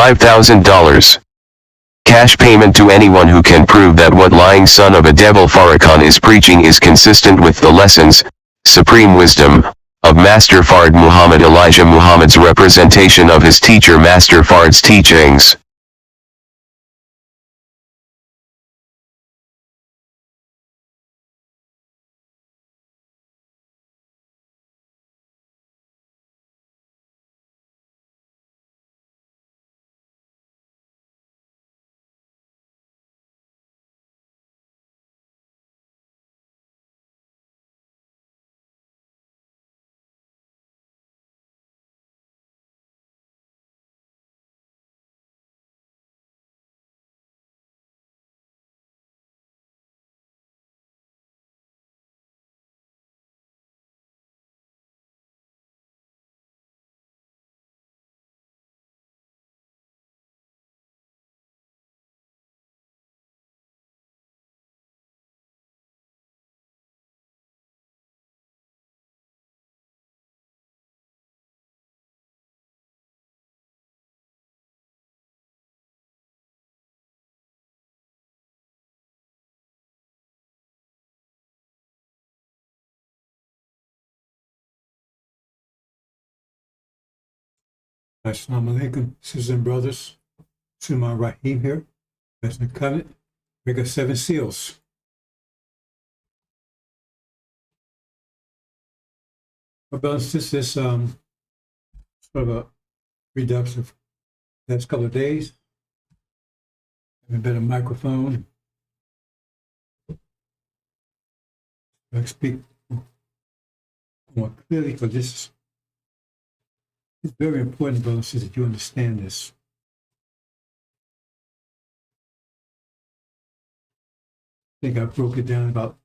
$5,000. Cash payment to anyone who can prove that what lying son of a devil Farrakhan is preaching is consistent with the lessons, supreme wisdom, of Master Fard Muhammad Elijah Muhammad's representation of his teacher Master Fard's teachings. Assalamu alaikum, sisters and brothers. Suleiman Rahim here. That's the covenant. We got 7 seals. My brothers and sisters, sort of a redux of the last couple of days. Have a better microphone. I speak more clearly for this. It's very important, brothers and sisters, that you understand this. I think I broke it down about,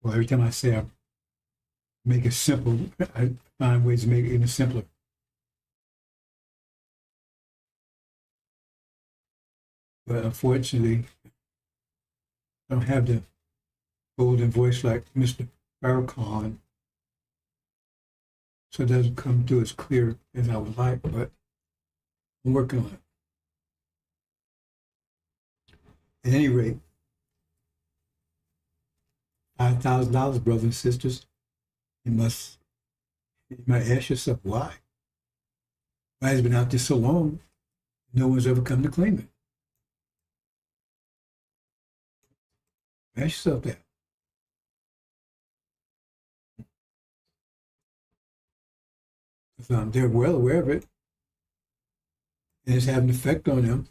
well, every time I say I make it simple, I find ways to make it even simpler. But unfortunately, I don't have the golden voice like Mr. Farrakhan. So it doesn't come through as clear as I would like, but I'm working on it. At any rate, $5,000, brothers and sisters. You might ask yourself, why? Why has it been out there so long? No one's ever come to claim it. Ask yourself that. They're well aware of it, and it's having an effect on them.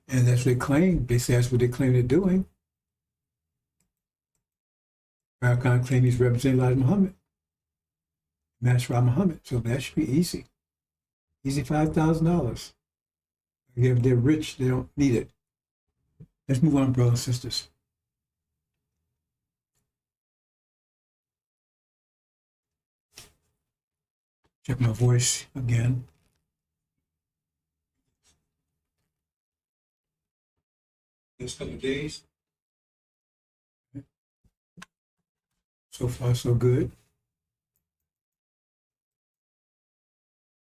And that's what they claim. They say that's what they claim they're doing. Farrakhan claims he's representing Elijah Muhammad, Master Muhammad. So that should be easy. Easy $5,000. Again, if they're rich, they don't need it. Let's move on, brothers and sisters. Check my voice again. This couple of days. So far, so good.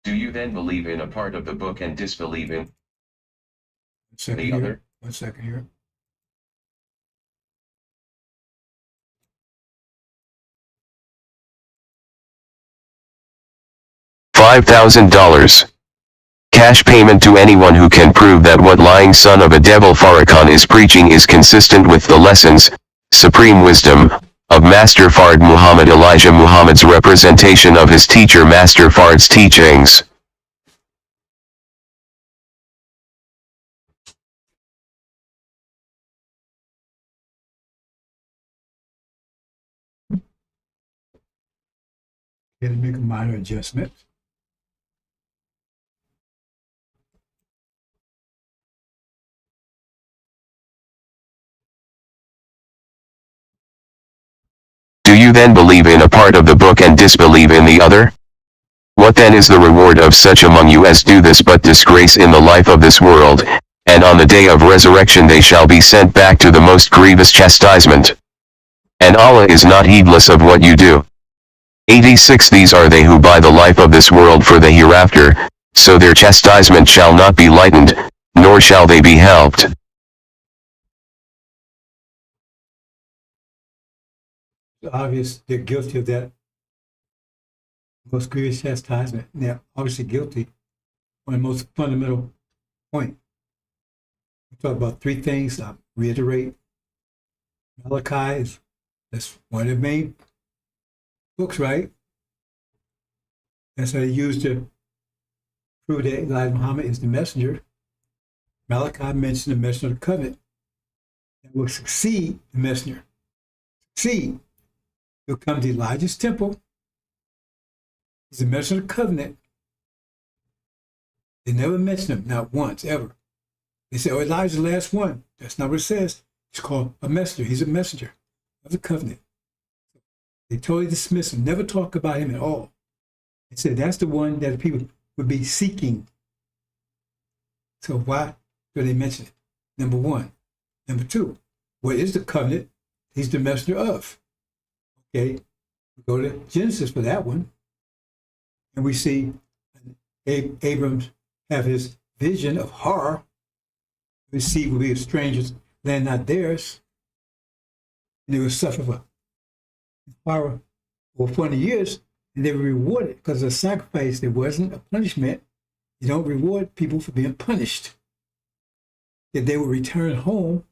Do you then believe in a part of the book and disbelieve in the other? 1 second here. $5,000. Cash payment to anyone who can prove that what lying son of a devil Farrakhan is preaching is consistent with the lessons, supreme wisdom, of Master Fard Muhammad Elijah Muhammad's representation of his teacher Master Fard's teachings. Got to make a minor adjustment. Do you then believe in a part of the book and disbelieve in the other? What then is the reward of such among you as do this but disgrace in the life of this world, and on the day of resurrection they shall be sent back to the most grievous chastisement? And Allah is not heedless of what you do. 86 These are they who buy the life of this world for the hereafter, so their chastisement shall not be lightened, nor shall they be helped. It's obvious they're guilty of that most grievous chastisement. They're obviously guilty on the most fundamental point. We talk about three things. I'll reiterate. Malachi that's one of the main books, right? That's how they used to prove that Elijah Muhammad is the messenger. Malachi mentioned the messenger of the covenant that will succeed the messenger. Succeed. He'll come to Elijah's temple. He's the messenger of the covenant. They never mention him, not once, ever. They say, oh, Elijah's the last one. That's not what it says. It's called a messenger. He's a messenger of the covenant. They totally dismiss him, never talk about him at all. They said that's the one that the people would be seeking. So why do they mention it? Number one. Number two, what is the covenant he's the messenger of? Okay, we go to Genesis for that one. And we see Abram have his vision of horror. The seed will be of strangers, land not theirs. And they will suffer for horror for 40 years, and they were rewarded because of the sacrifice. There wasn't a punishment. You don't reward people for being punished. That they will return home.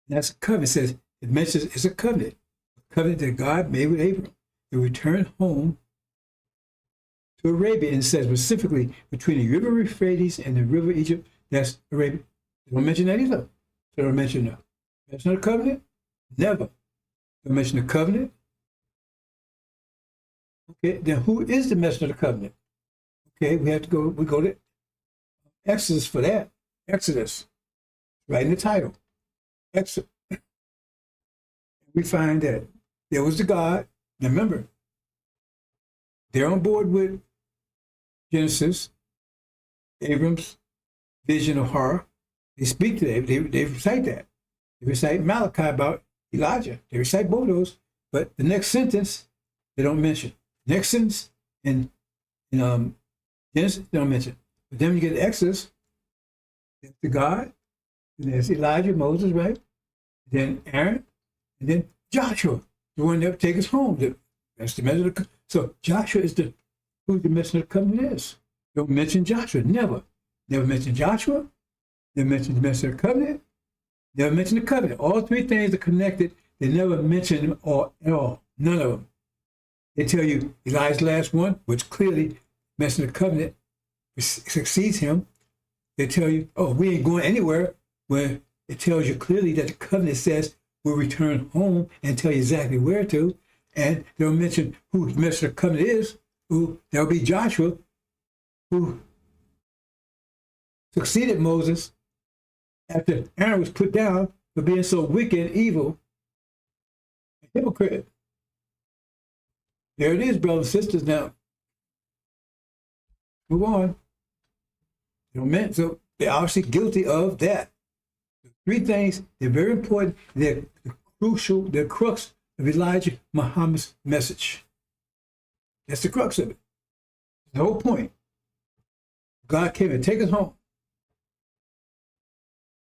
And that's a covenant. It says, it mentions it's a covenant. A covenant that God made with Abram. They return home to Arabia, and it says specifically between the river Euphrates and the river Egypt, that's Arabia. They don't mention that either. They don't mention that. That's not a covenant? Never. Don't mention the covenant. Okay, then who is the messenger of the covenant? Okay, we go to Exodus for that. Exodus, right in the title. Exodus. We find that there was the God. Now remember, they're on board with Genesis, Abram's vision of horror. They speak to that. They recite that. They recite Malachi about Elijah. They recite both of those, but the next sentence they don't mention. Next sentence in Genesis they don't mention. But then when you get to Exodus, there's the God, and there's Elijah, Moses, right? Then Aaron, and then Joshua, the one that will take us home. That's the messenger of the covenant. So Joshua is who the messenger of the covenant is. Don't mention Joshua, never. Never mention Joshua, never mention the messenger of the covenant, never mention the covenant. All three things are connected. They never mention them at all. None of them. They tell you Elijah's last one, which clearly messenger of the covenant succeeds him. They tell you, oh, we ain't going anywhere, where it tells you clearly that the covenant says we'll return home and tell you exactly where to. And they'll mention who the messenger of the covenant is, that'll be Joshua, who succeeded Moses after Aaron was put down for being so wicked and evil, a hypocrite. There it is, brothers and sisters. Now, move on. So they're obviously guilty of that. The three things, they're very important. They're crucial, they're crux of Elijah Muhammad's message. That's the crux of it. The whole point. God came and take us home.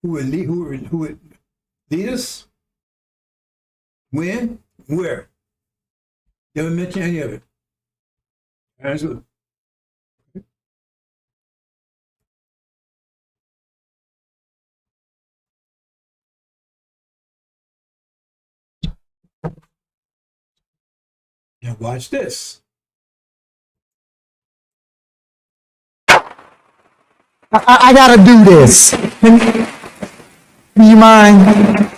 Who would lead us? When? Where? Never mention any of it. Absolutely. Now watch this. I gotta do this. Do you mind?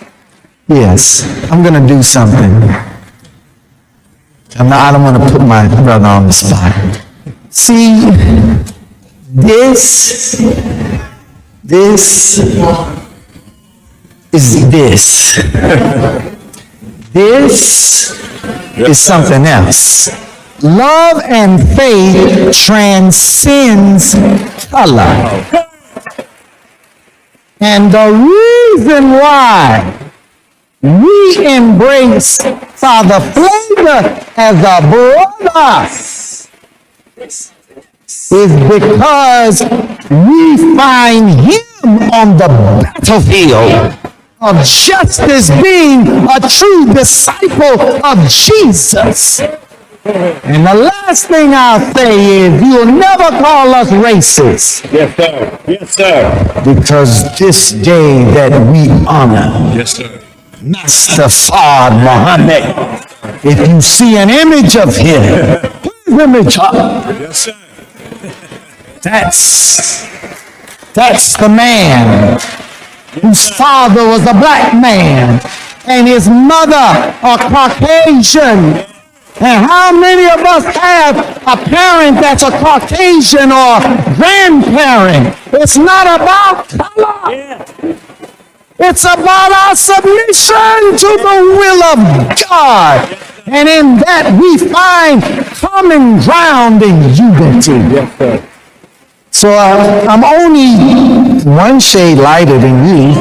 Yes, I'm gonna do something. I don't want to put my brother on the spot. See, this is this. This is something else. Love and faith transcends color. And the reason why we embrace Father Flavor as a brother is because we find him on the battlefield of justice, being a true disciple of Jesus. And the last thing I'll say is you'll never call us racist. Yes, sir. Yes, sir. Because this day that we honor Yes, sir. Master Fard Muhammad, if you see an image of him, put his image up. Yes, sir. That's the man whose father was a black man and his mother a Caucasian. And how many of us have a parent that's a Caucasian or grandparent? It's not about color. Yeah. It's about our submission to the will of God. And in that we find common ground in unity. Yes, sir. So I'm only one shade lighter than you.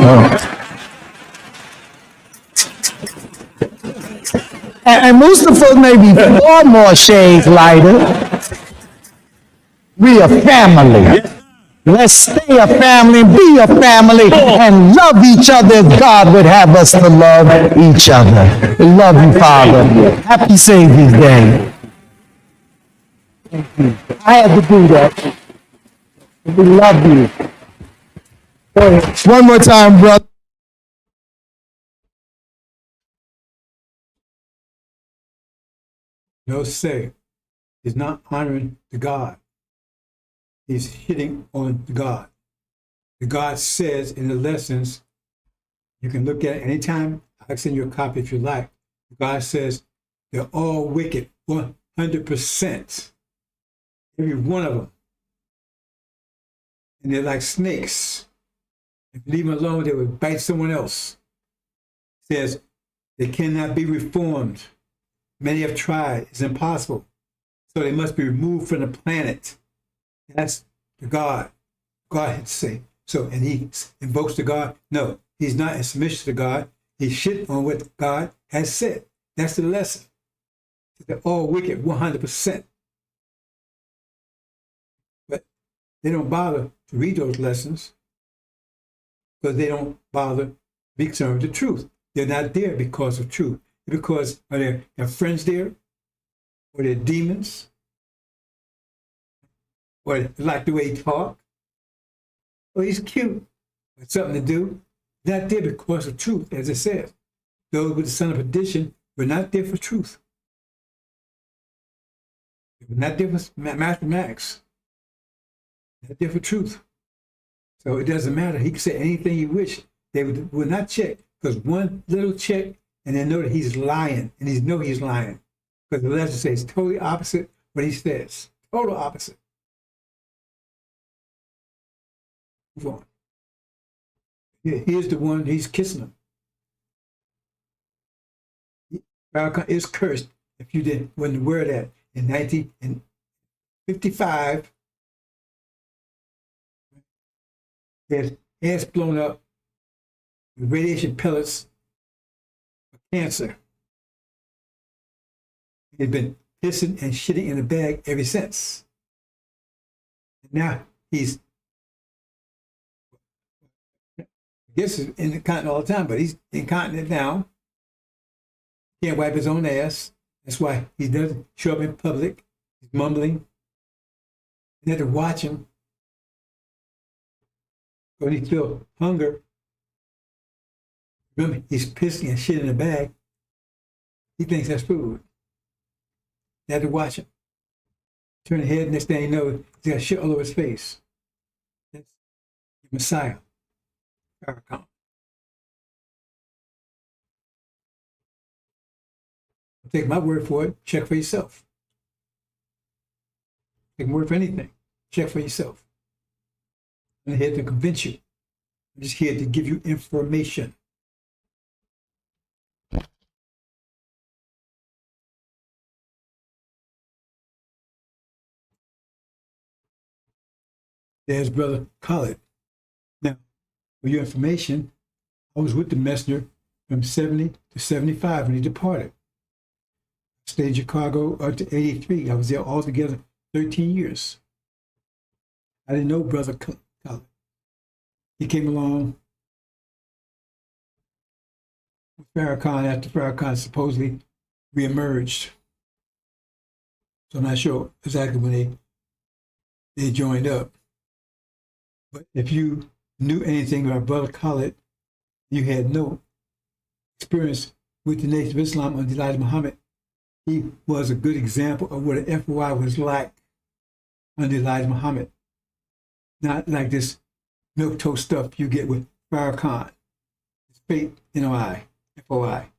And Mustafa may be 4 more shades lighter. We a family. Let's stay a family, be a family, and love each other as God would have us to love each other. We love you, Father. Happy Savior's Day. I had to do that. We love you. Go ahead. One more time, brother. No say. He's not honoring the God. He's hitting on the God. The God says in the lessons, you can look at it anytime. I'll send you a copy if you like. God says they're all wicked, 100%. Every one of them. And they're like snakes. If you leave them alone, they would bite someone else. It says they cannot be reformed. Many have tried. It's impossible. So they must be removed from the planet. That's the God. God had to say. So, and he invokes the God. No, he's not in submission to God. He's shit on what God has said. That's the lesson. They're all wicked, 100%. But they don't bother to read those lessons because they don't bother to be concerned with the truth. They're not there because of truth. Because are their friends there? Or they're demons? Or they like the way he talk? Or he's cute. Or something to do. Not there because of truth, as it says. Those with the son of perdition were not there for truth. They were not there for mathematics. Not there for truth. So it doesn't matter. He can say anything he wished. They would not check. Because one little check, and they know that he's lying. And he know he's lying. Because the legend says totally opposite what he says. Total opposite. Move on. Here's the one, he's kissing him. Farrakhan is cursed if you didn't, when the word that in 1955, his head's blown up with radiation pellets of cancer. He's been pissing and shitting in a bag ever since. And now he's, I guess he's incontinent all the time, but he's incontinent now. Can't wipe his own ass. That's why he doesn't show up in public. He's mumbling. You have to watch him. When he feels hunger, remember, he's pissing and shit in a bag. He thinks that's food. You have to watch him. Turn the head, next thing you know, he's got shit all over his face. That's the Messiah. Farrakhan. Take my word for it. Check for yourself. Take my word for anything. Check for yourself. I'm not here to convince you. I'm just here to give you information. There's Brother Khalid. Now, for your information, I was with the messenger from 70 to 75 when he departed. Stayed in Chicago up to 83. I was there altogether 13 years. I didn't know Brother Collins. He came along with Farrakhan after Farrakhan supposedly reemerged. So I'm not sure exactly when they joined up. But if you knew anything about Brother Khalid, you had no experience with the Nation of Islam under Elijah Muhammad. He was a good example of what an FOI was like under Elijah Muhammad. Not like this milquetoast stuff you get with Farrakhan. It's fake NOI, FOI.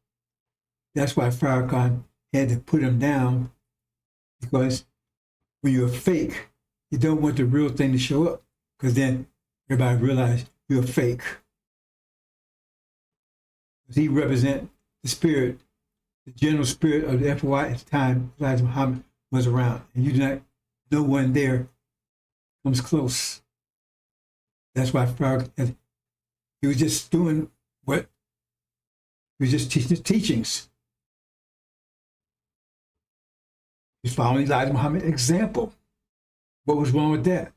That's why Farrakhan had to put him down, because when you're fake, you don't want the real thing to show up, because then everybody realizes you're fake. He represents the spirit, the general spirit of the FOI at the time Elijah Muhammad was around. And you do not, no one there comes close. That's why Farrakhan, he was just doing what? He was just teaching his teachings. He's following Elijah Muhammad's example. What was wrong with that?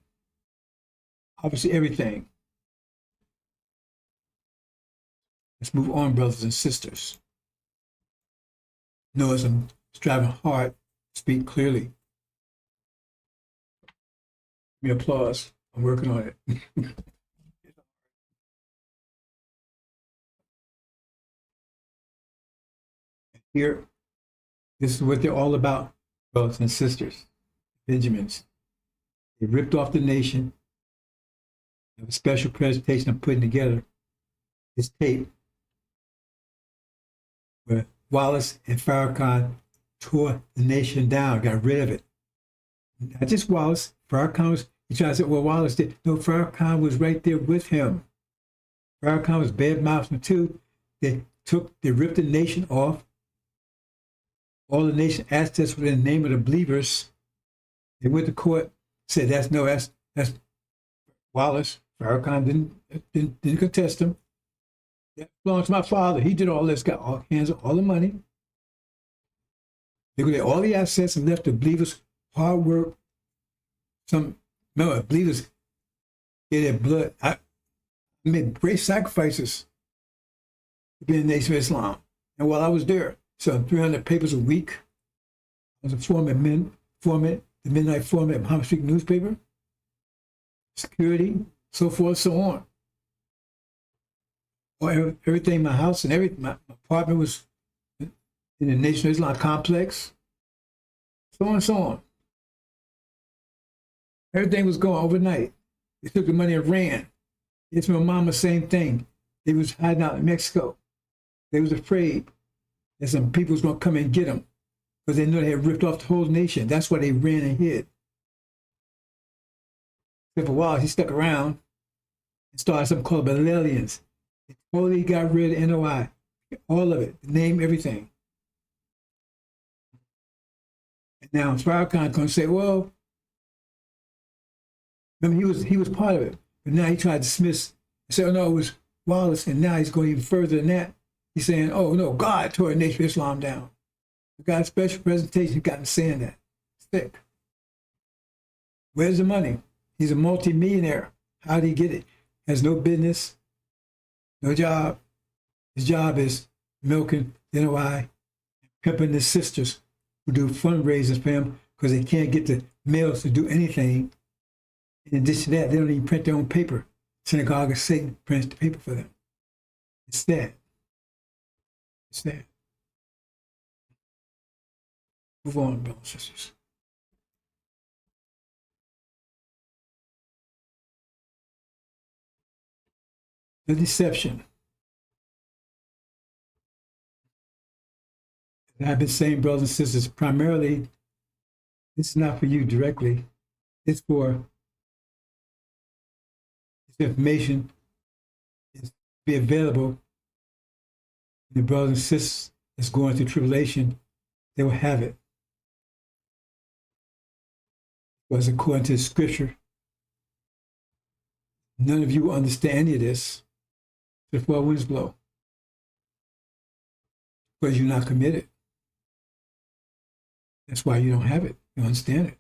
Obviously, everything. Let's move on, brothers and sisters. Notice I'm striving hard to speak clearly. Give me applause. I'm working on it. Here, this is what they're all about, brothers and sisters, Benjamins. They ripped off the nation. I have a special presentation I'm putting together. This tape where Wallace and Farrakhan tore the nation down, got rid of it. Not just Wallace, Farrakhan was, he tried to say, well, Wallace did. No, Farrakhan was right there with him. Farrakhan was bad-mouthing too. They ripped the nation off. All the nation assets were in the name of the believers. They went to court, said that's Wallace. Farrakhan didn't contest him. That belongs to my father. He did all this, got all hands on all the money. They got all the assets and left the believers hard work. Believers gave their blood. I made great sacrifices to be in the Nation of Islam. And while I was there, selling 300 papers a week, I was a foreman, the midnight foreman at Muhammad Street newspaper, security, so forth, so on. Everything in my house and everything, my apartment was in the Nation of Islam complex, so on and so on. Everything was going overnight. They took the money and ran. It's my mama, same thing. They was hiding out in Mexico. They was afraid that some people was going to come and get them because they knew they had ripped off the whole nation. That's why they ran and hid. Except for a while, he stuck around and started something called Balalians. They totally got rid of NOI, all of it, the name, everything. And now Farrakhan going to say, well, remember he was part of it, but now he tried to dismiss and say, oh no, it was Wallace, and now he's going even further than that. He's saying, oh no, God tore the Nation of Islam down. We got a special presentation, got him saying that. It's thick. Where's the money? He's a multi-millionaire. How did he get it? Has no business, no job. His job is milking NOI, pimping his sisters who do fundraisers for him because they can't get the males to do anything. In addition to that, they don't even print their own paper. Synagogue of Satan prints the paper for them. It's that. It's that. Move on, brothers and sisters. The deception. And I've been saying, brothers and sisters, primarily, it's not for you directly. It's for this information is be available. The brothers and sisters that's going through tribulation, they will have it. Because according to the scripture, none of you understand any of this. The four winds blow. because you're not committed. That's why you don't have it. You don't understand it.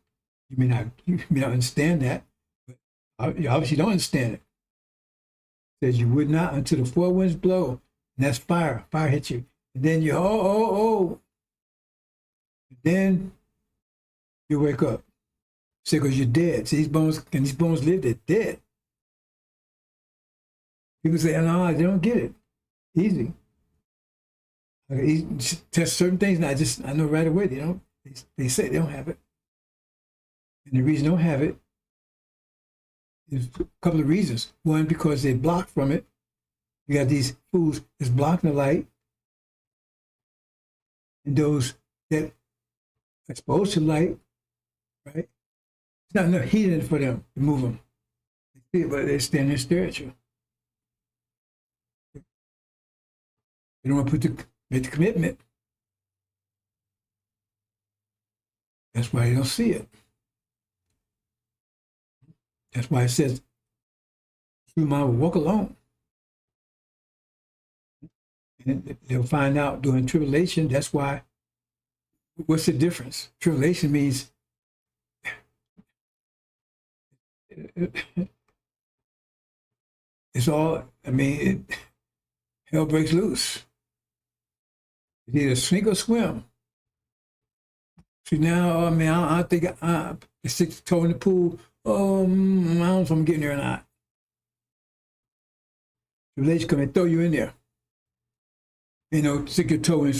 You may not understand that, but you obviously don't understand it. It says you would not until the four winds blow, and that's fire. Fire hits you. And then you, oh. And then you wake up. See, because you're dead. See, these bones live? They're dead. People say, no, they don't get it. Easy. Test certain things, and I know right away they don't. They say they don't have it. And the reason they don't have it is a couple of reasons. One, because they block from it. You got these fools that's blocking the light. And those that are exposed to light, right? It's not enough heat in it for them to move them. They see it, but they're standing spiritual. They don't want to make the commitment. That's why they don't see it. That's why it says, "True mind will walk alone." And they'll find out during tribulation. That's why. What's the difference? Tribulation means it's all. I mean, hell breaks loose. You either sink or swim. See now, I mean, I think I stick the toe in the pool. I don't know if I'm getting there or not. Tribulation come and throw you in there. You know, stick your toe in.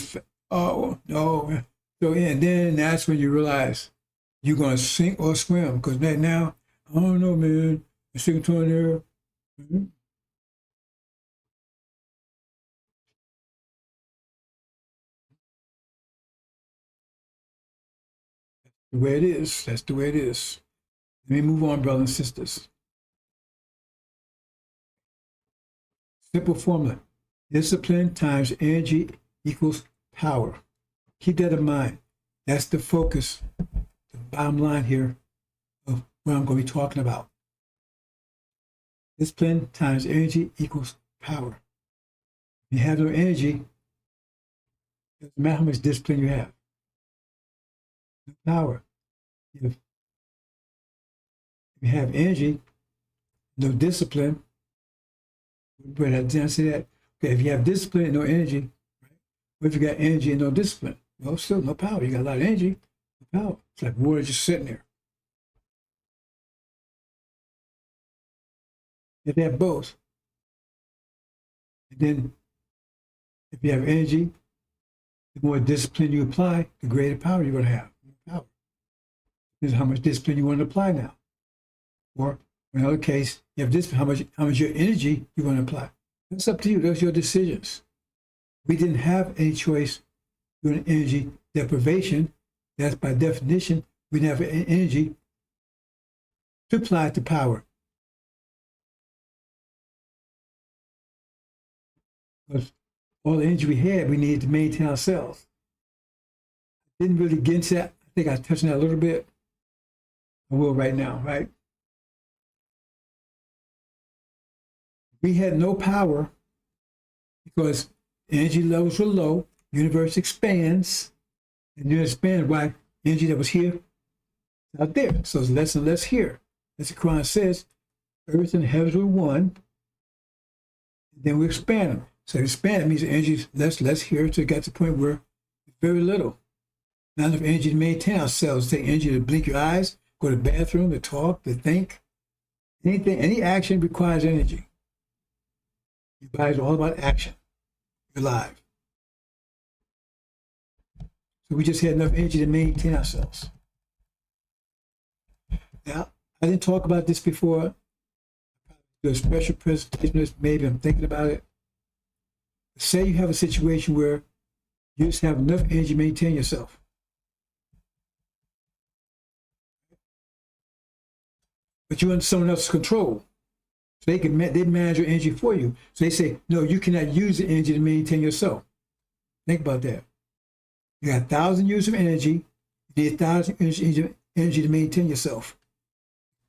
Oh no! So and then that's when you realize you're gonna sink or swim. Because now, I don't know, man. I stick a toe in there. Mm-hmm. The way it is. That's the way it is. Let me move on, brothers and sisters. Simple formula. Discipline times energy equals power. Keep that in mind. That's the focus, the bottom line here of what I'm going to be talking about. Discipline times energy equals power. If you have no energy, it doesn't matter how much discipline you have. No power. If you have energy, no discipline, but I didn't say that. Okay, if you have discipline and no energy, right? What if you got energy and no discipline? Well, still no power. You got a lot of energy, no power. It's like water just sitting there. If you have both, and then if you have energy, the more discipline you apply, the greater power you're going to have. Power. This is how much discipline you want to apply now. Or in another case, you have discipline, how much your energy you want to apply. That's up to you. Those are your decisions. We didn't have any choice during energy deprivation. That's by definition, we didn't have energy to apply to power. Because all the energy we had, we needed to maintain ourselves. Didn't really get into that. I think I touched on that a little bit. I will right now, right? We had no power because energy levels were low, universe expands, and you expand why energy that was here out there. So it's less and less here. As the Quran says, earth and heavens were one, then we expand them. So expand means energy is less here, so it got to the point where it's very little. Not enough energy to maintain ourselves. Take energy to blink your eyes, go to the bathroom, to talk, to think. Anything, any action requires energy. Your body's all about action. You're alive. So we just had enough energy to maintain ourselves. Now, I didn't talk about this before. Do a special presentation, maybe I'm thinking about it. Say you have a situation where you just have enough energy to maintain yourself. But you're under someone else's control. So they manage your energy for you. So they say, no, you cannot use the energy to maintain yourself. Think about that. You got 1,000 units of energy. You need 1,000 energy to maintain yourself.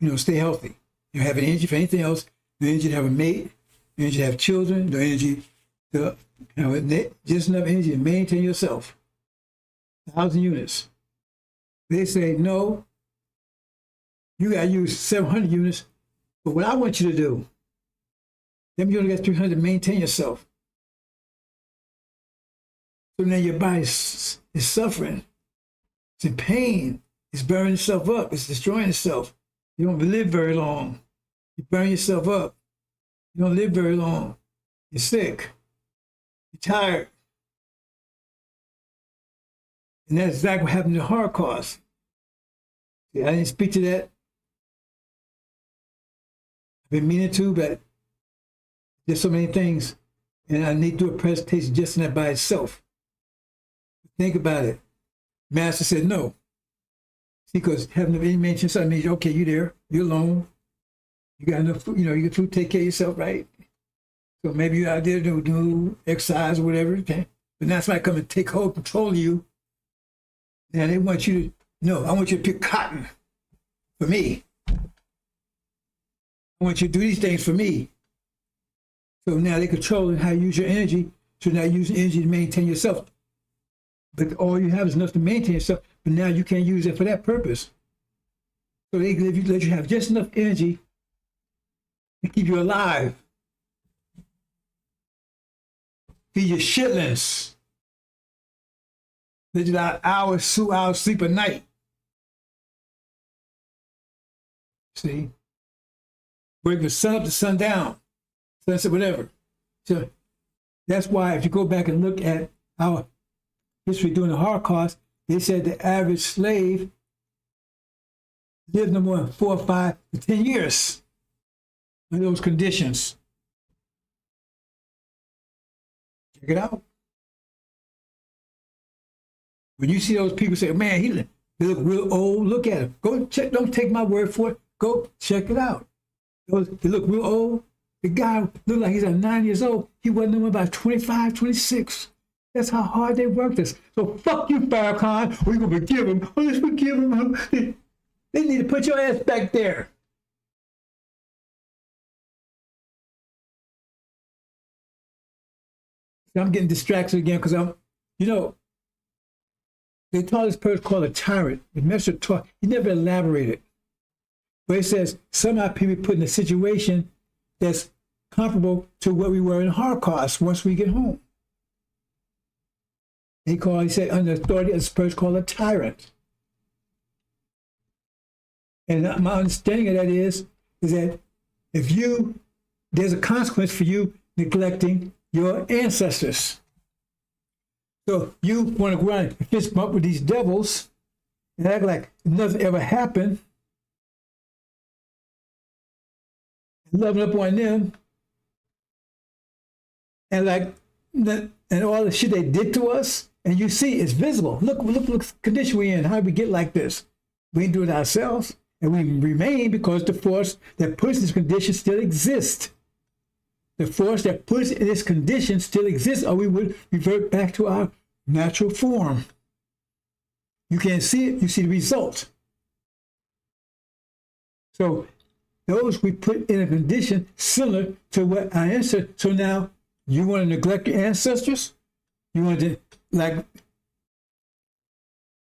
You know, stay healthy. You have energy for anything else. No energy to have a mate. No energy to have children. No energy to just enough energy to maintain yourself. 1,000 units. They say, no, you got to use 700 units. But what I want you to do, then you only got 300 to maintain yourself. So now your body is suffering. It's in pain. It's burning itself up. It's destroying itself. You don't live very long. You burn yourself up. You don't live very long. You're sick. You're tired. And that's exactly what happened to the Holocaust. See, I didn't speak to that. I've been meaning to, but there's so many things. And I need to do a presentation just on that by itself. Think about it. Master said no. See, because having any mention something means, okay, you're there, you're alone, you got enough food, you get food, take care of yourself, right? So maybe you're out there to do exercise or whatever, okay? But now somebody come and take hold, control you. Now they want you to, no, I want you to pick cotton for me. I want you to do these things for me. So now they're controlling how you use your energy. So now you're using energy to maintain yourself. But all you have is enough to maintain yourself, but now you can't use it for that purpose. So they let you have just enough energy to keep you alive. Feed your shitlings. Let you have hours, 2 hours sleep a night. See? Work from sun up to sundown. Sunset, whatever. So that's why if you go back and look at our history during the Holocaust, they said the average slave lived no more than 4 or 5 to 10 years in those conditions. Check it out. When you see those people say, man, they look real old, look at him. Go check, don't take my word for it. Go check it out. They look real old. The guy looked like he's like 9 years old. He wasn't no more about 25, 26. That's how hard they worked us. So fuck you, Farrakhan. We're going to forgive him. Oh, let's forgive him. They need to put your ass back there. So I'm getting distracted again because they taught this person called a tyrant. The master taught, he never elaborated. But it says somehow people put in a situation that's comparable to what we were in Holocaust once we get home. He said, under authority of this person called a tyrant. And my understanding of that is that there's a consequence for you neglecting your ancestors. So you want to go around and fist bump with these devils and act like nothing ever happened, and loving up on them, and and all the shit they did to us. And you see, it's visible. Look the condition we're in. How did we get like this? We didn't do it ourselves. And we remain because the force that puts this condition still exists. The force that puts in this condition still exists, or we would revert back to our natural form. You can't see it, you see the result. So those we put in a condition similar to what our ancestors. So now you want to neglect your ancestors? You want to, like,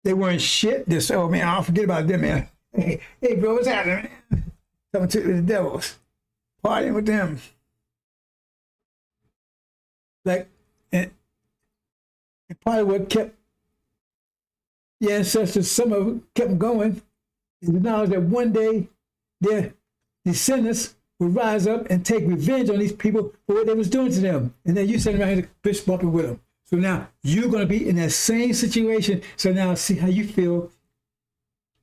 they weren't shit. They say, oh man, I'll forget about them, man. Hey bro, what's happening, man? Coming to the devils, partying with them. Like, and part of what kept the ancestors, some of them kept them going, is the knowledge that one day their descendants would rise up and take revenge on these people for what they was doing to them. And then you sitting around here fist bumping with them. So now you're going to be in that same situation. So now see how you feel.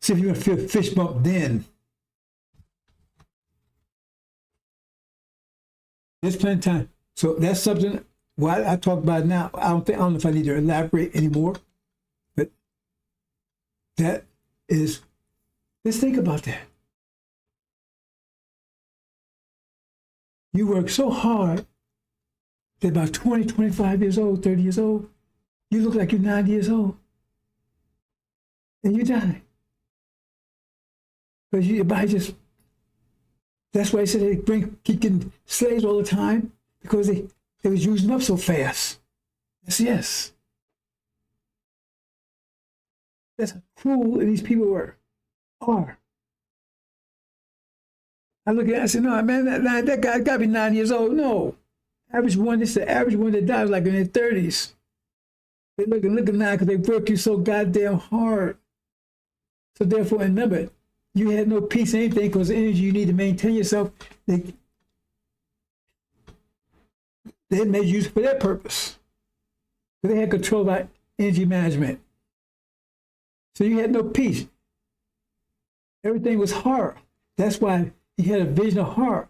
See if you're going to feel fist bump then. There's plenty of time. So that's something what I talk about now. I don't know if I need to elaborate anymore. But that is, let's think about that. You work so hard that about 20, 25 years old, 30 years old, you look like you're 90 years old. And you die. Because your body just, that's why they say they keep getting slaves all the time, because they They was using up so fast. Yes. That's how cruel these people are. I look at it, I said, no, man, that guy got to be 9 years old. No. Average one, this is the average one that dies like in their 30s. They looking now because they work you so goddamn hard. So therefore, remember, you had no peace or anything because the energy you need to maintain yourself, they made use for that purpose. So they had control about energy management. So you had no peace. Everything was horror. That's why he had a vision of horror.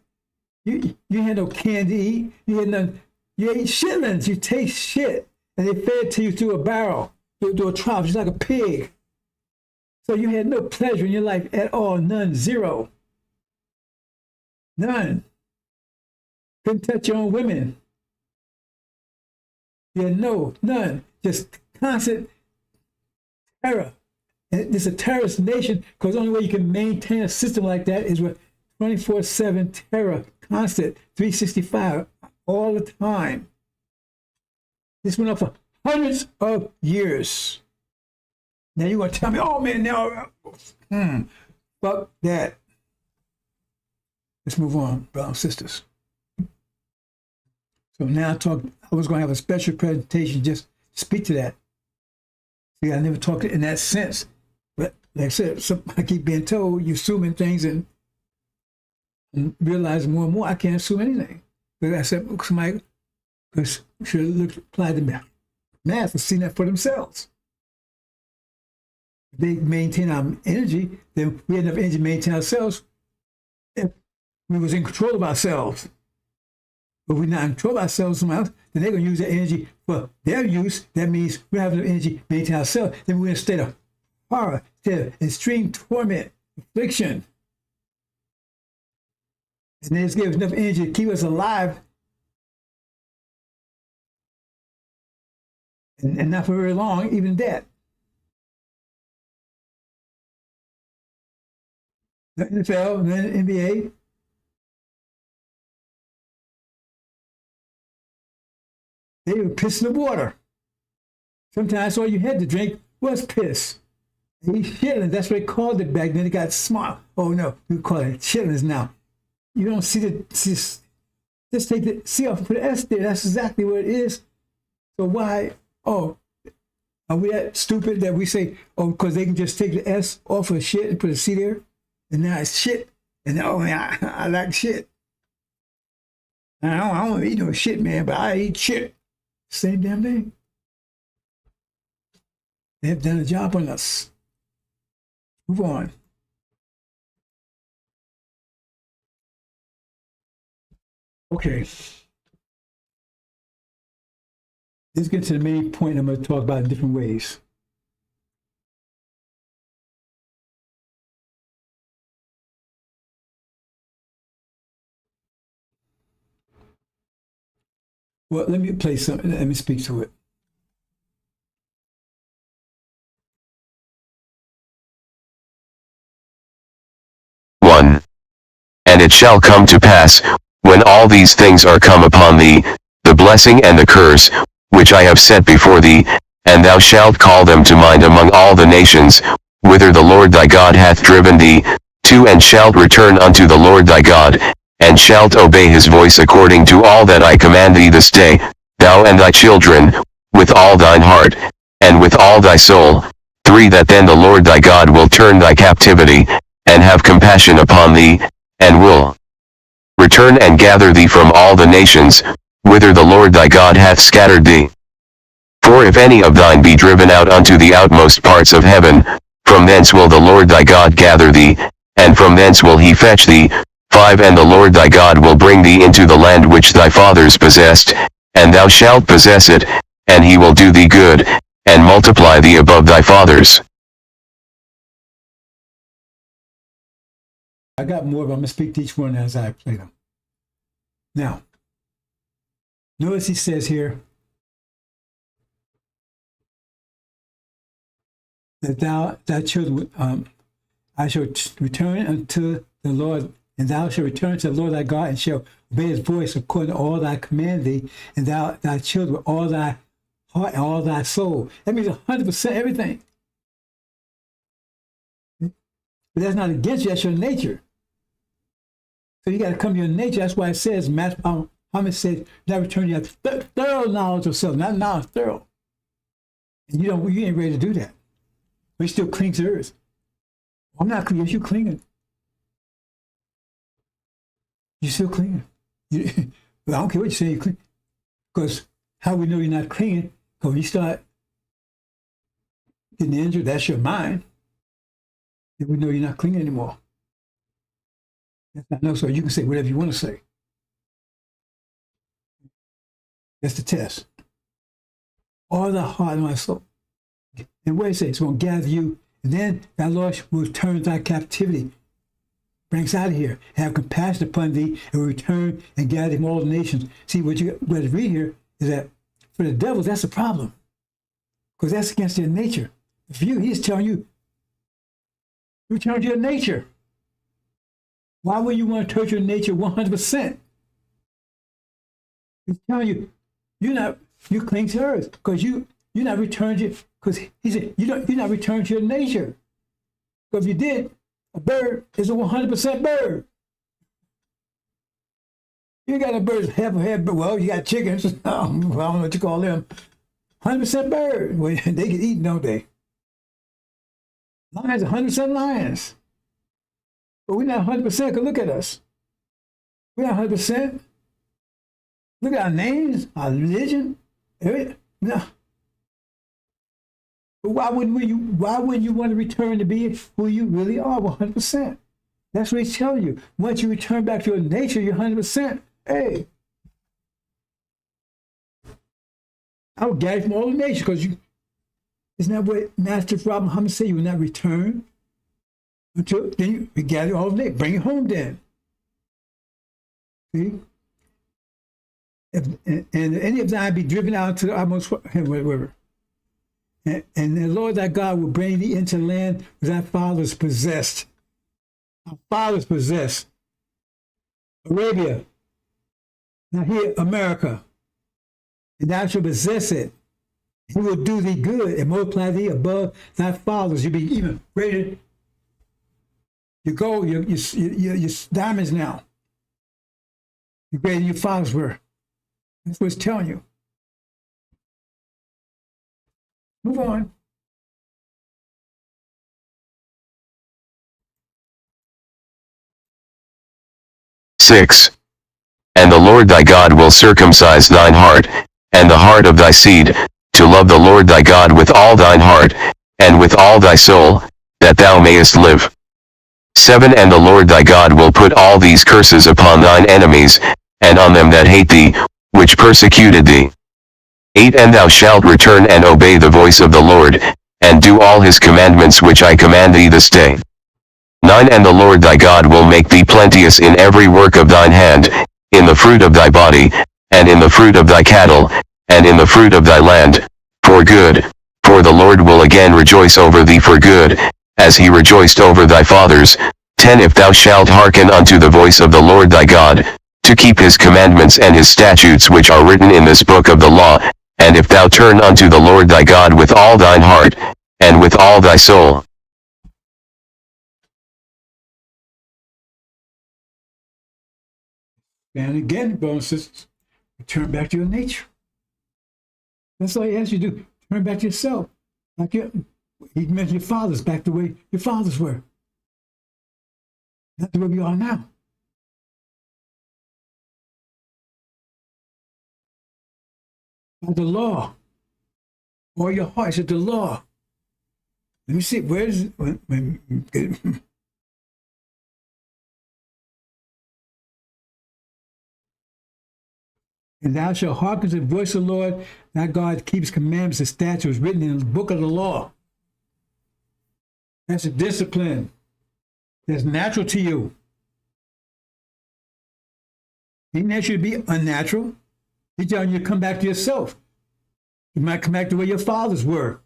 You had no candy to eat. You had none. You ate shitlings. You taste shit. And they fed to you through a barrel, through a trough, just like a pig. So you had no pleasure in your life at all. None. Zero. None. Couldn't touch your own women. Yeah, no, none. Just constant terror. And it's a terrorist nation because the only way you can maintain a system like that is with 24/7 terror, constant, 365, all the time. This went on for hundreds of years. Now you're going to tell me, oh man, now, fuck that. Let's move on, brothers and sisters. So now I was going to have a special presentation just to speak to that. See, I never talked in that sense. But like I said, I keep being told, you're assuming things and realizing more and more, I can't assume anything. But I said, somebody should apply the math and see that for themselves. If they maintain our energy, then we had enough energy to maintain ourselves if we was in control of ourselves. But if we're not in control of ourselves somewhere else, then they're going to use that energy for their use. That means we have enough energy to maintain ourselves. Then we're in a state of horror, state of extreme torment, affliction. And they just give us enough energy to keep us alive. And not for very long, even that. The NFL, the NBA, they were pissing the water. Sometimes all you had to drink was piss. Chitlins, that's what they called it back then. It got smart. Oh no, we call it chitlins now. You don't see just take the C off and put an S there. That's exactly what it is. So why, are we that stupid that we say, because they can just take the S off of shit and put a C there? And now it's shit. And man, I like shit. I don't eat no shit, man, but I eat shit. Same damn thing. They have done a job on us. Move on. Okay. Let's get to the main point I'm going to talk about in different ways. Well, let me play something. Let me speak to it. And it shall come to pass, when all these things are come upon thee, the blessing and the curse, which I have set before thee, and thou shalt call them to mind among all the nations, whither the Lord thy God hath driven thee, to, and shalt return unto the Lord thy God, and shalt obey his voice according to all that I command thee this day, thou and thy children, with all thine heart, and with all thy soul. 3. That then the Lord thy God will turn thy captivity, and have compassion upon thee, and will return and gather thee from all the nations, whither the Lord thy God hath scattered thee. For if any of thine be driven out unto the outmost parts of heaven, from thence will the Lord thy God gather thee, and from thence will he fetch thee. 5. And the Lord thy God will bring thee into the land which thy fathers possessed, and thou shalt possess it, and he will do thee good, and multiply thee above thy fathers. I got more, but I'm going to speak to each one as I play them. Now, notice he says here that thy children, I shall return unto the Lord And thou shalt return to the Lord thy God, and shalt obey his voice according to all that I command thee, and thou thy children with all thy heart and all thy soul. That means 100% everything. But that's not against you, that's your nature. So you got to come to your nature. That's why it says, Master Muhammad said, now return to your thorough knowledge of self, not knowledge, thorough. And you ain't ready to do that. But you still cling to earth. I'm not clinging, yes, you clinging. You're still clinging. Well, I don't care what you say, you cling. Because how we know you're not clinging, because when you start getting injured, that's your mind. Then we know you're not clinging anymore. That's not no, so you can say whatever you want to say. That's the test. All the heart and my soul. And what it says, it's going to gather you, and then thy Lord will turn thy captivity. Bring us out of here, and have compassion upon thee, and will return and gather him all the nations. See, what you got to read here is that for the devil, that's a problem. Because that's against their nature. For you, he's telling you, return to your nature. Why would you want to touch your nature 100%? He's telling you, you cling to earth because you're not returned to, because he said, you're not returned to your nature. Because if you did, a bird is a 100% bird. You got a bird half a head, but well, you got chickens. I don't know what you call them. 100% bird. Well, they get eaten, don't they? Lions are 100% lions. But we're not 100% because look at us. We're not 100%. Look at our names, our religion. No. But why wouldn't you want to return to be who you really are 100%? That's what he's telling you. Once you return back to your nature, you're 100%. Hey. I will gather from all the nations because isn't that what Master Farce Muhammad said? You will not return until then you gather all the nations. Bring it home then. See? And any of them be driven out to the utmost river. And the Lord thy God will bring thee into the land which thy fathers possessed. Our fathers possessed. Arabia. Now here, America. And thou shalt possess it. He will do thee good and multiply thee above thy fathers. You'll be even greater. You go, your diamonds now. You're greater than your fathers were. That's what it's telling you. Move on. Six. And the Lord thy God will circumcise thine heart, and the heart of thy seed, to love the Lord thy God with all thine heart, and with all thy soul, that thou mayest live. 7. And the Lord thy God will put all these curses upon thine enemies, and on them that hate thee, which persecuted thee. 8. And thou shalt return and obey the voice of the Lord, and do all his commandments which I command thee this day. 9. And the Lord thy God will make thee plenteous in every work of thine hand, in the fruit of thy body, and in the fruit of thy cattle, and in the fruit of thy land, for good. For the Lord will again rejoice over thee for good, as he rejoiced over thy fathers. 10. If thou shalt hearken unto the voice of the Lord thy God, to keep his commandments and his statutes which are written in this book of the law, and if thou turn unto the Lord thy God with all thine heart, and with all thy soul. And again, brothers and sisters, return back to your nature. That's all he asks you to do. Turn back to yourself. Like he mentioned your fathers, back the way your fathers were. Not the way we are now. By the law. Or your heart. It's the law. Let me see. Where is it? And thou shalt hearken to the voice of the Lord, thy God keeps commandments and statutes written in the book of the law. That's a discipline that's natural to you. He didn't ask you to be unnatural. He's telling you to come back to yourself. You might come back to where your fathers were.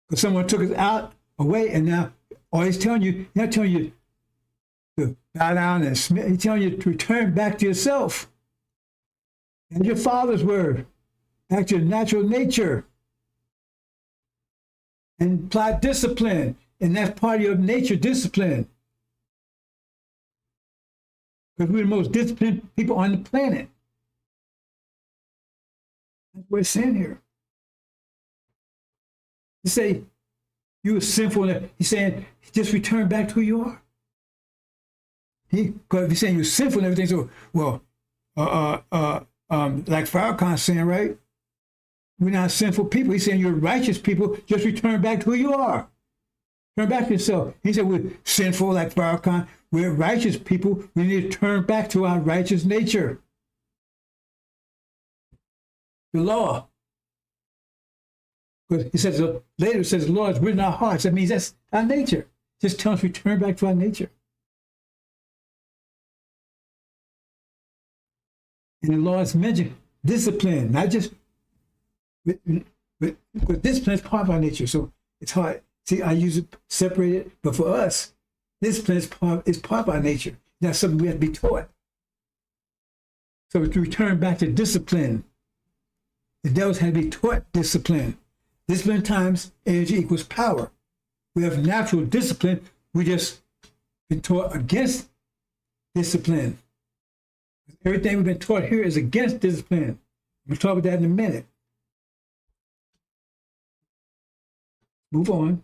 Because someone took us out, away, and now Or he's telling you, he's not telling you to bow down and submit. He's telling you to return back to yourself and your Father's word, back to your natural nature, and apply discipline. And that's part of your nature, discipline. Because we're the most disciplined people on the planet. That's what it's saying here. You say you were sinful. He's saying just return back to who you are. Because he's saying you're sinful and everything. So, well, like Farrakhan's saying, right? We're not sinful people. He's saying you're righteous people. Just return back to who you are. Turn back to yourself. He said we're sinful like Farrakhan. We're righteous people. We need to turn back to our righteous nature. The law. Because he says later it says the law is written in our hearts. That means that's our nature. Just tell us to return back to our nature. And the law is mentioned discipline, not just because discipline is part of our nature. So it's hard. See, I use it separated, but for us, discipline is part of our nature. That's something we have to be taught. So to return back to discipline, the devils had to be taught discipline. Discipline times energy equals power. We have natural discipline. We just been taught against discipline. Everything we've been taught here is against discipline. We'll talk about that in a minute. Move on.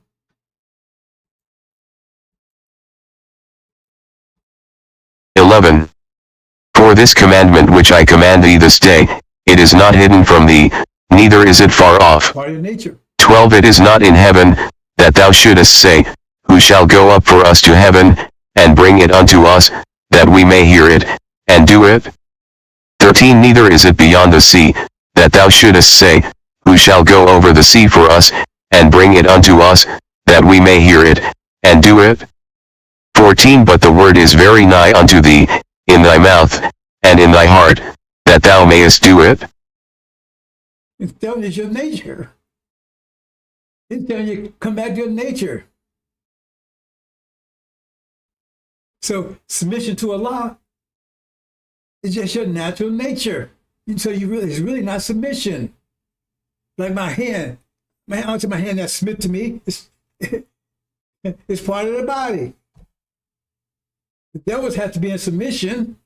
For this commandment which I command thee this day, it is not hidden from thee, neither is it far off. Part of your nature. 12 It is not in heaven, that thou shouldest say, Who shall go up for us to heaven, and bring it unto us, that we may hear it, and do it? 13 Neither is it beyond the sea, that thou shouldest say, Who shall go over the sea for us, and bring it unto us, that we may hear it, and do it? 14 But the word is very nigh unto thee, in thy mouth, and in thy heart, that thou mayest do it. It's telling you your nature. It's telling you come back to your nature. So submission to Allah is just your natural nature. So it's really not submission. Like my hand onto my hand that's submit to me, it's part of the body. The devils have to be in submission.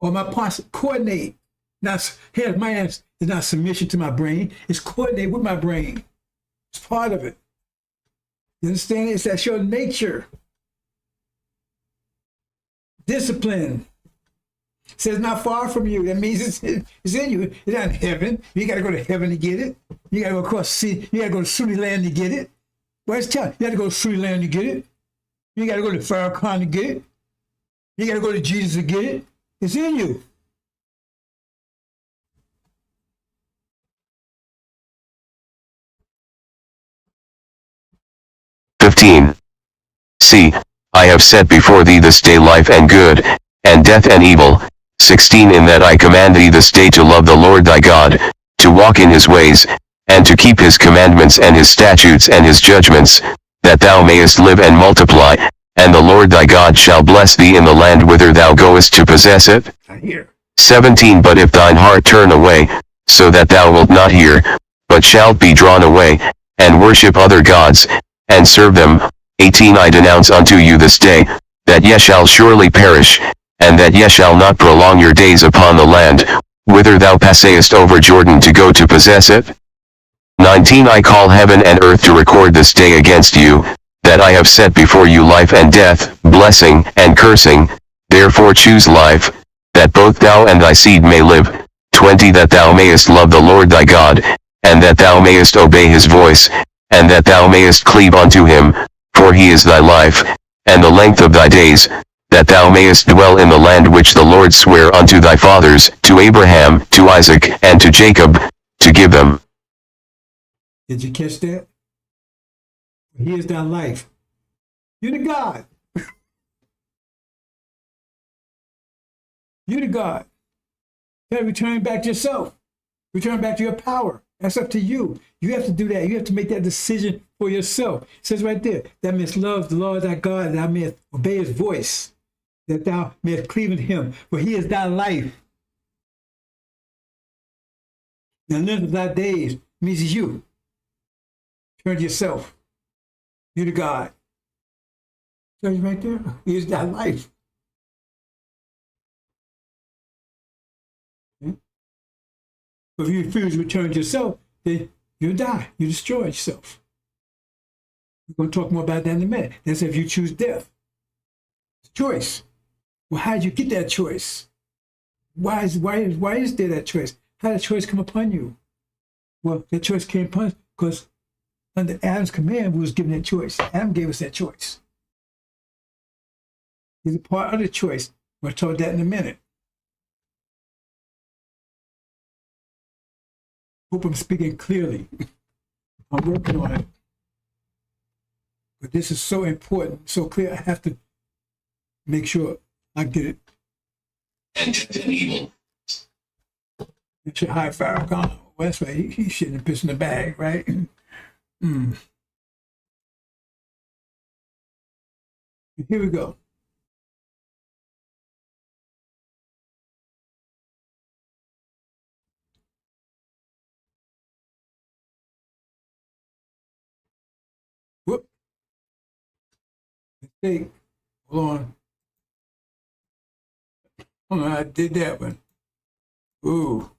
Or my parts coordinate. Now, here, my hand is not submission to my brain. It's coordinate with my brain. It's part of it. You understand? That's your nature. Discipline. It says not far from you. That means it's in you. It's not in heaven. You got to go to heaven to get it. You got to go across the sea. You got to go to Sunni land to get it. Well, it's telling you got to go to Sunni land to get it. You got to go to Farrakhan to get it. You got to go to Jesus to get it. It's in you. See, I have set before thee this day life and good, and death and evil. 16 In that I command thee this day to love the Lord thy God, to walk in his ways, and to keep his commandments and his statutes and his judgments, that thou mayest live and multiply, and the Lord thy God shall bless thee in the land whither thou goest to possess it. I hear. 17 But if thine heart turn away, so that thou wilt not hear, but shalt be drawn away, and worship other gods, and serve them. 18 I denounce unto you this day, that ye shall surely perish, and that ye shall not prolong your days upon the land, whither thou passest over Jordan to go to possess it. 19 I call heaven and earth to record this day against you, that I have set before you life and death, blessing and cursing. Therefore choose life, that both thou and thy seed may live. 20 That thou mayest love the Lord thy God, and that thou mayest obey his voice, and that thou mayest cleave unto him, for he is thy life, and the length of thy days, that thou mayest dwell in the land which the Lord sware unto thy fathers, to Abraham, to Isaac, and to Jacob, to give them. Did you catch that? He is thy life. You're the God. You're the God. You got to return back to yourself. Return back to your power. That's up to you. You have to do that. You have to make that decision for yourself. It says right there, that mayest love the Lord thy God, that thou mayest obey his voice, that thou mayest cleave unto him, for he is thy life. The length of thy days means it's you. Turn to yourself. You to God. So he's right there. He is thy life. Okay? If you refuse to return to yourself, then you'll die. You destroy yourself. We're going to talk more about that in a minute. That's if you choose death. It's a choice. Well, how did you get that choice? Why is there that choice? How did that choice come upon you? Well, that choice came upon us because under Adam's command, we was given that choice. Adam gave us that choice. It's a part of the choice. We'll talk that in a minute. Hope I'm speaking clearly. I'm working on it. But this is so important, so clear. I have to make sure I get it. And evil. It should hire Farrakhan. Well, that's right. He shouldn't have pissed in the bag, right? Here we go. Whoop. Mistake. Hold on. Oh, I did that one. Ooh.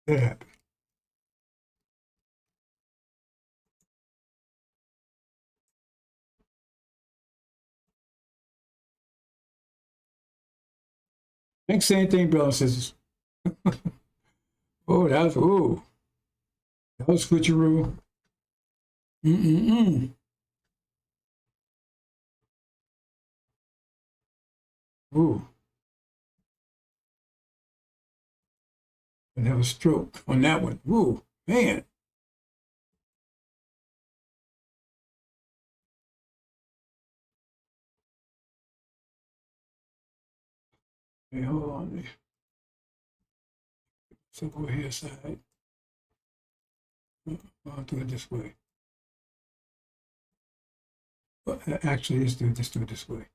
That happened. Thanks, same thing, brothers and sisters. Oh, that was switcheroo. Ooh. And have a stroke on that one. Ooh, man. Hey, hold on. So go here side. I'll do it this way. Well, actually, let's do it this way.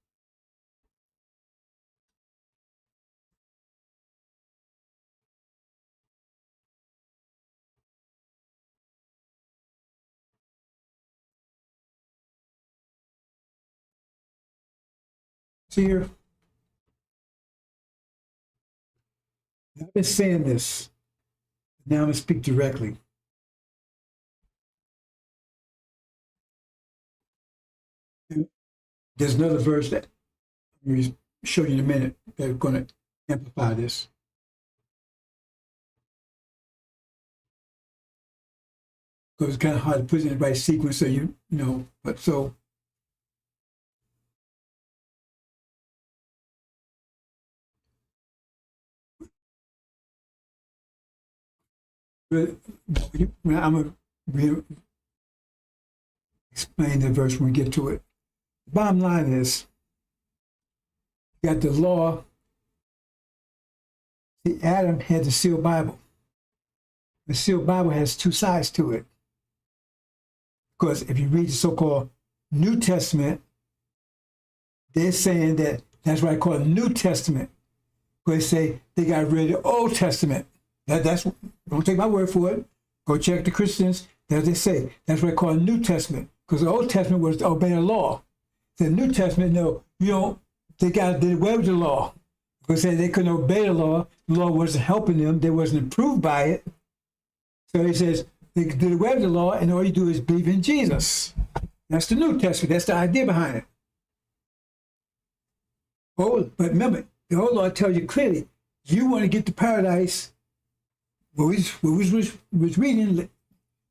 See here? I've been saying this. Now I'm going to speak directly. There's another verse that I'm going to show you in a minute that's going to amplify this. Because it's kind of hard to put it in the right sequence, so you know, but so. I'm going to explain the verse when we get to it. The bottom line is, you got the law. See, Adam had the sealed Bible. The sealed Bible has two sides to it. Because if you read the so-called New Testament, they're saying that that's why I call it New Testament. Where they say they got rid of the Old Testament. That's don't take my word for it. Go check the Christians. That's what they say. That's what I call a New Testament. Because the Old Testament was to obey the law. The New Testament, no, you don't. They got did away with the law. Because they couldn't obey the law. The law wasn't helping them. They wasn't improved by it. So he says they did away with the law, and all you do is believe in Jesus. That's the New Testament. That's the idea behind it. Oh, but remember, the old law tells you clearly, you want to get to paradise. What was reading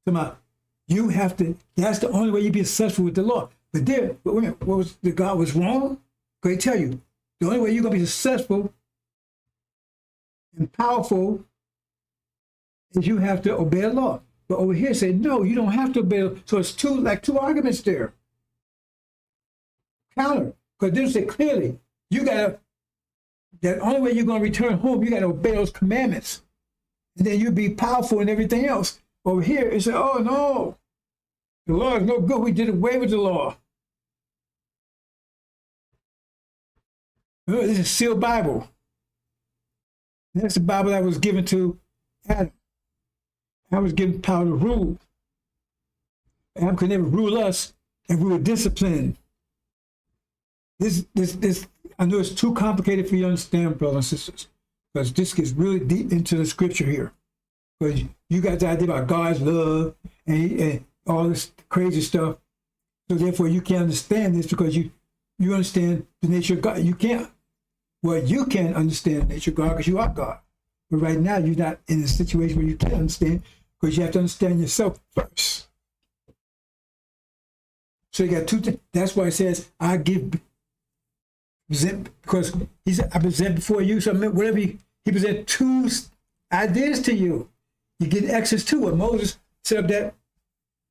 about, you have to. That's the only way you be successful with the law. But there, what was the God was wrong? Because he tell you, the only way you're gonna be successful and powerful is you have to obey the law. But over here, say no, you don't have to obey. So it's two arguments there. counter. Because this say clearly, you gotta, the only way you're gonna return home, you gotta obey those commandments. And then you'll be powerful and everything else. Over here, it said, oh no, the law is no good. We did away with the law. This is sealed Bible. That's the Bible that was given to Adam. Adam was given power to rule. Adam could never rule us if we were disciplined. This, I know it's too complicated for you to understand, brothers and sisters, because this gets really deep into the scripture here. Because you got the idea about God's love and all this crazy stuff. So therefore, you can't understand this because you understand the nature of God. You can't. Well, you can understand the nature of God because you are God. But right now, you're not in a situation where you can't understand because you have to understand yourself first. So you got two things. That's why it says, I present, because he said, I present before you. So whatever he present two ideas to you. You get Exodus 2 where Moses set up that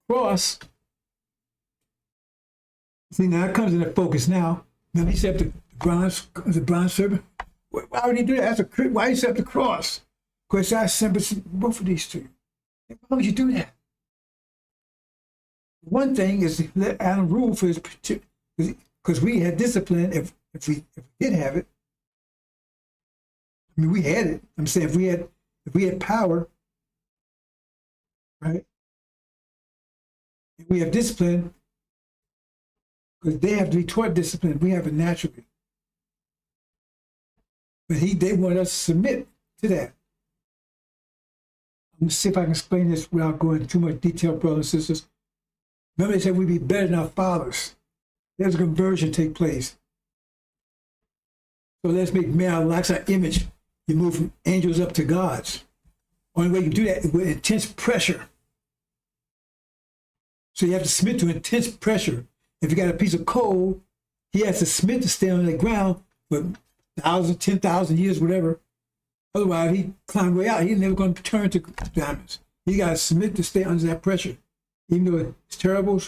cross. See, now it comes into focus now. Remember he set up the bronze serpent? Why would he do that? Why he set up the cross? Because I sent both of these to you. Why would you do that? One thing is to let Adam rule for his, because we had discipline if we did have it. I mean, we had it. I'm saying if we had power, right? If we have discipline, because they have to be taught discipline. We have it naturally. But they want us to submit to that. I'm going to see if I can explain this without going into too much detail, brothers and sisters. Remember they said we'd be better than our fathers. There's a conversion take place. So let's make man our likeness, our image. You move from angels up to gods. Only way you can do that is with intense pressure. So you have to submit to intense pressure. If you got a piece of coal, he has to submit to stay on the ground for 1,000, 10,000 years, whatever. Otherwise, he climbed way out. He's never going to return to diamonds. He got to submit to stay under that pressure, even though it's terrible,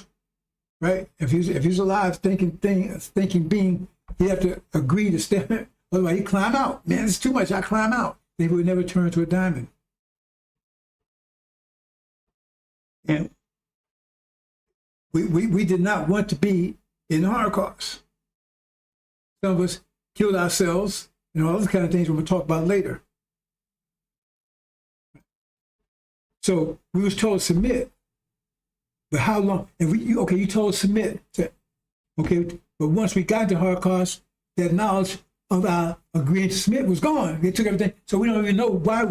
right? If he's alive, thinking being, he'd have to agree to stay. Otherwise, he'd climb out. Man, it's too much. I climb out. Then he would never turn to a diamond. And we did not want to be in the Holocaust. Some of us killed ourselves and all those kind of things we're going to talk about later. So we was told to submit. But how long? And you told us to submit. Okay, but once we got to Holocaust, that knowledge of our agreeing to submit was gone. They took everything. So we don't even know why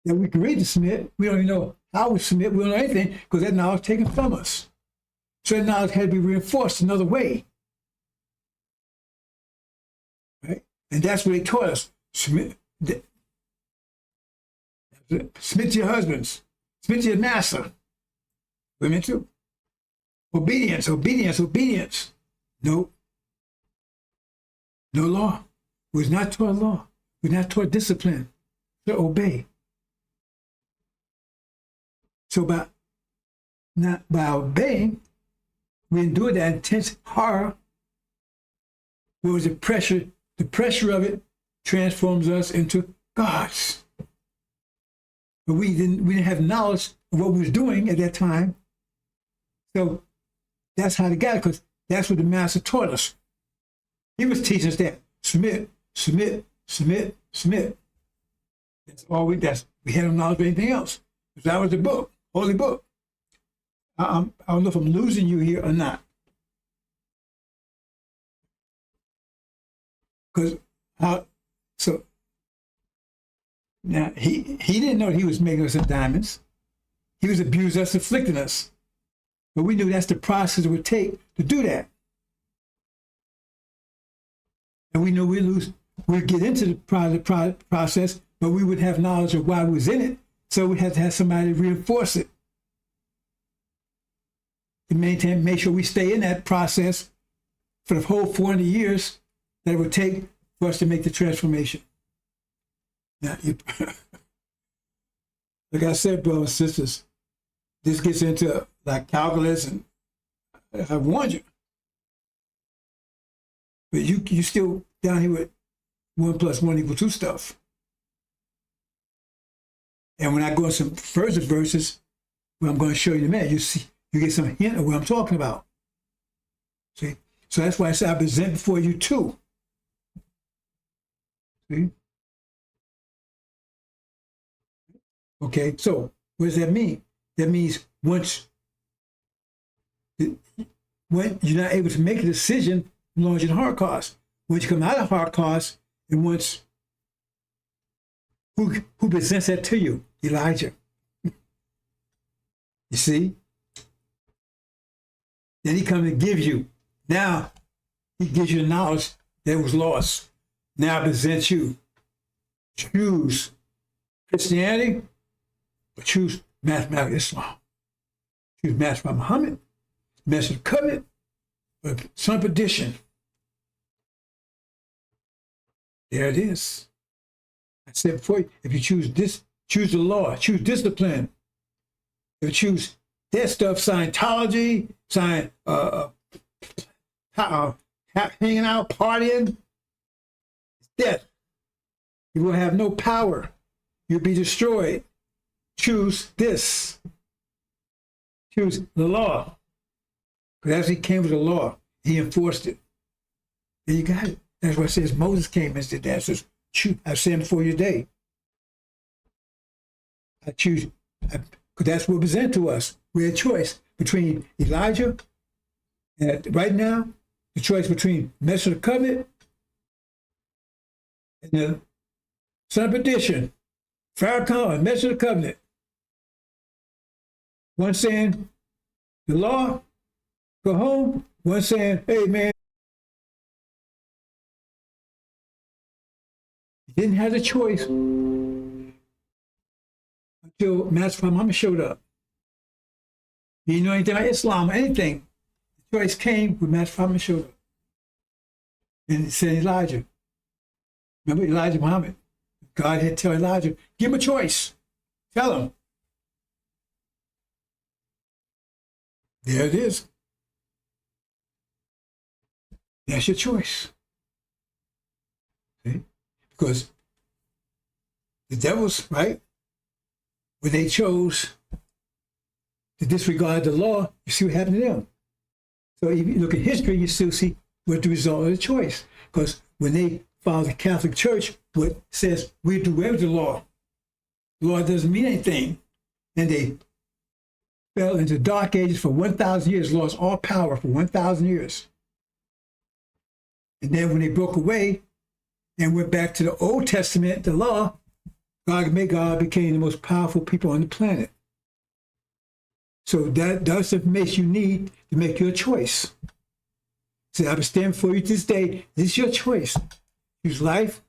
that we agreed to submit. We don't even know how we submit. We don't know anything because that knowledge was taken from us. So that knowledge had to be reinforced another way. Right? And that's what they taught us. Submit to your husbands. Submit to your master. Women too. Obedience, obedience, obedience. No. No law. We're not taught law. We're not taught discipline. To obey. So by obeying, we endure that intense horror. What was the pressure? The pressure of it transforms us into gods. But we didn't have knowledge of what we was doing at that time. So that's how they got it, because that's what the master taught us. He was teaching us that. Submit, submit, submit, submit. That's all we had no knowledge of anything else. Because that was the book, holy book. I don't know if I'm losing you here or not. So now he didn't know he was making us into diamonds. He was abusing us, afflicting us. But we knew that's the process it would take to do that. And we knew we'd get into the process, but we would have knowledge of why we was in it. So we had to have somebody reinforce it. To make sure we stay in that process for the whole 400 years that it would take for us to make the transformation. Now, like I said, brothers and sisters, this gets into like calculus, and I warned you. But you still down here with 1 + 1 = 2 stuff. And when I go in some further verses, what I'm going to show you in a minute, you get some hint of what I'm talking about. See? So that's why I say I present before you too. See? Okay, so what does that mean? That means when you're not able to make a decision, as long as you're in Holocaust. Once you come out of Holocaust, and once who presents that to you? Elijah. You see? Then he comes and gives you. Now he gives you the knowledge that was lost. Now presents you. Choose Christianity or choose mathematical Islam. Choose Master by Muhammad, Message of Covenant, or Son of Perdition. There it is. I said before, if you choose this, choose the law, choose discipline. If you choose that stuff, Scientology, hanging out, partying, it's death. You will have no power. You'll be destroyed. Choose this. Choose the law. Because as he came with the law, he enforced it. There you got it. That's what it says. Moses came and did that. It says, I stand before you today. I choose, because that's what presented to us. We had a choice between Elijah, and right now, the choice between Message of Covenant and the Son of Perdition, Farrakhan and Message of Covenant. One saying, the law, go home. One saying, hey, man, you didn't have a choice until Master Muhammad showed up. You didn't know anything about Islam or anything. The choice came when Master Muhammad showed up. And it said Elijah. Remember Elijah Muhammad? God had to tell Elijah, give him a choice. Tell him. There it is. That's your choice. See? Because the devils, right? When they chose to disregard the law, you see what happened to them. So if you look at history, you still see what the result of the choice. Because when they follow the Catholic Church, what says we do away with the law doesn't mean anything. And they fell into dark ages for 1,000 years, lost all power for 1,000 years. And then when they broke away and went back to the Old Testament, the law, God became the most powerful people on the planet. So that's the information you need to make your choice. So I stand for you this day. This is your choice. Choose life.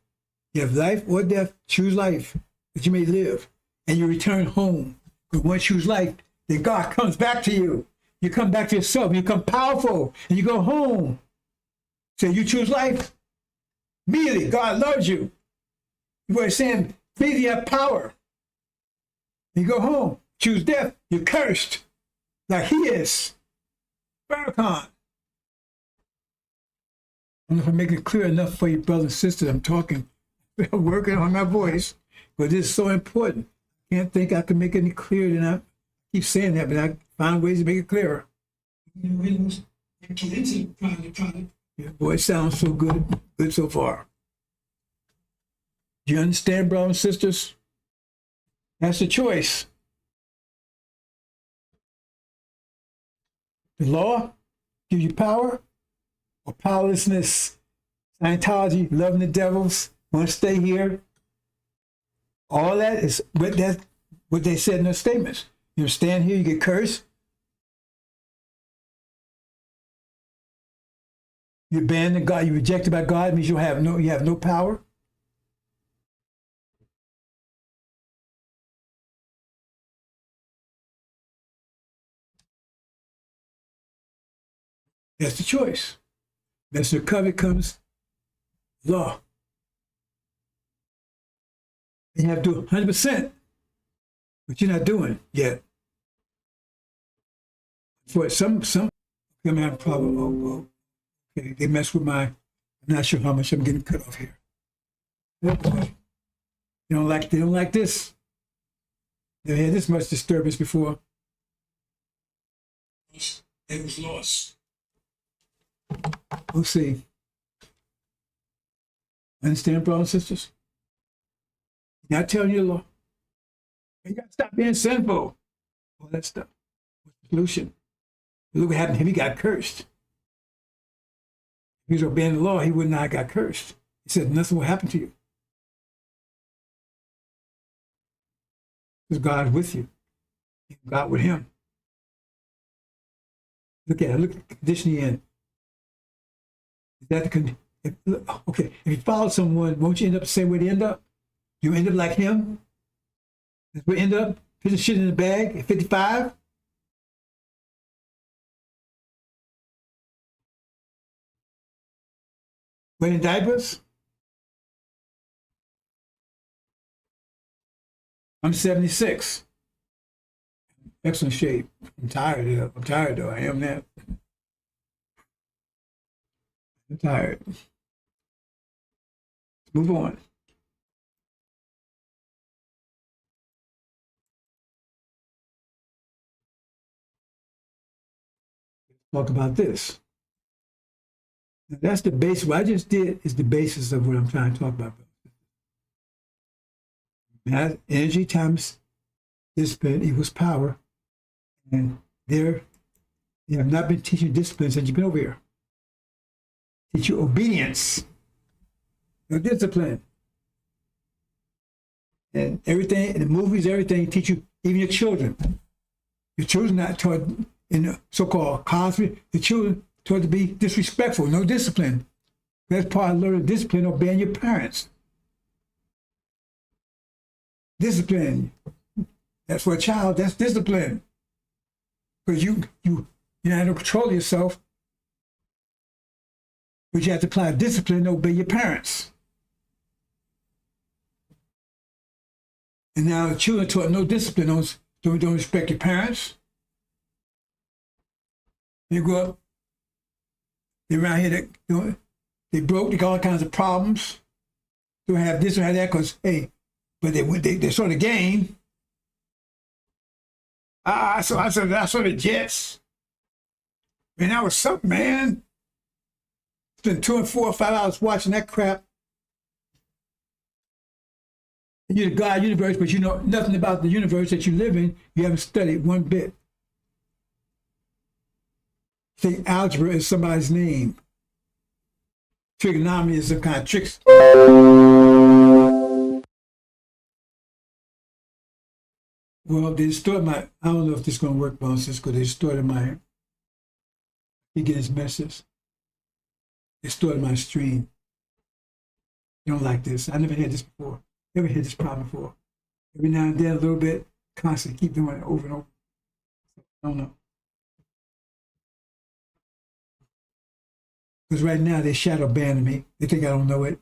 You have life or death. Choose life that you may live. And you return home. But once you choose life, then God comes back to you. You come back to yourself. You become powerful. And you go home. So you choose life. Immediately, God loves you. You were saying, please, you have power. You go home. Choose death. You're cursed. Like he is. Farrakhan. I don't know if I'm making it clear enough for you, brothers and sisters. I'm talking, I'm working on my voice, but this is so important. Can't think I can make it any clearer than I keep saying that, but I find ways to make it clearer. Yeah, boy, it sounds so good so far. Do you understand, brothers and sisters? That's the choice. The law gives you power or powerlessness. Scientology, loving the devils, want to stay here. All that is what they said in their statements. You stand here, you get cursed. You abandon God, you're rejected by God, it means you have no power. That's the choice. That's the covenant comes law. And you have to do 100%, but you're not doing yet. For some, I'm having a problem. Okay, they mess with my I'm not sure how much I'm getting cut off here. They don't like this. They've had this much disturbance before. It was lost. We'll see. Understand, brothers and sisters? Not telling you the law. You got to stop being sinful. All that stuff. What's the solution? Look what happened to him. He got cursed. If he was obeying the law, he would not have got cursed. He said, nothing will happen to you. Because God is with you. God with him. Look at it. Look at the condition he in. Is that the condition? Okay, if you follow someone, won't you end up the same way they end up? You end up like him? We end up putting shit in the bag at 55? Wearing diapers? I'm 76. Excellent shape. I'm tired though. I am that. I'm tired. Move on. Talk about this. Now, that's the base. What I just did is the basis of what I'm trying to talk about. Mass, energy times discipline equals power. And they have not been teaching discipline since you've been over here. Teach you obedience. No discipline. And everything, in the movies, everything, teach you, even your children. Your children not taught in the so-called cosmic, the children taught to be disrespectful, no discipline. That's part of learning discipline, obeying your parents. Discipline. That's for a child, that's discipline. Because you're not in control of yourself, but you have to apply discipline to obey your parents. And now the children taught no discipline, don't respect your parents. They grow up, they're around here, they broke, they got all kinds of problems. Don't have this, don't have that, because, hey, but they saw the game. I saw the Jets. Man, that was something, man. Spent 2 and 4 or 5 hours watching that crap. And you're the God universe, but you know nothing about the universe that you live in. You haven't studied one bit. Think algebra is somebody's name. Trigonometry is some kind of tricks. Well, they distorted my, I don't know if this is going to work, bounces, because they distorted my, you get his message. They distorted my stream. You don't like this. I never had this before. Never had this problem before. Every now and then, a little bit, constantly keep doing it over and over. I don't know. Because right now, they shadow banning me. They think I don't know it.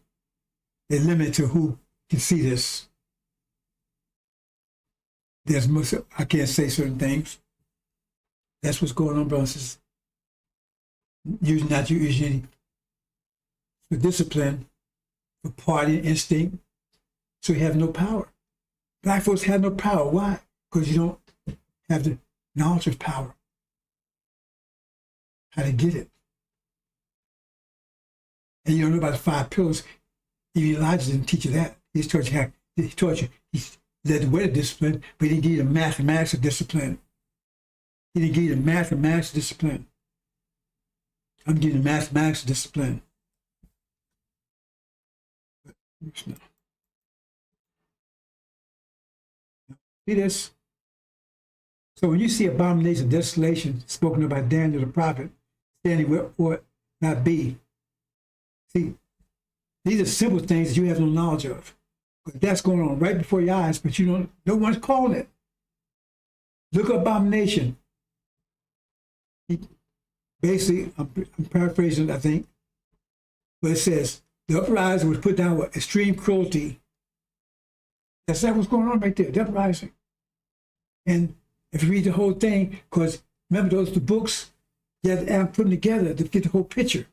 They limit to who can see this. There's most, I can't say certain things. That's what's going on, brothers. Using not using for discipline, for party instinct, so you have no power. Black folks have no power. Why? Because you don't have the knowledge of power. How to get it. And you don't know about the 5 pillars. Even Elijah didn't teach you that. He taught you how. He taught you. He led the way to discipline, but he didn't give you the mathematics of discipline. He didn't give you the mathematics of discipline. I'm giving you the mathematics of discipline. See this? So when you see abomination, desolation spoken of by Daniel the prophet, standing where ought not be. See, these are simple things that you have no knowledge of. But that's going on right before your eyes, but you don't, no one's calling it. Look up abomination. Basically, I'm paraphrasing, I think, but it says, the uprising was put down with extreme cruelty. That's what's going on right there, the uprising. And if you read the whole thing, because remember the books, you have to put them together to get the whole picture.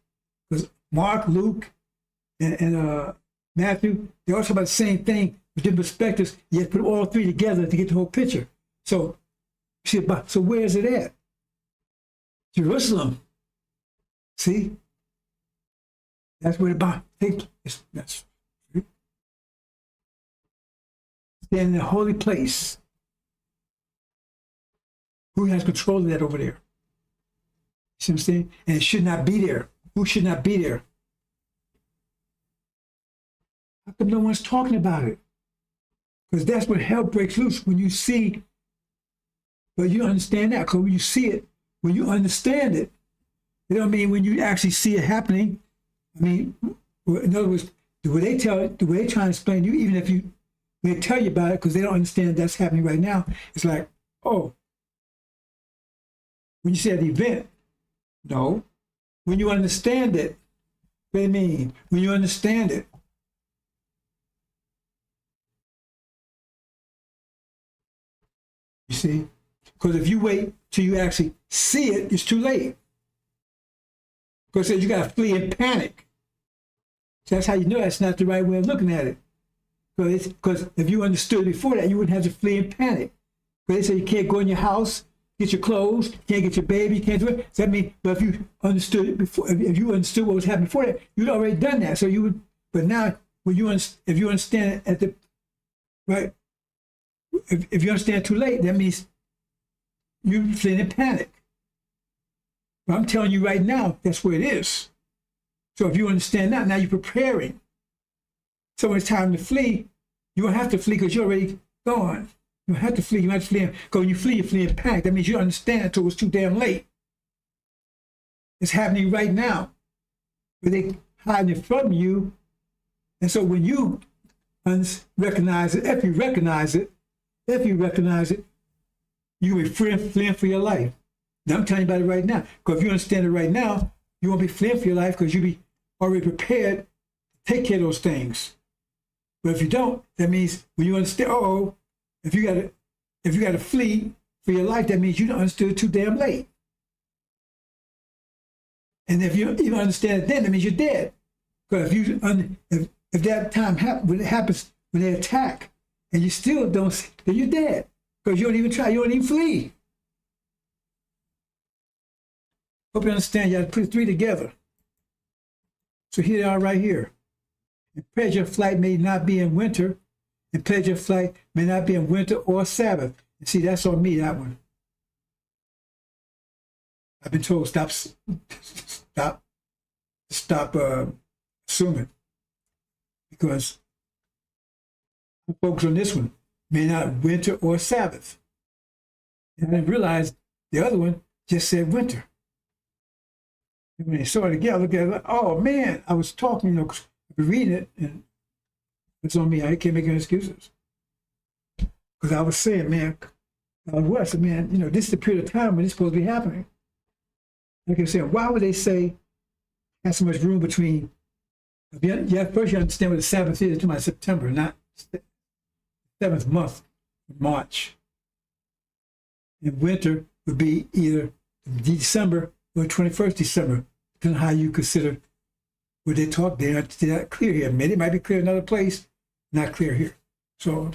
Because Mark, Luke, and Matthew, they all talk about the same thing with different perspectives. You have to put all three together to get the whole picture. So, so where is it at? Jerusalem. See? That's where the Bible takes place. That's stand in the holy place. Who has control of that over there? See what I'm saying? And it should not be there. Who should not be there? How come no one's talking about it? Because that's when hell breaks loose, when you see, but you understand that, because when you see it, when you understand it, you know what I mean, when you actually see it happening, I mean, in other words, the way they try to explain to you, even if they tell you about it, because they don't understand that's happening right now, it's like, oh, when you say an event, no. When you understand it, what do you mean? When you understand it, you see? Because if you wait till you actually see it, it's too late. Because you got to flee in panic. So that's how you know that's not the right way of looking at it. Because if you understood before that, you wouldn't have to flee in panic. Because they say you can't go in your house, get your clothes, you can't get your baby, you can't do it. So that means, but if you understood it before, if you understood what was happening before that, you'd already done that. So you would, but now, when you if you understand it at the, right, if you understand too late, that means you're fleeing in panic. But I'm telling you right now, that's where it is. So if you understand that, now you're preparing. So when it's time to flee, you won't have to flee because you're already gone. You don't have to flee. You have to flee. Because when you flee in panic. That means you understand until it's too damn late. It's happening right now. But they hide it from you. And so when you recognize it, if you recognize it, you will be fleeing for your life. Now, I'm telling you about it right now. Because if you understand it right now, you won't be fleeing for your life because you'll be already prepared to take care of those things. But if you don't, that means when you understand, if you got to flee for your life, that means you don't understood it too damn late. And if you even understand it then, that means you're dead. Because if that time happens, when it happens, when they attack, and you still don't, then you're dead. Because you don't even try, you don't even flee. Hope you understand. You got to put the three together. So here they are right here. And pleasure flight may not be in winter, and pleasure flight may not be in winter or Sabbath. And see, that's on me, that one. I've been told stop assuming, because I focus on this one, may not winter or Sabbath. And I didn't realize the other one just said winter. And when they saw it again, I looked at it like, oh man, I was talking, I've been reading it, and it's on me. I can't make any excuses. Because I was saying, man, I said, man, this is the period of time when it's supposed to be happening. Like I said, why would they say have so much room between? First you understand what the Sabbath is to my September, not 7th month, March. And winter would be either December or 21st December, depending on how you consider what they talk. They're not clear here. Maybe it might be clear in another place, not clear here. So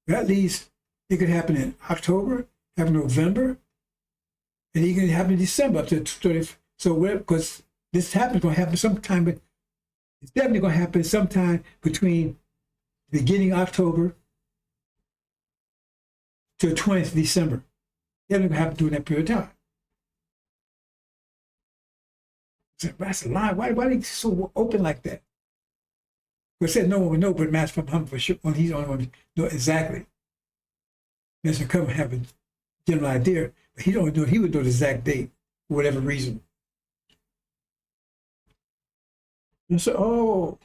at least it could happen in October, happen in November, and it can happen in December up to 30th. So because this happens, going to happen sometime, but it's definitely going to happen sometime between the beginning of October to the 20th of December. Definitely going to happen during that period of time. That's a lie. Why are they so open like that? Well, said no one would know but Master Muhammad for sure. Well, he's the only one who knows exactly. Mr. Come have a general idea, but he don't know. He would know the exact date for whatever reason. And so,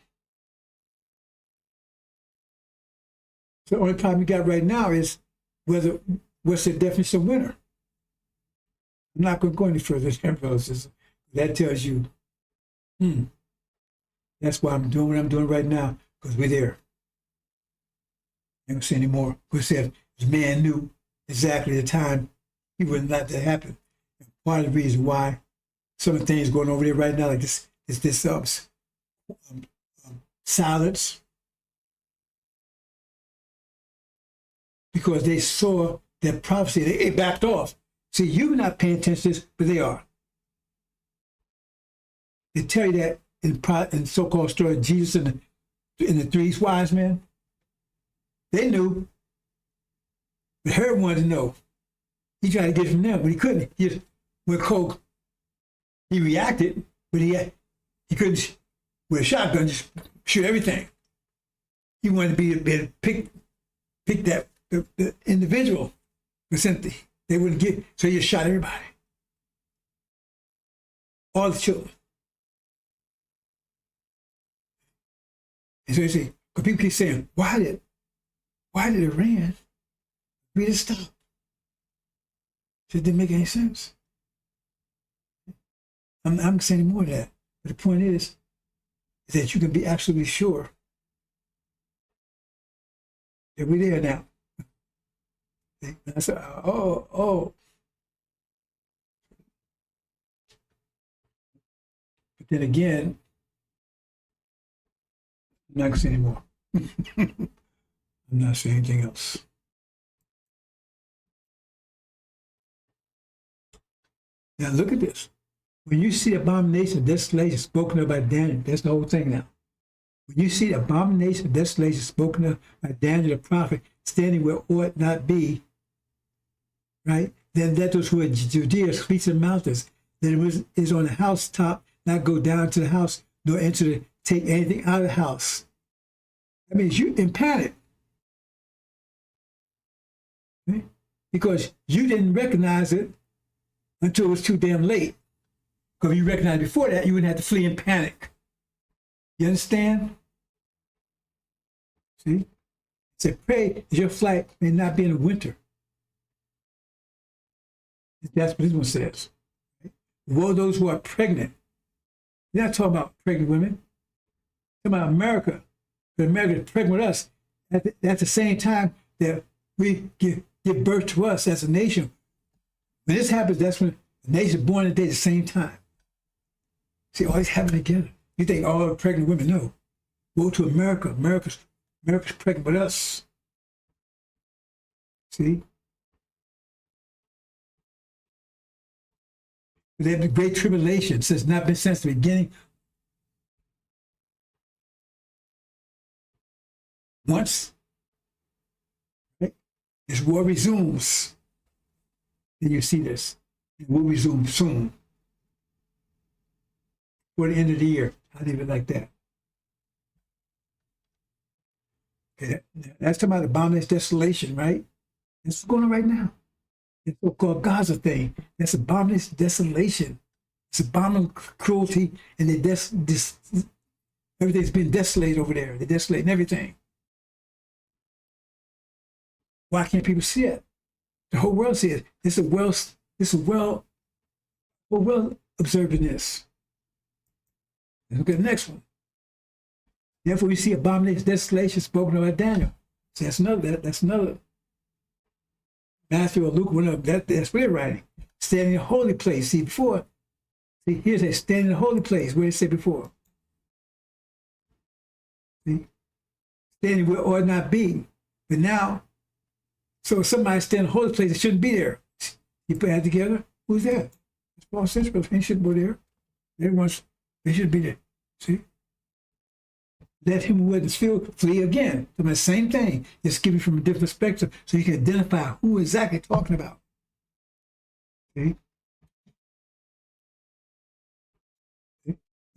so the only problem we got right now is what's the definition of winter. I'm not going to go any further, brothers. That tells you, that's why I'm doing what I'm doing right now, because we're there. I ain't gonna say anymore. We said this man knew exactly the time he wouldn't let that happen. And part of the reason why some of the things going over there right now, like this silence, because they saw that prophecy. They backed off. See, you're not paying attention to this, but they are. They tell you that in so-called story of Jesus and the three wise men. They knew, but Herod wanted to know. He tried to get it from them, but he couldn't. When Coke, he reacted, but he couldn't, with a shotgun, just shoot everything. He wanted to be able to pick that the individual, but since they wouldn't get, so he just shot everybody, all the children. And so you see, because people keep saying, why did Iran agree to stop? It didn't make any sense. I'm not saying more of that. But the point is that you can be absolutely sure that we're there now. And I said, oh. But then again, I'm not going to say anymore. I'm not saying anything else. Now look at this. When you see abomination of desolation spoken of by Daniel, that's the whole thing now. When you see abomination of desolation spoken of by Daniel the prophet standing where ought not be, right? Then let those who are Judea flee to the mountains, that it is on the housetop, not go down to the house, nor enter to take anything out of the house. That means you in panic. Okay? Because you didn't recognize it until it was too damn late. Because if you recognized before that, you wouldn't have to flee in panic. You understand? See? It said, pray that your flight may not be in the winter. That's what this one says. Right? Woe those who are pregnant. You're not talking about pregnant women. You're talking about America. But America is pregnant with us at the same time that we give birth to us as a nation. When this happens, that's when the nation is born at the same time. See, all this happening together. You think all pregnant women know. Woe to America. America's pregnant with us. See? But they have the great tribulation since not been since the beginning. Once this war resumes, then you see this. It will resume soon. For the end of the year. I'll leave it like that. Okay, that's talking about abomination desolation, right? That's what's going on right now. It's so-called Gaza thing. That's abomination desolation. It's abominable cruelty, and everything's been desolated over there. They're desolating everything. Why can't people see it? The whole world sees it. It's well observing this. Let's look at the next one. Therefore, we see abomination, desolation spoken of by Daniel. So that's another. Matthew or Luke, one of them, that's what they're writing. Standing in a holy place. See, here's a standing in a holy place, where it said before. See? Standing where it ought not be. But now, so if somebody standing in a holy place, it shouldn't be there. You put that together, who's that? It's Paul says, but they shouldn't go there. They should be there. See? Let him who is filled flee again. So the same thing. Just give you from a different perspective so you can identify who exactly talking about. See?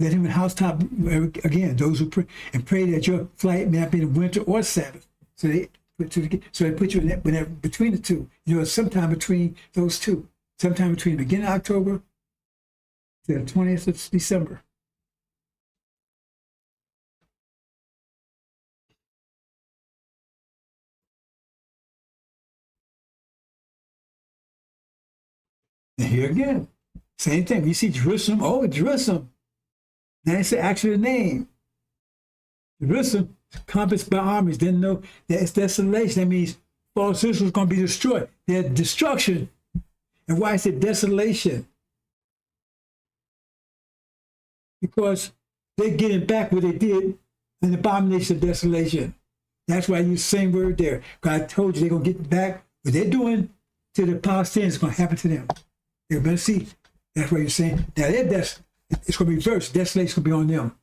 Let him in housetop again. Those who pray and pray that your flight may not be in winter or Sabbath. So they put you in that between the two. You know, sometime between those two. Sometime between the beginning of October to the 20th of December. And here again, same thing. You see Jerusalem, Jerusalem. Now it's actually the name. Jerusalem, compassed by armies, didn't know that it's desolation. That means false Jerusalem is going to be destroyed. Their destruction. And why is it desolation? Because they're getting back what they did An abomination of desolation. That's why I use the same word there. God told you they're going to get back. What they're doing to the Palestinians is going to happen to them. They're going to see. That's what you're saying. Now, it's going to be reversed. Desolation is going to be on them.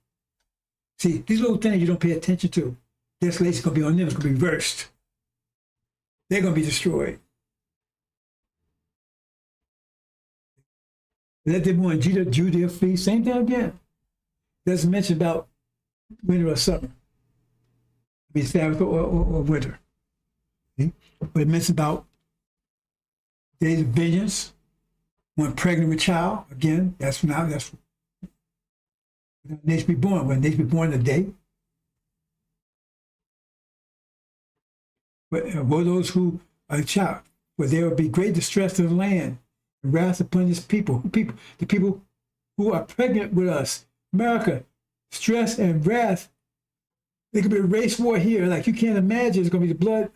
See, these little things you don't pay attention to. Desolation is going to be on them. It's going to be reversed. They're going to be destroyed. Let them go in Judea flee. Same thing again. Doesn't mention about winter or summer. Be Sabbath or winter. See? But it mentions about days of vengeance, when pregnant with child. Again, that's when they should be born. When they should be born in the day. But woe those who are child, for there will be great distress in the land, and wrath upon his people. The people who are pregnant with us. America, stress and wrath. There could be a race war here, like you can't imagine. It's going to be the blood.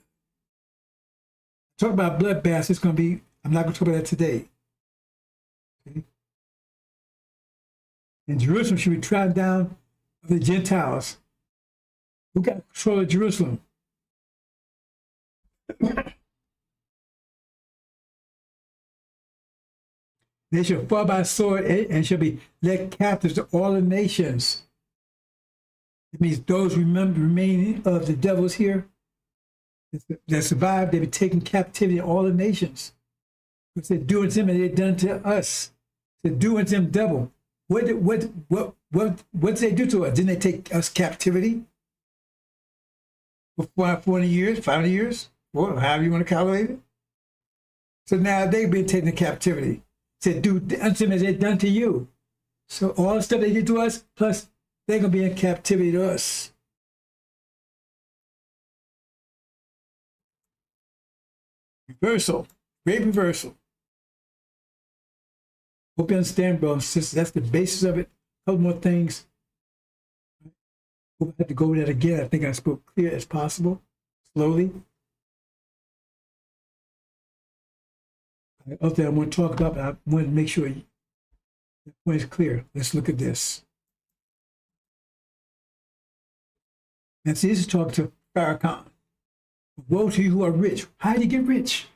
Talk about bloodbaths. It's going to be. I'm not going to talk about that today. Okay? And Jerusalem should be trodden down of the Gentiles. Who got control of Jerusalem? They shall fall by sword and shall be led captives to all the nations. It means those remaining of the devils here that survived, they be taken captivity in all the nations. Because they're doing to them and they're done to us. They're doing to them double. What did they do to us? Didn't they take us captivity for 40 years, 5 years, or however you want to calculate it? So now they've been taken to captivity. Said, do unto them as they've done to you. So all the stuff they did to us, plus they're going to be in captivity to us. Reversal, great reversal. Hope you understand, brothers and sisters. That's the basis of it. A couple more things. Hope I have to go over that again. I think I spoke clear as possible, slowly. Other thing I want to talk about, but I want to make sure the point is clear. Let's look at this. And see, this is talking to Farrakhan. Woe to you who are rich. How did you get rich?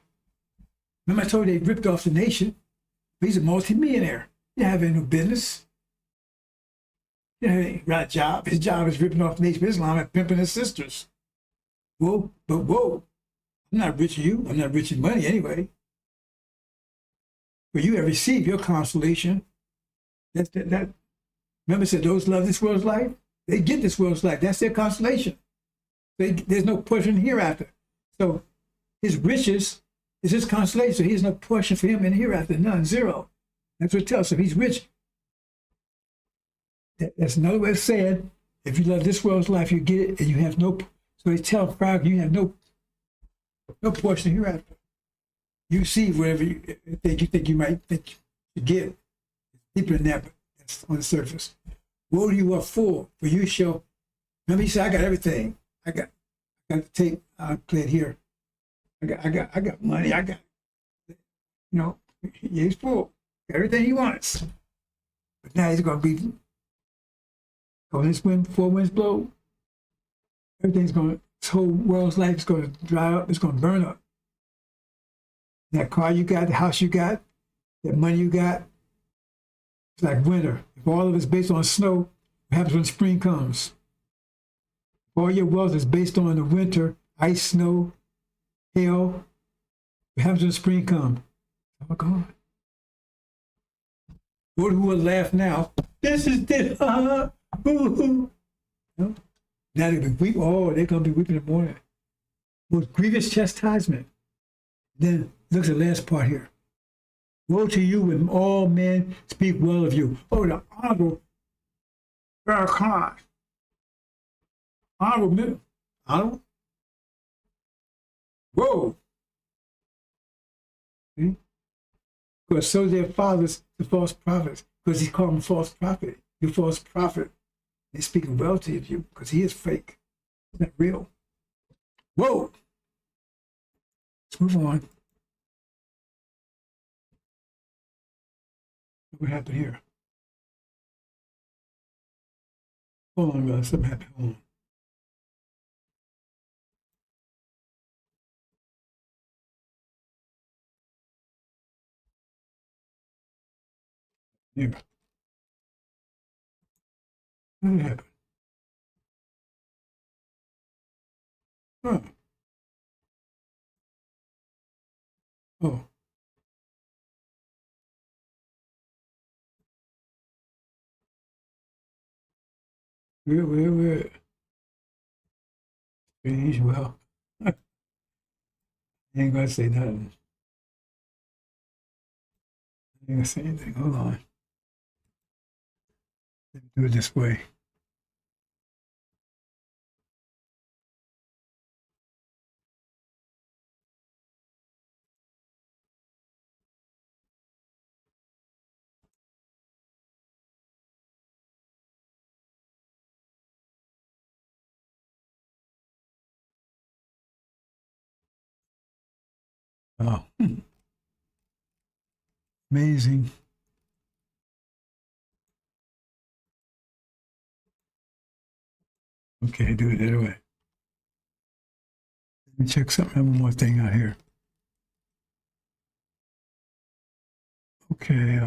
Remember I told you they ripped off the nation. He's a multi-millionaire. He didn't have any business. He didn't have any right job. His job is ripping off the nation of Islam and pimping his sisters. Whoa, but whoa. I'm not rich in you. I'm not rich in money anyway. But you have received your consolation. Remember it said those love this world's life? They get this world's life. That's their consolation. There's no portion hereafter. So his riches is his consolation. So he has no portion for him in hereafter. None. Zero. That's what it tells him. He's rich. That's another way of saying, if you love this world's life, you get it, and you have no. So he tells Frank, you have no portion hereafter. You see whatever you think you might think you get. Deeper than that, but that's on the surface. Woe to you are full, for you shall. Remember, he said, I got everything. I got the tape. I play it here. I got money. He's full. Everything he wants. But now he's going to be. When this wind, 4 winds blow, everything's going to. This whole world's life is going to dry up. It's going to burn up. That car you got, the house you got, that money you got, it's like winter. If all of it's based on snow, what happens when spring comes? If all your wealth is based on the winter, ice, snow, hail, what happens when spring comes? It's all gone. Those who will laugh now, this is this, no? Now they're going to weep. Oh, they're going to be weeping in the morning. Most grievous chastisement. Then look at the last part here. Woe to you when all men speak well of you. Oh, the honorable Farrakhan. Honorable. Honorable? Whoa. See? Because so their fathers, the false prophets, because he called them false prophet. You false prophet. They're speaking well to you because he is fake. He's not real. Whoa. Let's move on. What happened here? Hold on, brother. Something happened. Hold on. Here. What happened? Oh. Oh. We're. Strange. Well, I ain't gonna say nothing. I ain't gonna say anything. Hold on. Let me do it this way. Oh. Amazing. Okay, do it that way. Let me check something, one more thing out here. Okay,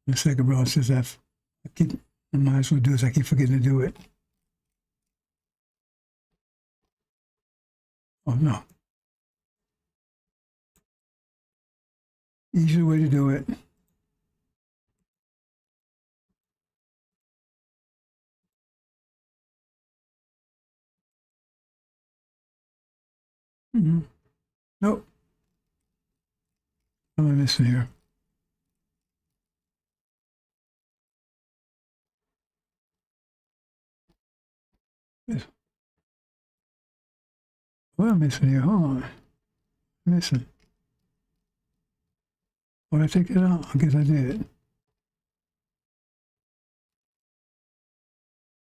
the second bro says I might as well do this. I keep forgetting to do it. Oh no. Easier way to do it. Nope. What am I missing here? What am I missing here? Hold on. Missing. Did I take it out? I guess I did.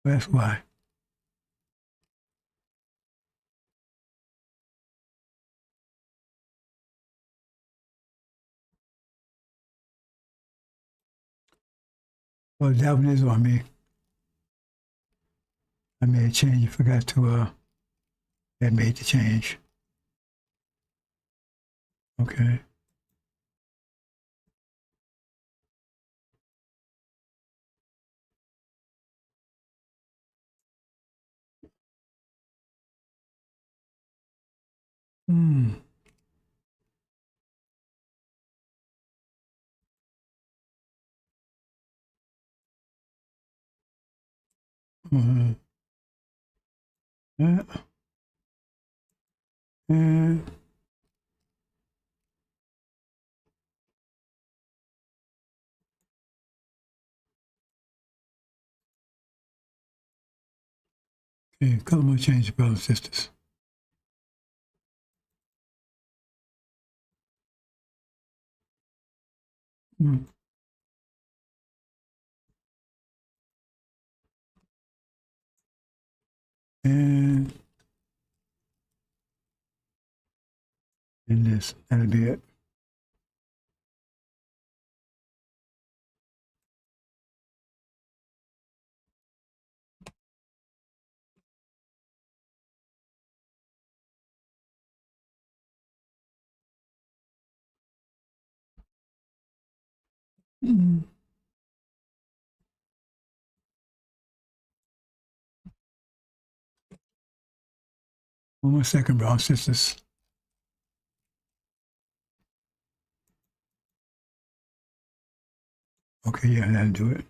That's why. Well, that one is on me. I made a change. I forgot to, I made the change. Okay. Hmm. Uh, yeah. And okay, color more change, brothers and sisters. Hmm. And this, that'll be it. Mm. One more second, brothers and sisters. Okay, yeah, that'll do it.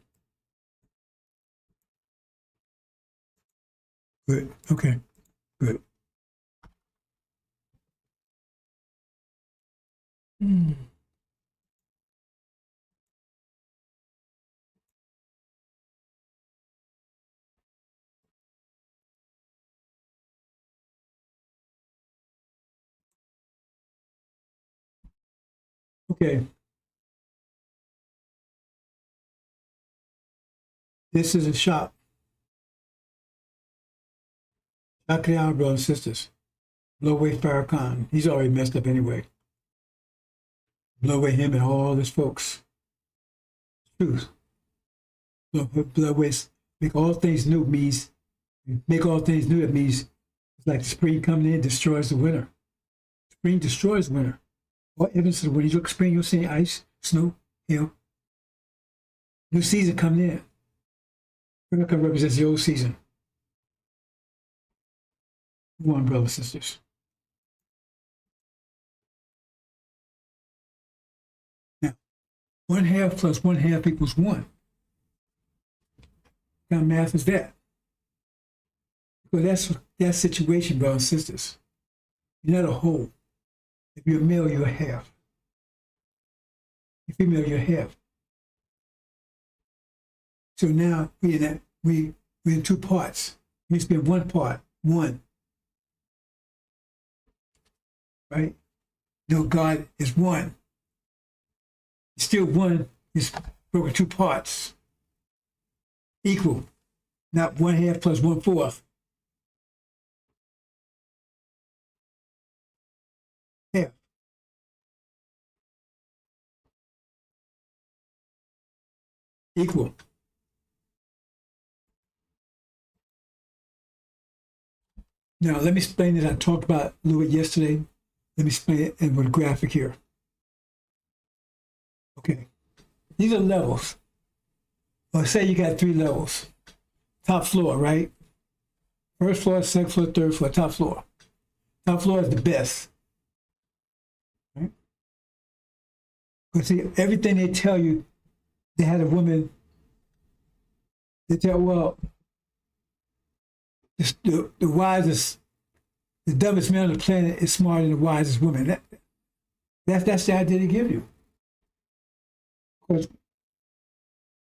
Good. Okay, good. Mm. Okay. This is a shop. Knock it out, brothers and sisters. Blow away Farrakhan. He's already messed up anyway. Blow away him and all his folks. Truth. Blow away, make all things new means, make all things new, it means it's like the spring coming in destroys the winter. Spring destroys winter. All evidence of when you look at spring, you'll see ice, snow, hail. New season coming in. America represents the old season. Come on, brothers and sisters. Now, 1/2 plus 1/2 equals 1. What kind of math is that? Well, that's that situation, brothers and sisters. You're not a whole. If you're a male, you're a half. If you're female, you're half. So now we're in two parts. We used to be in one part, one. Right? No, God is one. Still one is broken two parts. Equal. Not 1/2 plus 1/4. Half. Equal. Now, let me explain it. I talked about it a little bit yesterday. Let me explain it with a graphic here. Okay. These are levels. Well, say you got 3 levels. Top floor, right? First floor, second floor, third floor, top floor. Top floor is the best. Right? But see, everything they tell you, they had a woman, they tell, well, the wisest, the dumbest man on the planet is smarter than the wisest woman. That's the idea they give you. Because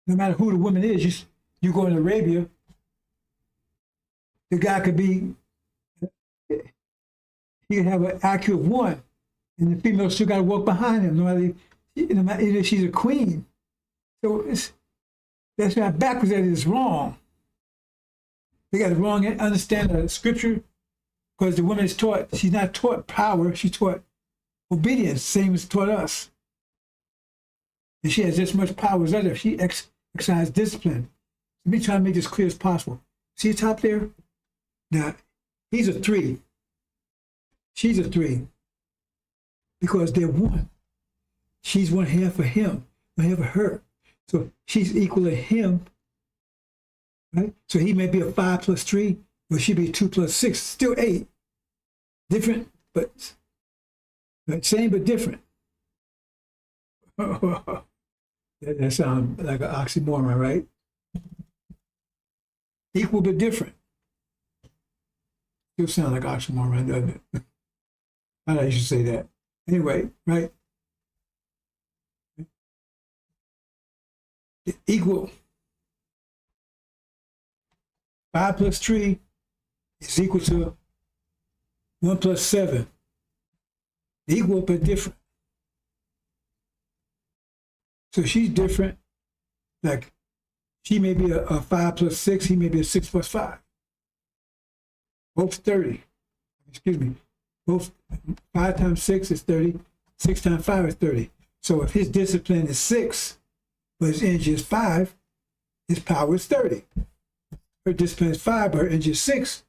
no matter who the woman is, you go in Arabia, the guy could be, he could have an IQ of 1, and the female still got to walk behind him, no matter if she's a queen. So that's not backwards, that is wrong. They got the wrong understanding of scripture, because the woman is taught, she's not taught power, she's taught obedience, same as taught us. And she has just as much power as others if she exercises discipline. Let me try to make this clear as possible. See the top there? Now, he's a 3. She's a 3. Because they're one. She's 1/2 of him, 1/2 of her. So she's equal to him. Right? So he may be a 5 plus 3, but she'd be 2 plus 6, still 8. Different, but same but different. That sounds like an oxymoron, right? Equal but different. Still sound like oxymoron, doesn't it? I know you should say that. Anyway, right? Equal. 5 plus 3 is equal to 1 plus 7. Equal but different. So she's different. Like she may be a 5 plus 6, he may be a 6 plus 5. Both 30. Excuse me. Both 5 times 6 is 30. 6 times 5 is 30. So if his discipline is 6, but his energy is 5, his power is 30. Her discipline is 5, but her energy is 6.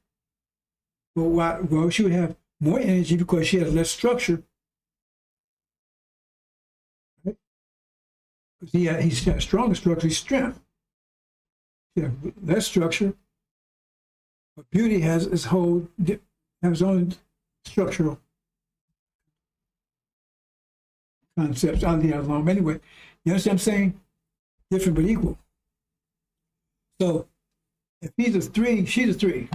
Well, why? Well, she would have more energy because she has less structure. Right? Because he's got stronger structure, he's strength. He has less structure. But beauty has its own structural concepts. I'll leave that alone. Anyway, you understand what I'm saying? Different but equal. So if he's a 3, she's a 3.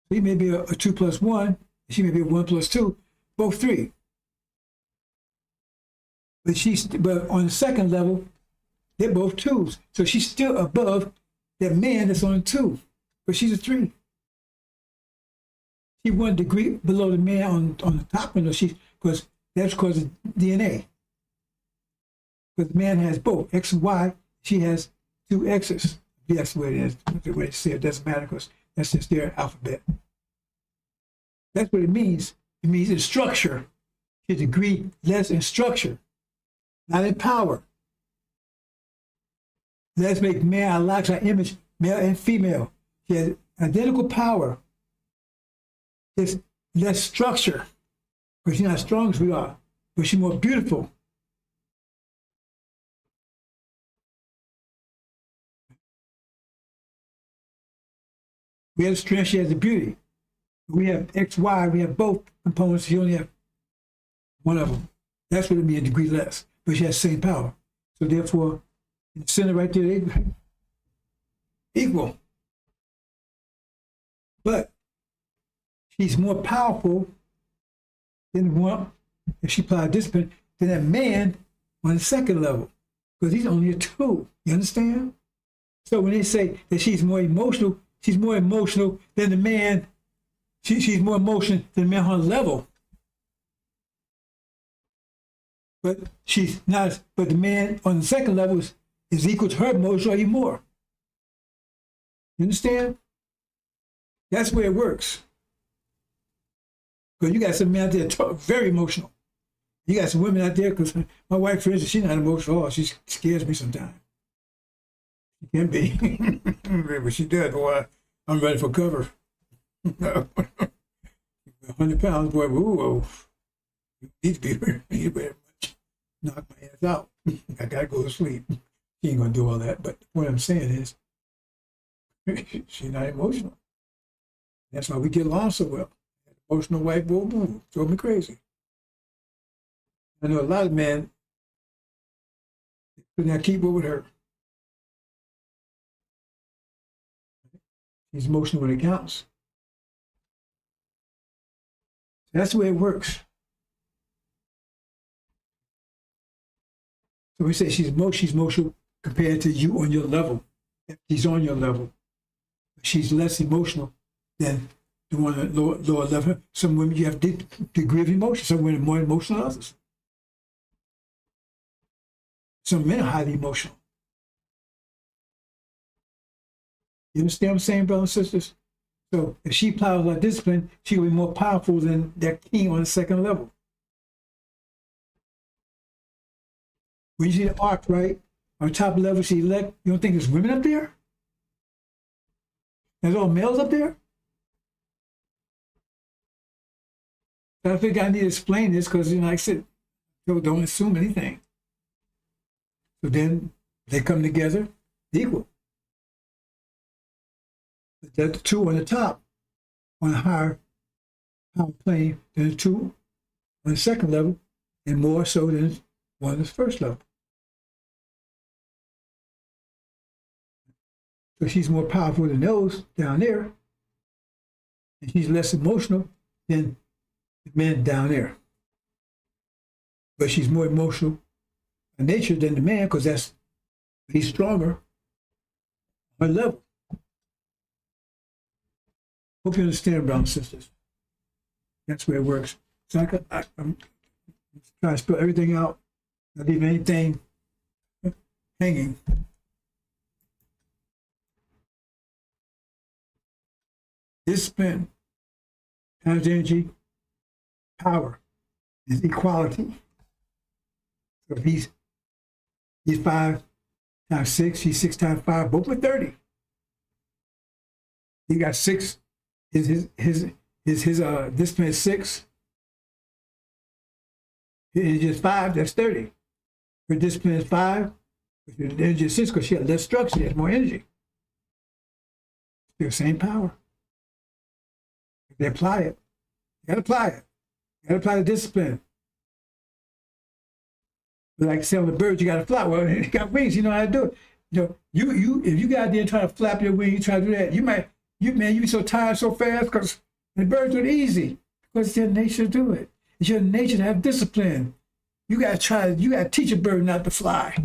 He may be a 2 plus 1, she may be a 1 plus 2, both 3. But on the second level, they're both 2s. So she's still above that man that's on a 2, but she's a 3. She's 1 degree below the man on the top window. Because that's because of DNA. Because the man has both X and Y, she has 2 X's. That's the way it is. The way they say it doesn't matter because that's just their alphabet. That's what it means. It means in structure. She's a degree less in structure, not in power. Let's make man our likeness, our image, male and female. She has identical power. Just less structure. Because she's not as strong as we are, but she's more beautiful. We have the strength, she has the beauty. We have X, Y, we have both components. She only have one of them. That's what it means, a degree less. But she has the same power. So therefore, in the center right there, they equal. But she's more powerful than one, if she applied discipline, than that man on the second level. Because he's only a 2. You understand? So when they say that she's more emotional than the man. She's more emotional than the man on the level. But she's not. But the man on the second level is equal to her emotion or even more. You understand? That's where it works. Because you got some men out there very emotional. You got some women out there, because my wife, for instance, she's not emotional at all. She scares me sometimes. She can be. But she does, boy. I'm ready for cover. 100 pounds, boy. Ooh, you need to be very much. Knock my ass out. I got to go to sleep. She ain't going to do all that. But what I'm saying is, she's not emotional. That's why we get along so well. Emotional wife, boom, drove me crazy. I know a lot of men could not keep up with her. She's emotional when it counts. That's the way it works. So we say she's emotional compared to you on your level. She's on your level. She's less emotional than the one at lower level. Some women, you have a degree of emotion. Some women are more emotional than others. Some men are highly emotional. You understand what I'm saying, brothers and sisters? So if she applies like discipline, she will be more powerful than that king on the second level. When you see the ark, right, on top level, she elect, you don't think there's women up there? There's all males up there? I think I need to explain this because, like I said, don't assume anything. So then they come together equal. But that the 2 on the top on a higher power plane than the 2 on the second level, and more so than one on the first level. So she's more powerful than those down there, and she's less emotional than the men down there. But she's more emotional in nature than the man, because he's stronger on level. Hope you understand, brothers and sisters. That's where it works. So I'm trying to spell everything out, not leave anything hanging. Discipline times energy, power is equality. So if he's 5 times 6, he's 6 times 5, both with 30. He got 6. His discipline is 6. It's just 5, that's 30. Her discipline is 5, but her energy is 6 because she has less structure, she has more energy. Still same power. If they apply it, you gotta apply it. You gotta apply the discipline. But like I said on the birds, you gotta fly. Well, they got wings, you know how to do it. You if you got there trying to flap your wing, you try to do that, you be so tired so fast because the birds do it easy. Because it's your nature to do it. It's your nature to have discipline. You gotta teach a bird not to fly.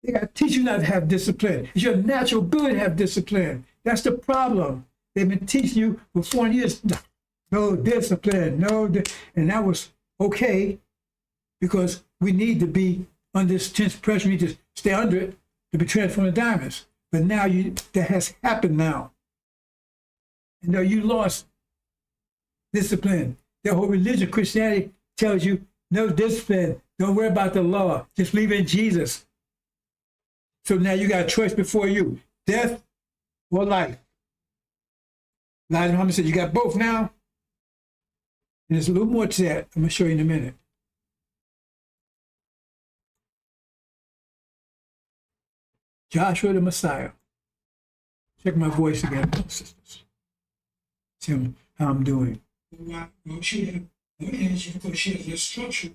They gotta teach you not to have discipline. It's your natural ability to have discipline. That's the problem. They've been teaching you for 40 years, no discipline, and that was okay because we need to be under this intense pressure. We need to stay under it to be transformed to diamonds. But now that has happened now. And now you lost discipline. The whole religion, Christianity, tells you no discipline. Don't worry about the law. Just believe in Jesus. So now you got a choice before you, death or life. Elijah Muhammad said, you got both now. And there's a little more to that. I'm going to show you in a minute. Joshua the Messiah. Check my voice again, sisters. See how I'm doing. Why? Well, she had more energy because she has less structure.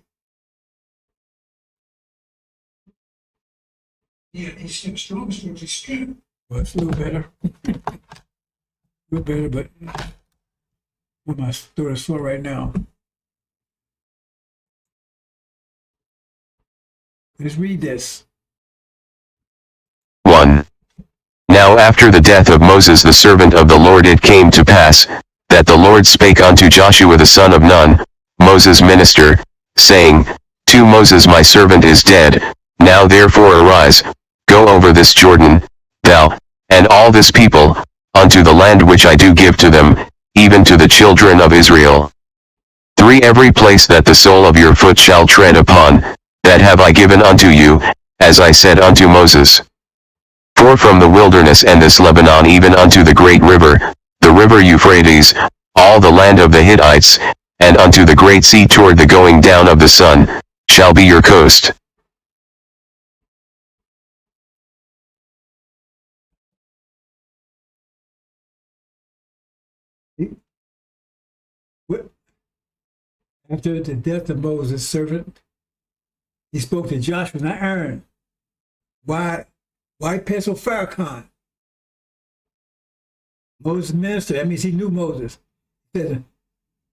Yeah, he's still strong, so his strength. Well, it's a little better. A little better, but my throat is slow right now. Let's read this. 1. Now after the death of Moses the servant of the Lord it came to pass, that the Lord spake unto Joshua the son of Nun, Moses' minister, saying, To Moses my servant is dead, now therefore arise, go over this Jordan, thou, and all this people, unto the land which I do give to them, even to the children of Israel. 3. Every place that the sole of your foot shall tread upon, that have I given unto you, as I said unto Moses. 4. From the wilderness and this Lebanon even unto the great river, the river Euphrates, all the land of the Hittites, and unto the great sea toward the going down of the sun, shall be your coast. After the death of Moses' servant, he spoke to Joshua, not Aaron. Why pencil Farrakhan? Moses' minister, that means he knew Moses. He said the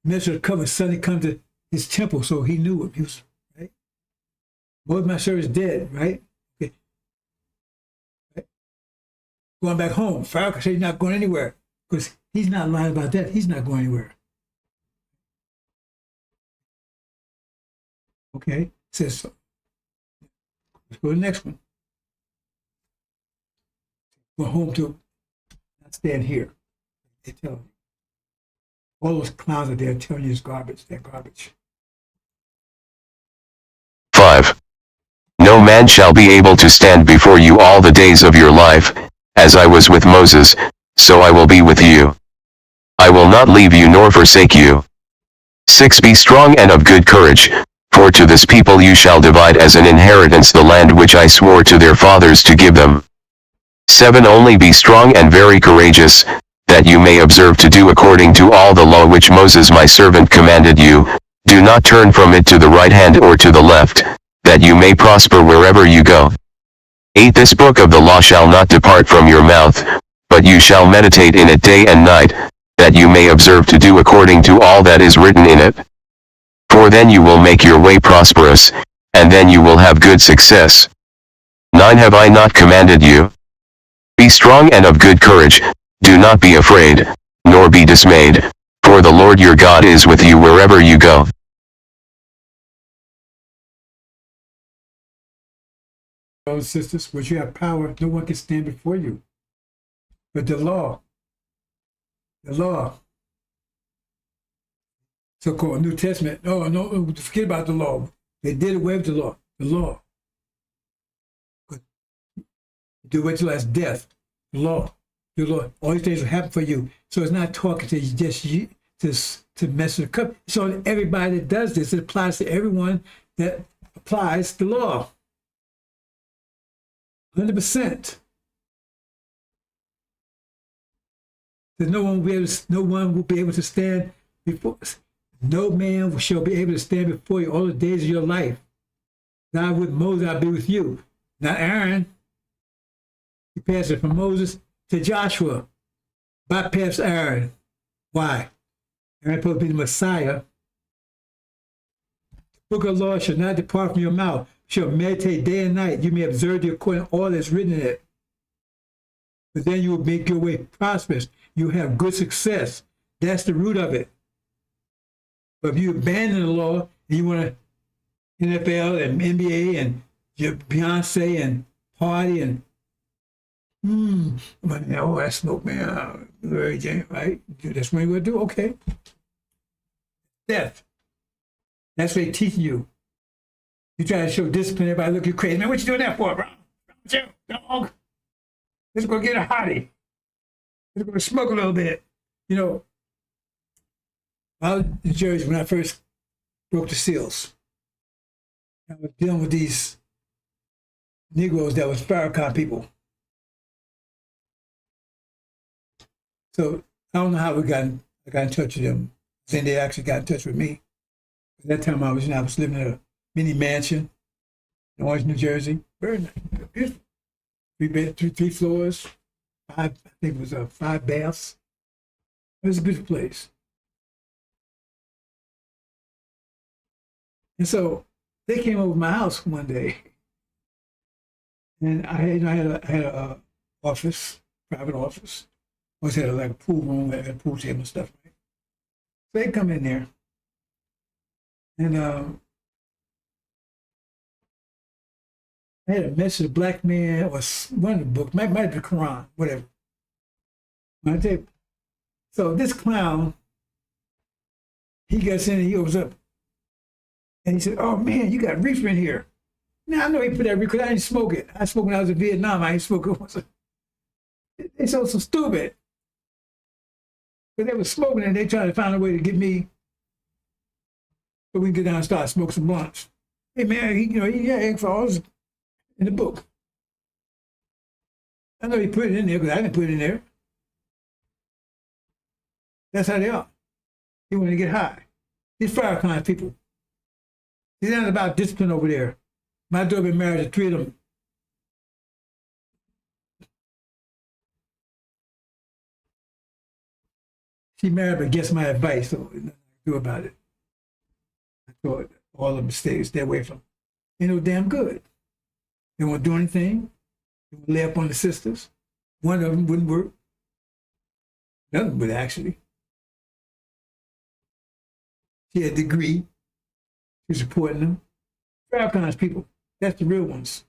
minister covered suddenly come to his temple, so he knew him. He was, right? Moses, my servant, is dead, right? Okay. Right? Going back home. Farrakhan said he's not going anywhere because he's not lying about that. He's not going anywhere. Okay, says so. Let's go to the next one. Go home to, not stand here. They tell you. All those clowns are there telling you it's garbage. They're garbage. 5. No man shall be able to stand before you all the days of your life, as I was with Moses, so I will be with you. I will not leave you nor forsake you. 6. Be strong and of good courage, for to this people you shall divide as an inheritance the land which I swore to their fathers to give them. 7. Only be strong and very courageous, that you may observe to do according to all the law which Moses my servant commanded you. Do not turn from it to the right hand or to the left, that you may prosper wherever you go. 8. This book of the law shall not depart from your mouth, but you shall meditate in it day and night, that you may observe to do according to all that is written in it. For then you will make your way prosperous, and then you will have good success. 9. Have I not commanded you? Be strong and of good courage, do not be afraid, nor be dismayed, for the Lord your God is with you wherever you go. Brothers and sisters, once you have power, no one can stand before you. But the law, so-called New Testament, no, forget about the law. They did away with the law. Do away till that's death. The law. All these things will happen for you. So it's not talking to you just to mess with the cup. So everybody that does this, it applies to everyone that applies the law. 100%. That no one will be able to stand before us. No man shall be able to stand before you all the days of your life. Now with Moses, I'll be with you. Not Aaron. He passed it from Moses to Joshua. Bypass Aaron. Why? Aaron supposed to be the Messiah. The book of the law shall not depart from your mouth. Shall meditate day and night. You may observe the according to all that's written in it. But then you will make your way prosperous. You have good success. That's the root of it. But if you abandon the law and you want to NFL and NBA and Beyonce and party and I smoke, man, right? That's what you're going to do? Okay. Death. That's what they're teaching you. You try to show discipline, everybody look you crazy. Man, what you doing that for, bro? Dog. Let's go get a hottie. Let's go smoke a little bit. You know, I was in New Jersey when I first broke the seals. I was dealing with these Negroes that was Farrakhan people. So I don't know how I got in touch with them. Then they actually got in touch with me. At that time I was living in a mini mansion in Orange, New Jersey. Very nice, beautiful. Three floors, I think it was 5 baths. It was a beautiful place. And so they came over to my house one day, and I had a office, private office. Always had like a pool room, had a pool table and stuff. Right? So they come in there, and I had a message of black man or one of the books, might be the Quran, whatever. My table. So this clown, he gets in and he opens up, and he said, "Oh man, you got reefer in here." Now I know he put that reefer because I didn't smoke it. I smoked when I was in Vietnam. I didn't smoke it. They so stupid. But they were smoking and they tried to find a way to get me so we can get down and start smoking some blunts. Hey man, he had egg falls in the book. I know he put it in there, but I didn't put it in there. That's how they are. He want to get high. These Farrakhan people. It's not about discipline over there. My daughter been married to 3 of them. She married but against my advice, so nothing I can do about it. I thought all of them stay away from them. They no damn good. They won't do anything. They would lay up on the sisters. One of them wouldn't work. None of them would actually. She had a degree. She was supporting them. Farrakhan's people. That's the real ones.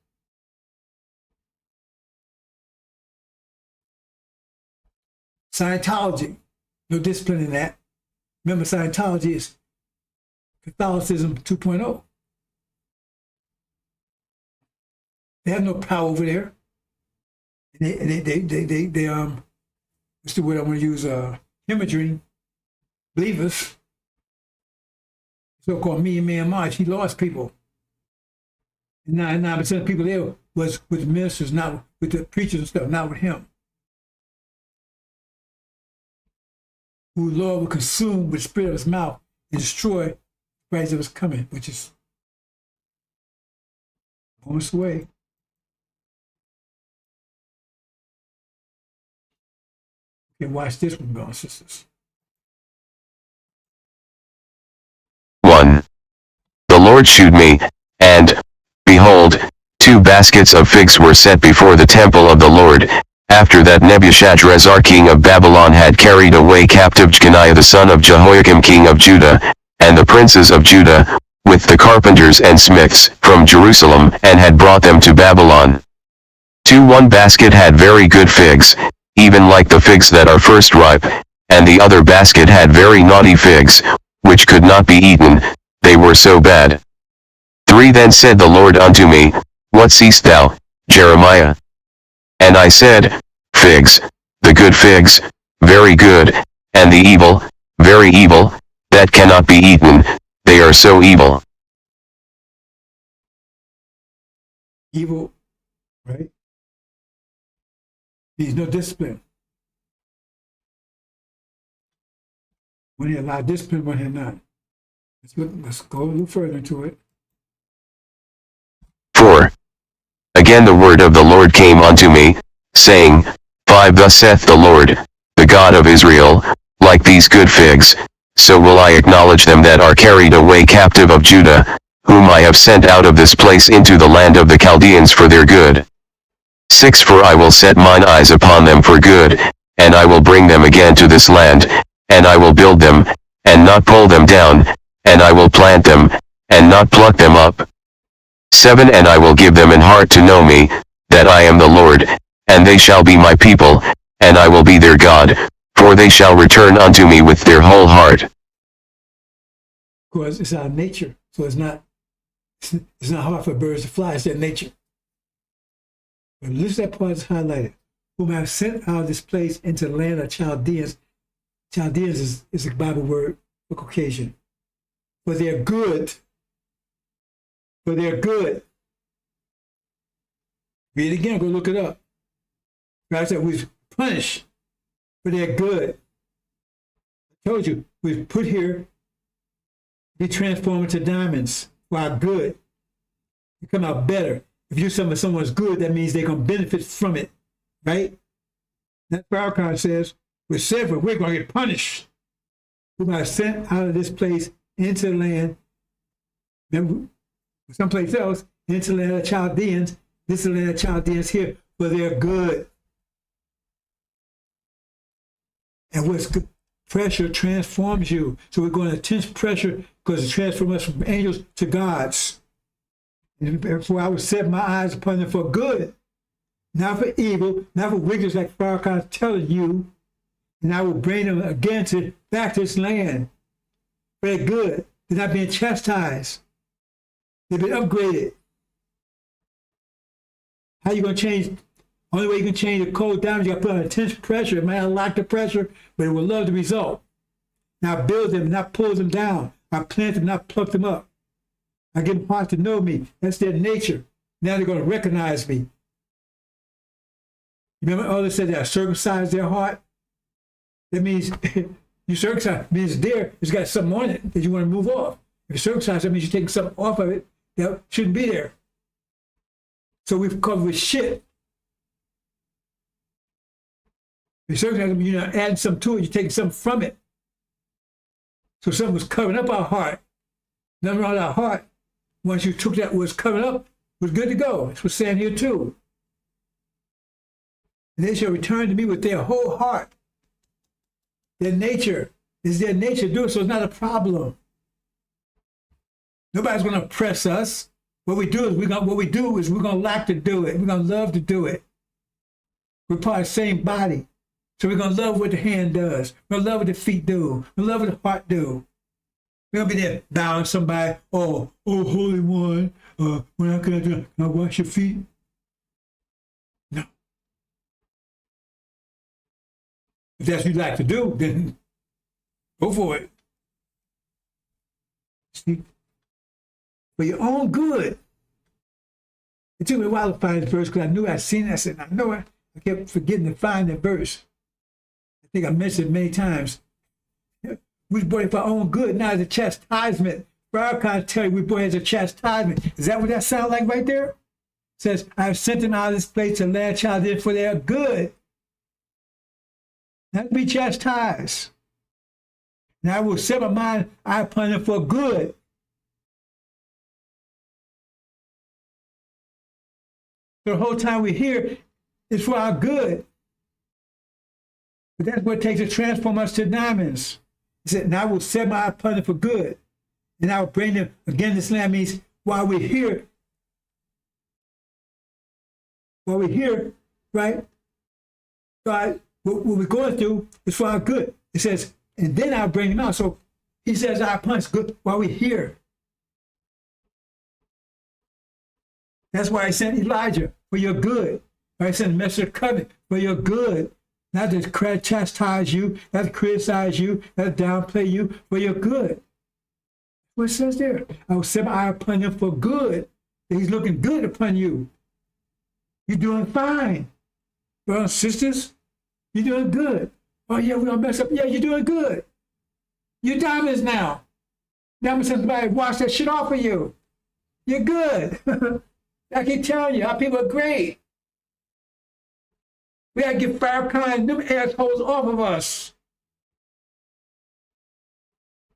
Scientology. No discipline in that. Remember, Scientology is Catholicism 2.0. They have no power over there. They what's the word I want to use? Hemorrhaging believers. So-called Me and Man March. He lost people. And 99% of people there was with the ministers, not with the preachers and stuff, not with him. Who the Lord will consume with the spirit of his mouth and destroy Christ that was coming, which is on its way. Okay, watch this one, brothers and sisters. 1. The Lord shewed me, and, behold, 2 baskets of figs were set before the temple of the Lord, after that Nebuchadrezzar king of Babylon had carried away captive Jeconiah the son of Jehoiakim king of Judah, and the princes of Judah, with the carpenters and smiths, from Jerusalem, and had brought them to Babylon. 1 basket had very good figs, even like the figs that are first ripe, and the other basket had very naughty figs, which could not be eaten, they were so bad. 3 Then said the Lord unto me, What seest thou, Jeremiah? And I said, Figs, the good figs, very good, and the evil, very evil, that cannot be eaten, they are so evil. Evil, right? There's no discipline. When he allowed discipline, when he not. Let's go a little further into it. 4. Again the word of the Lord came unto me, saying, 5 Thus saith the Lord, the God of Israel, like these good figs, so will I acknowledge them that are carried away captive of Judah, whom I have sent out of this place into the land of the Chaldeans for their good. 6 For I will set mine eyes upon them for good, and I will bring them again to this land, and I will build them, and not pull them down, and I will plant them, and not pluck them up. 7 And I will give them an heart to know me, that I am the Lord, and they shall be my people, and I will be their God, for they shall return unto me with their whole heart. Because it's our nature, so it's not hard for birds to fly, it's their nature. But listen to that part that's highlighted. Whom I have sent out of this place into the land of Chaldeans. Chaldeans is a Bible word for Caucasian. For their good. For their good. Read it again, go look it up. God said we was punished for their good. I told you, we was put here to be transformed into diamonds for our good. You come out better. If you do something for someone's good, that means they're going to benefit from it, right? That Farrakhan says, we're separate, we're going to get punished. We're going to sent out of this place into the land, then someplace else, into the land of Chaldeans. This is the land of Chaldeans here for their good. And what's good? Pressure transforms you. So we're going to intense pressure because it transforms us from angels to gods. And therefore I will set my eyes upon them for good, not for evil, not for wickedness like Farrakhan is telling you. And I will bring them again back to this land for their good. They're not being chastised. They've been upgraded. How you going to change? Only way you can change the cold down is you got to put on intense pressure. It might not like the pressure, but it will love the result. Now build them, not pull them down. I plant them, not pluck them up. I give them heart to know me. That's their nature. Now they're going to recognize me. Remember others said that I circumcised their heart? That means you circumcise, means it's got something on it that you want to move off. If you circumcise, that means you're taking something off of it that shouldn't be there. So we've covered with shit. If you circumcise, you're not adding something to it, you're taking something from it. So something was covering up our heart. Nothing wrong with our heart. Once you took that was covered up, it was good to go. That's what's saying here too. And they shall return to me with their whole heart. Their nature is their nature to do it, so it's not a problem. Nobody's going to oppress us. What we do is we're going to like to do it. We're going to love to do it. We're part of the same body. So we're going to love what the hand does. We're going to love what the feet do. We're going to love what the heart do. We're going to be there bowing somebody. Oh, Holy One, when I can I wash your feet? No. If that's what you like to do, then go for it. See? For your own good. It took me a while to find the verse because I knew I'd seen it. I said, I know it. I kept forgetting to find that verse. I think I mentioned it many times. We brought it for our own good. Now it's a chastisement. Farrakhan tell you we brought it as a chastisement. Is that what that sounds like right there? It says, I have sent them out of this place to land child in for their good. Not to be chastised. Now I will set my mind upon them for good. So the whole time we're here is for our good. But that's what it takes to transform us to diamonds. He said, now I will set my eye upon them for good. And I will bring them, again, this land means while we're here, right? God, what we're going through is for our good. It says, and then I'll bring them out. So he says, our punch good while we're here. That's why I sent Elijah for your good. I sent a messenger covenant for your good. Not to chastise you, not to criticize you, not to downplay you, for your good. What it says there. I will set my eye upon him for good. He's looking good upon you. You're doing fine. Brothers and sisters, you're doing good. Oh, yeah, we're going to mess up. Yeah, you're doing good. You're diamonds now. Diamonds, somebody wash that shit off of you. You're good. I keep telling you, our people are great. We got to get Farrakhan and them assholes off of us.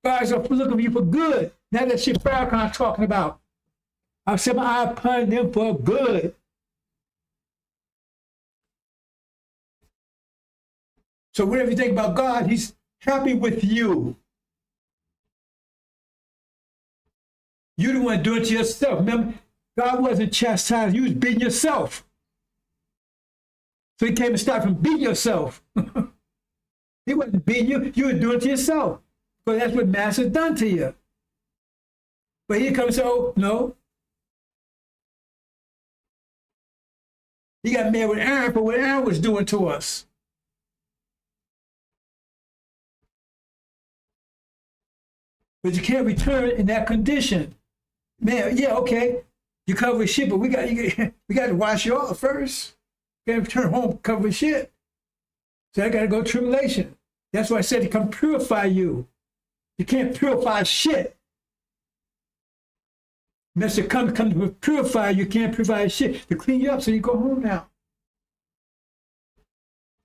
God's looking for you for good. Not that shit Farrakhan talking about. I'll set my eye upon them for good. So whatever you think about God, he's happy with you. You're the one doing it to yourself. Remember, God wasn't chastising you, was beating yourself. So he came and stopped from beating yourself. He wasn't beating you, you were doing it to yourself. But that's what Master's done to you. But he comes and says, oh, no. He got mad with Aaron for what Aaron was doing to us. But you can't return in that condition. Man, yeah, okay. You covered with shit, but we got to wash you off first. You can't return home covered with shit. So I got to go tribulation. That's why I said to come purify you. You can't purify shit. Mr. come to purify you, can't purify shit. To clean you up so you go home now.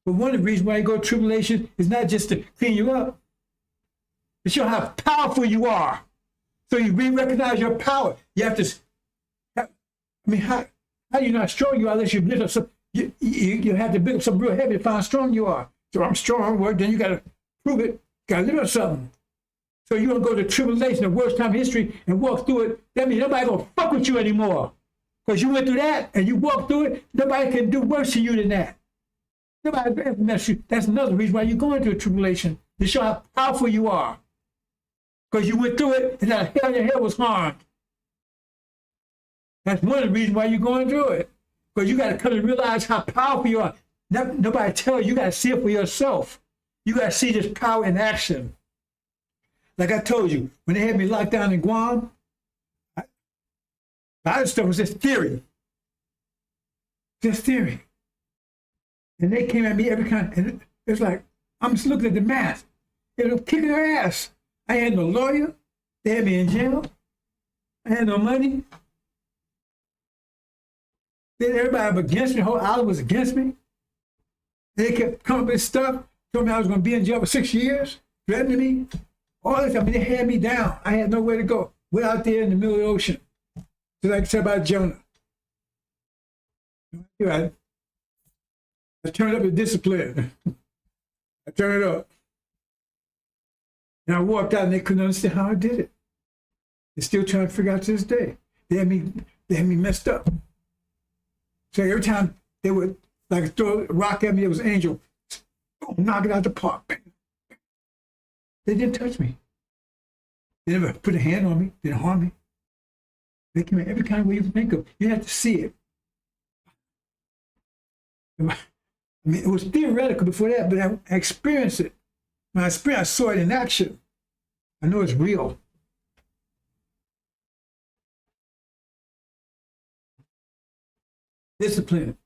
But one of the reasons why you go to tribulation is not just to clean you up, to show how powerful you are. So you recognize your power. You have to, I mean, how do you know how strong you are unless you lift up some, you have to build up something real heavy to find how strong you are. So I'm strong, well, then you got to prove it. Got to lift up something. So you don't go to tribulation, the worst time in history, and walk through it. That means nobody going to fuck with you anymore. Because you went through that and you walked through it, nobody can do worse to you than that. Nobody ever mess you. That's another reason why you're going through a tribulation, to show how powerful you are. Because you went through it and that hell, your head was harmed. That's one of the reasons why you're going through it. Because you got to come and realize how powerful you are. Nobody tell you, you got to see it for yourself. You got to see this power in action. Like I told you, when they had me locked down in Guam, a lot of stuff was just theory. Just theory. And they came at me every kind, and it's like, I'm just looking at the math. They were kicking their ass. I had no lawyer. They had me in jail. I had no money. Then everybody was against me. The whole island was against me. They kept coming up with stuff, told me I was going to be in jail for 6 years, threatening me. All this, I mean, they had me down. I had nowhere to go. We're out there in the middle of the ocean. Just like I said about Jonah. I turned up the discipline. I turned it up. And I walked out and they couldn't understand how I did it. They're still trying to figure out to this day. They had me messed up. So every time they would like throw a rock at me, it was an angel. Knock it out the park. They didn't touch me. They never put a hand on me, didn't harm me. They came in every kind of way you can think of. You have to see it. I mean, it was theoretical before that, but I experienced it. When I saw it in action. I know it's real. Discipline.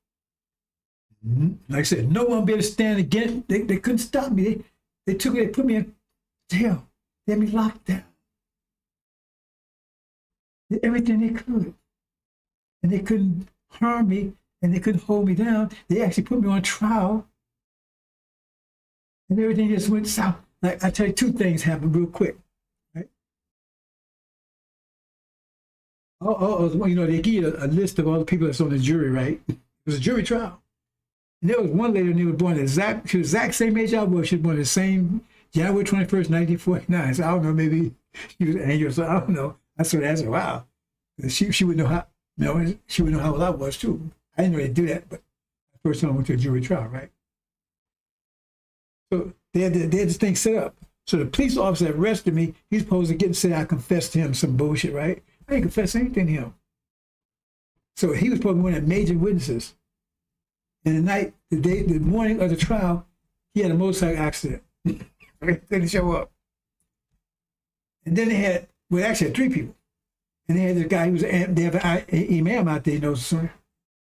Like I said, no one will be able to stand again. They couldn't stop me. They put me in jail. They had me locked down. Did everything they could. And they couldn't harm me and they couldn't hold me down. They actually put me on trial. And everything just went south. Like I tell you, two things happened real quick. Right? You know, they give you a list of all the people that's on the jury, right? It was a jury trial. And there was one lady who was born she was the exact same age I was. She was born the same January 21st, 1949. So I don't know, maybe she was an angel, so I don't know. I sort of asked her, wow. She would know how, you know, she would know how old I was too. I didn't really do that, but the first time I went to a jury trial, right? So they had this thing set up. So the police officer that arrested me, he's supposed to get and say I confessed to him some bullshit, right? I didn't confess anything to him. So he was probably one of the major witnesses. And the morning of the trial, he had a motorcycle accident. They didn't show up. And then they actually had 3 people. And they had this guy, they have an imam out there, you know, son.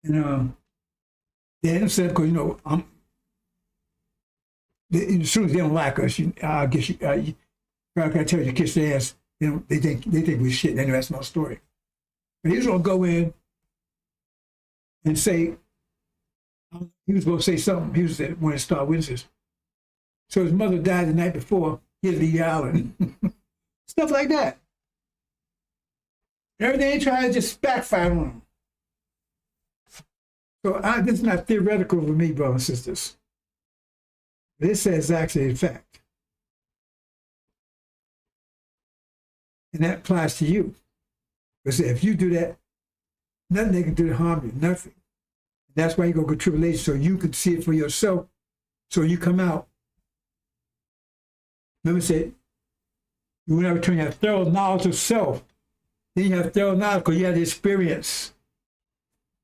And they had him set up because, you know, as soon as they don't like us, I guess I gotta tell you, kiss their ass. They think we're shit. Anyway, that's my story. But he was gonna go in and say, he was gonna say something. He was one of the star witnesses. So his mother died the night before. He had to leave the island. Stuff like that. Everything they tried to just backfire on him. So this is not theoretical for me, brothers and sisters. This is actually a fact. And that applies to you. Because if you do that, nothing they can do to harm you, nothing. That's why you go tribulation, so you can see it for yourself. So you come out. Remember, say, you will never turn, you have thorough knowledge of self. Then you have thorough knowledge because you have the experience.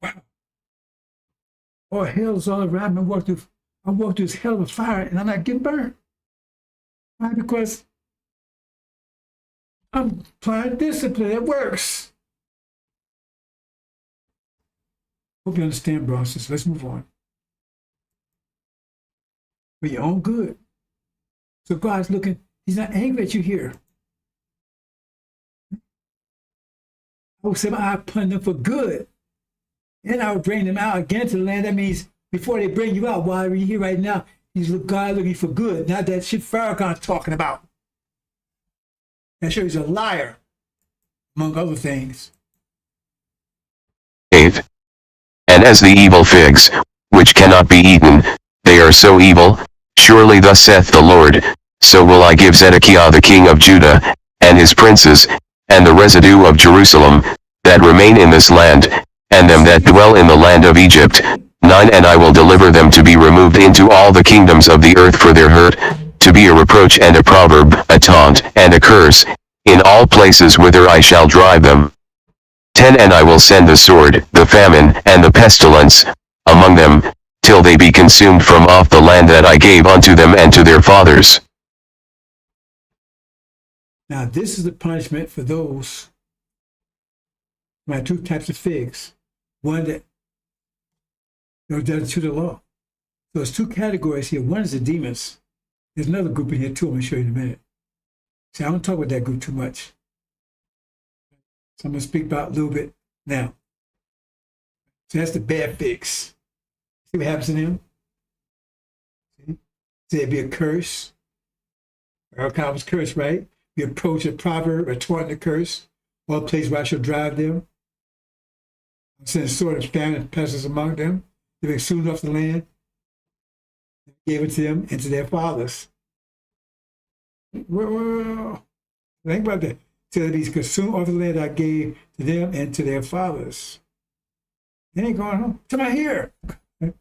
Wow. Oh, hell's all around me. I walked through this hell of a fire and I'm not getting burned. Why? Because I'm applying discipline. It works. Hope you understand, brothers and sisters. Let's move on. For your own good. So God's looking, he's not angry at you here. I will set my eye upon them for good. And I will bring them out again to the land. That means before they bring you out, while you're here right now, he's God looking for good. Not that shit Farrakhan's talking about. That sure he's a liar, among other things. 8. And as the evil figs, which cannot be eaten, they are so evil, surely thus saith the Lord, so will I give Zedekiah the king of Judah, and his princes, and the residue of Jerusalem, that remain in this land, and them that dwell in the land of Egypt. 9. And I will deliver them to be removed into all the kingdoms of the earth for their hurt, to be a reproach and a proverb, a taunt and a curse, in all places whither I shall drive them. 10. And I will send the sword, the famine, and the pestilence, among them, till they be consumed from off the land that I gave unto them and to their fathers. Now, this is the punishment for those who have two types of figs. One that does to the law. So there's two categories here. One is the demons. There's another group in here too. I'm going to show you in a minute. See, I don't talk about that group too much. So I'm going to speak about a little bit now. So that's the bad figs. See what happens to them? See? So it'd be a curse. Farrakhan was cursed, right? We approach a proverb, a taunt, and a curse, or a place where I shall drive them. I send a sword of famine and pestilence among them. They be consumed off the land. I gave it to them and to their fathers. Well, think about that. Till they be consumed off the land I gave to them and to their fathers. They ain't going home. Come out here. They're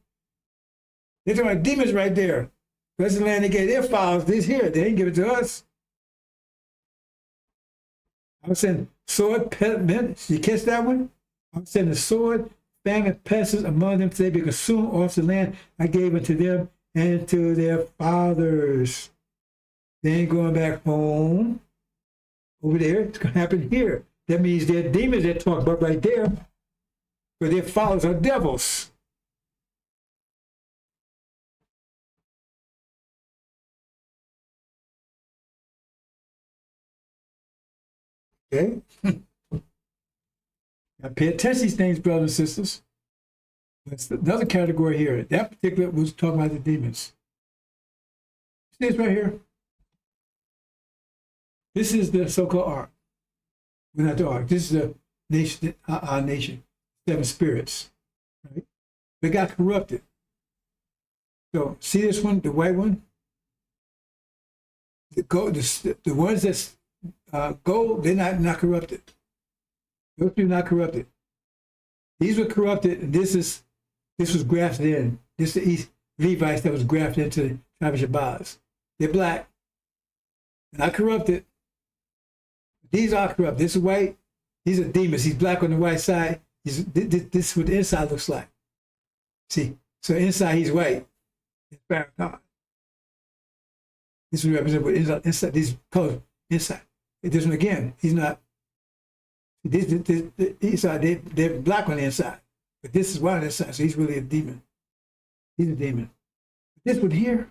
talking about demons right there. That's the land they gave their fathers. This here. They ain't give it to us. I was saying sword, pestilence. You catch that one? I was saying the sword, famine, pestilence among them, till they be consumed off the land I gave unto them and to their fathers. They ain't going back home. Over there, it's going to happen here. That means they're demons that talk about right there, but their fathers are devils. Okay? Now pay attention to these things, brothers and sisters. That's another category here. That particular was talking about the demons. See this right here? This is the so-called ark. We're not the ark. This is the nation, our nation, 7 spirits. Right? They got corrupted. So see this one, the white one? The ones that's gold, they're not corrupted. Those two not corrupted. These were corrupted, and this was grafted in. This is the East Levites that was grafted into the tribe of Shabazz. They're black. They're not corrupted. These are corrupt. This is white. These are demons. He's black on the right side. This is what the inside looks like. See? So inside he's white. It's Farrakhan. This would represent what inside these colors inside. This one again, he's not. The inside, they're black on the inside. But this is white on the inside, so he's really a demon. He's a demon. This one here,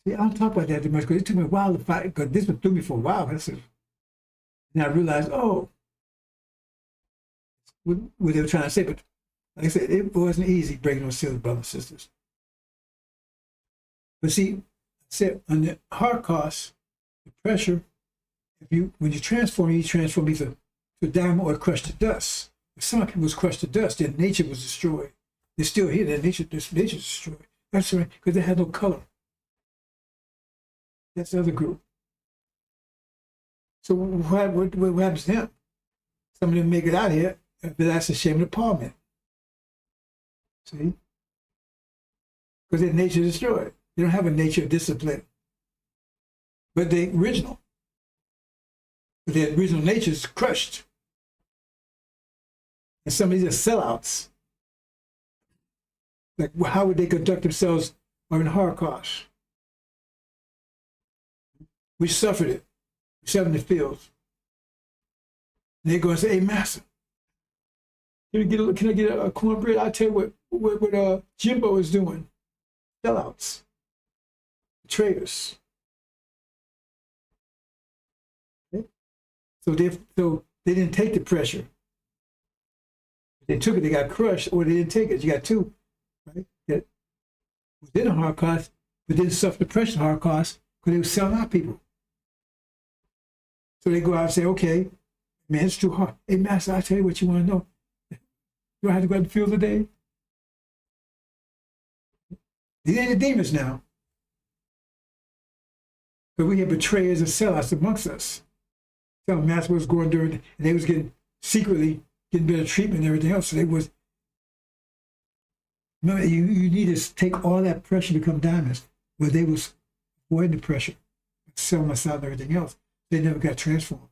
see, I don't talk about that too much because it took me a while to fight, because this one threw me for a while. And I realized, oh, what they were trying to say. But like I said, it wasn't easy breaking those seals, brothers and sisters. But see, I said on the Holocaust, the pressure, when you transform either to diamond or crushed to dust. If some people was crushed to dust, their nature was destroyed. They're still here, their nature is destroyed. That's right, because they had no color. That's the other group. So what happens to them? Some of them make it out here, but that's a shame of the parliament. See? Because their nature is destroyed. They don't have a nature of discipline. But the original. But their original nature is crushed. And some of these are sellouts. Like, how would they conduct themselves during the Holocaust? We suffered it. selling the fields. And they go and say, "Hey, master, can I get a cornbread?" I'll tell you what Jimbo is doing. Sellouts, traders. Okay? So they didn't take the pressure. If they took it, they got crushed, or they didn't take it. You got two, right? That within a hard cost, but didn't suffer the pressure of hard costs because they were selling out people. So they go out and say, "Okay, man, it's too hard. Hey, master, I'll tell you what you want to know. Do I have to go out in the field today?" These ain't the demons now. But we have betrayers and sellouts amongst us. Telling master what's going during, and they was secretly getting better treatment and everything else. So they was, remember, you need to take all that pressure to become diamonds. But they was avoiding the pressure, selling us out and everything else. They never got transformed.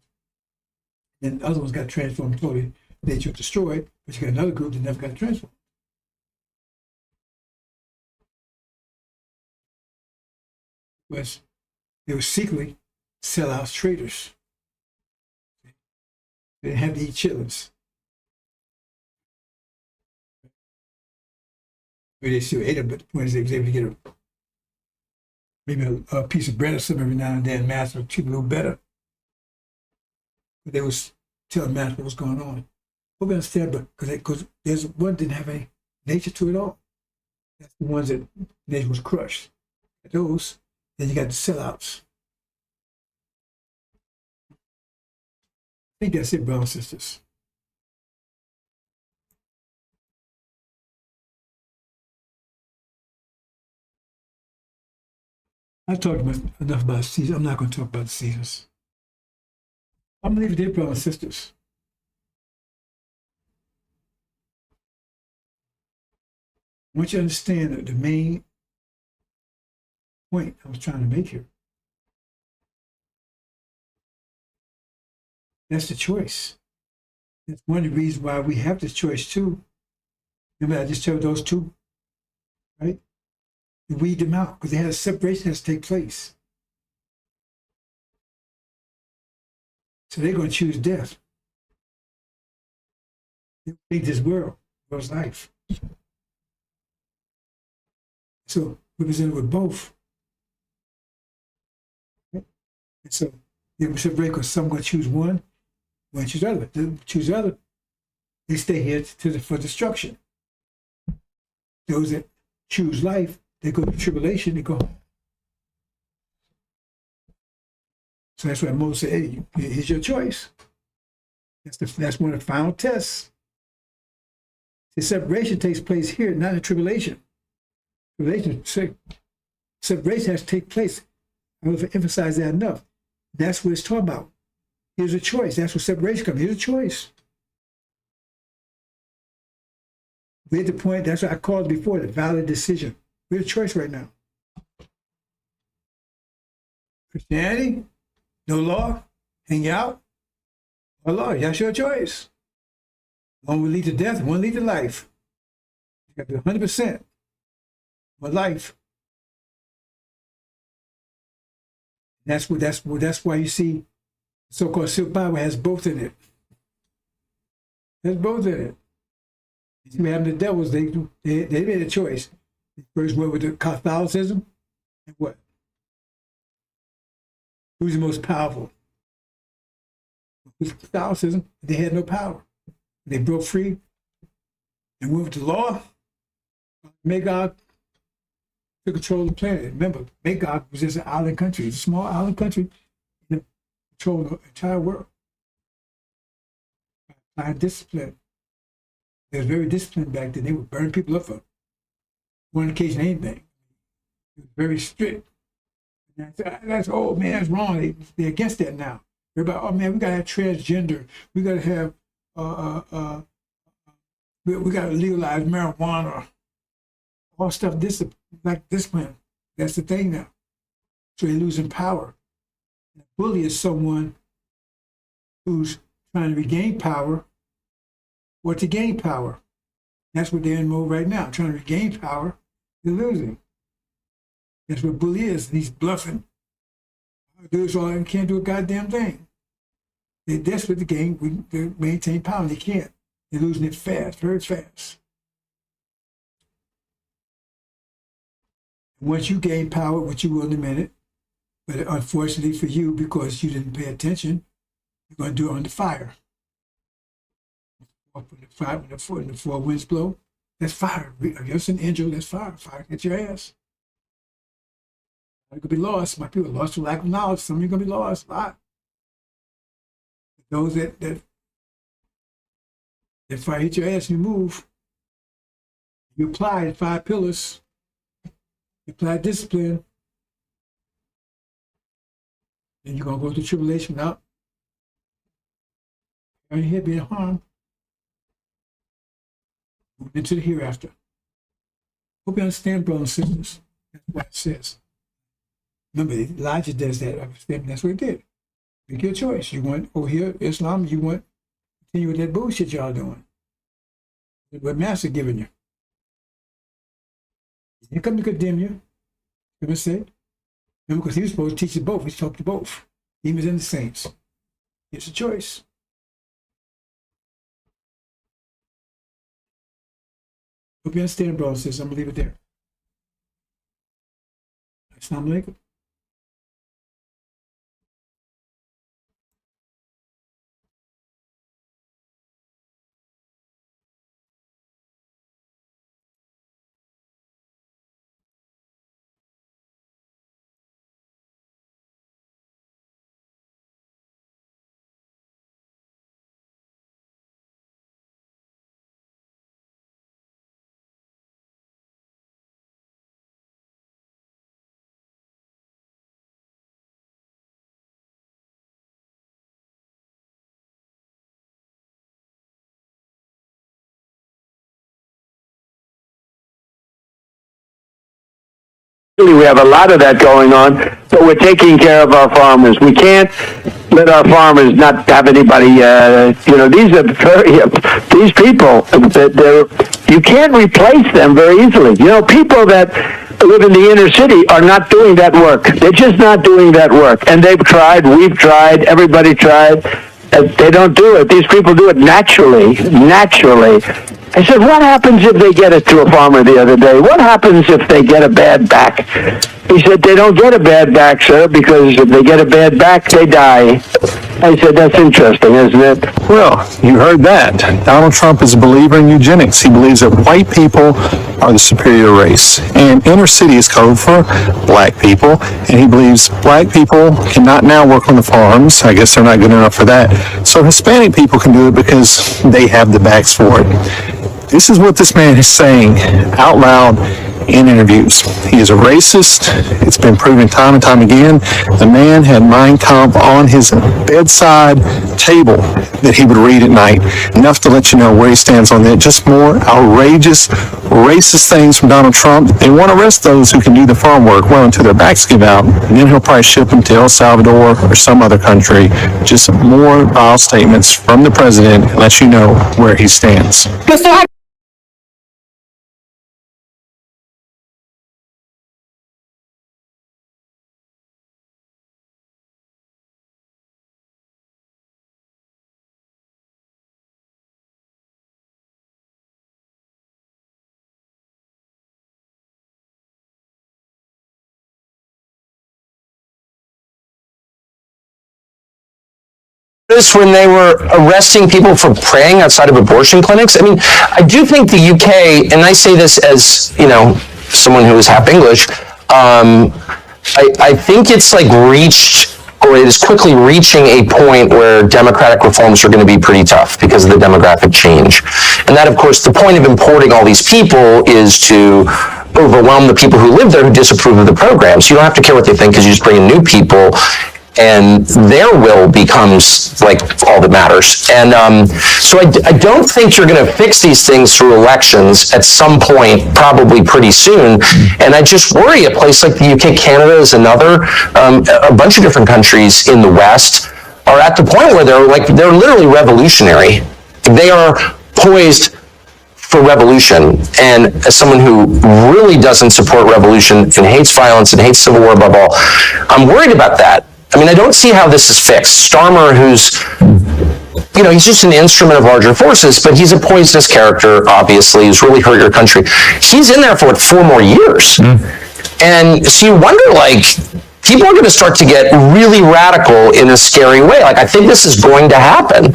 Then the other ones got transformed totally. They were destroyed, but you got another group that never got transformed. They were secretly sellouts, traders. They didn't have to eat chitlins. But they still ate them, but the point is they was able to get maybe a piece of bread or something every now and then. Master would treat a little better. But they was telling master what was going on. But we understand, but because there's one didn't have any nature to it all. That's the ones that nature was crushed. Those, then you got the sellouts. I think that's it, brothers and sisters. I talked enough about seasons. I'm not going to talk about the seasons. I'm going to leave it there, brothers and sisters. I want you to understand that the main point I was trying to make here. That's the choice. That's one of the reasons why we have this choice too. Remember, I just told those two, right? To weed them out because they had a separation that has to take place. So they're going to choose death. They think this world's life. So we're presented with both. Okay? And so they will separate because some going to choose one choose the other. They choose the other. They stay here for destruction. Those that choose life, they go to tribulation, they go home. So that's why Moses said, "Hey, here's your choice." That's one of the final tests. The separation takes place here, not in tribulation. Separation has to take place. I don't emphasize that enough. That's what it's talking about. Here's a choice. That's where separation comes. Here's a choice. We're at the point, that's what I called before, the valid decision. We're at a choice right now. Christianity, no law, hang out, or law, that's your choice. One will lead to death, one will lead to life. You got to be 100% for life. That's why you see the so-called Silk Bible has both in it. There's both in it. You see what happened to the devils, they made a choice. They first went with the Catholicism, and what? Who's the most powerful? With Catholicism, they had no power. They broke free and went with the law. Magog took control of the planet. Remember, Magog was just an island country. It's a small island country that controlled the entire world. By discipline. They were very disciplined back then. They would burn people up for one occasion, anything. It was very strict. And that's oh man, that's wrong. They're against that now. Everybody, oh man, we gotta have transgender. We gotta have we gotta legalize marijuana. All stuff like discipline. That's the thing now. So they're losing power. And a bully is someone who's trying to regain power or to gain power. That's what they're in mode right now, trying to regain power. They're losing. That's what bully is. He's bluffing. Dudes all and can't do a goddamn thing. They're desperate to gain, to maintain power, and they can't. They're losing it fast, very fast. Once you gain power, which you will in a minute, but unfortunately for you, because you didn't pay attention, you're going to do it under fire. When the four winds blow, that's fire. If you're an angel, that's fire. Fire hit your ass. You're going to be lost. My people lost for lack of knowledge. Some of you are going to be lost. A lot. Those that fire hit your ass, you move. You apply the 5 pillars. You apply discipline. Then you're going to go through tribulation without your head being harmed. Moving into the hereafter. Hope you understand, brothers and sisters. That's what it says. Remember, Elijah does that. That's what he did. Make your choice. You want over here, Islam, you want to continue with that bullshit y'all doing. What Master giving you. He didn't come to condemn you. Come and say. Remember, because he was supposed to teach you both. He taught to both. Demons and the saints. It's a choice. Hope you understand, brothers and sisters. I'm going to leave it there. Assalamu alaikum. We have a lot of that going on, but we're taking care of our farmers. We can't let our farmers not have anybody, these people, you can't replace them very easily. People that live in the inner city are not doing that work. They're just not doing that work. And they've tried, we've tried, everybody tried. They don't do it. These people do it naturally. I said, what happens if they get it to a farmer the other day? What happens if they get a bad back? He said, they don't get a bad back, sir, because if they get a bad back, they die. I said, that's interesting, isn't it? Well, you heard that. Donald Trump is a believer in eugenics. He believes that white people are the superior race. And inner city is code for black people. And he believes black people cannot now work on the farms. I guess they're not good enough for that. So Hispanic people can do it because they have the backs for it. This is what this man is saying out loud in interviews. He is a racist. It's been proven time and time again. The man had Mein Kampf on his bedside table that he would read at night. Enough to let you know where he stands on that. Just more outrageous, racist things from Donald Trump. They want to arrest those who can do the farm work well until their backs give out. And then he'll probably ship them to El Salvador or some other country. Just more vile statements from the president and let you know where he stands. When they were arresting people for praying outside of abortion clinics. I mean, I do think the UK, and I say this as, someone who is half English, I think it's like reached, or it is quickly reaching a point where democratic reforms are going to be pretty tough because of the demographic change. And that, of course, the point of importing all these people is to overwhelm the people who live there who disapprove of the programs. You don't have to care what they think because you just bring in new people, and their will becomes like all that matters. And so I don't think you're going to fix these things through elections at some point, probably pretty soon. And I just worry a place like the UK, Canada is another, a bunch of different countries in the West are at the point where they're literally revolutionary. They are poised for revolution. And as someone who really doesn't support revolution and hates violence and hates civil war above all, I'm worried about that. I mean, I don't see how this is fixed. Starmer, who's, he's just an instrument of larger forces, but he's a poisonous character, obviously, who's really hurt your country. He's in there for, 4 more years. And so you wonder, people are going to start to get really radical in a scary way. I think this is going to happen.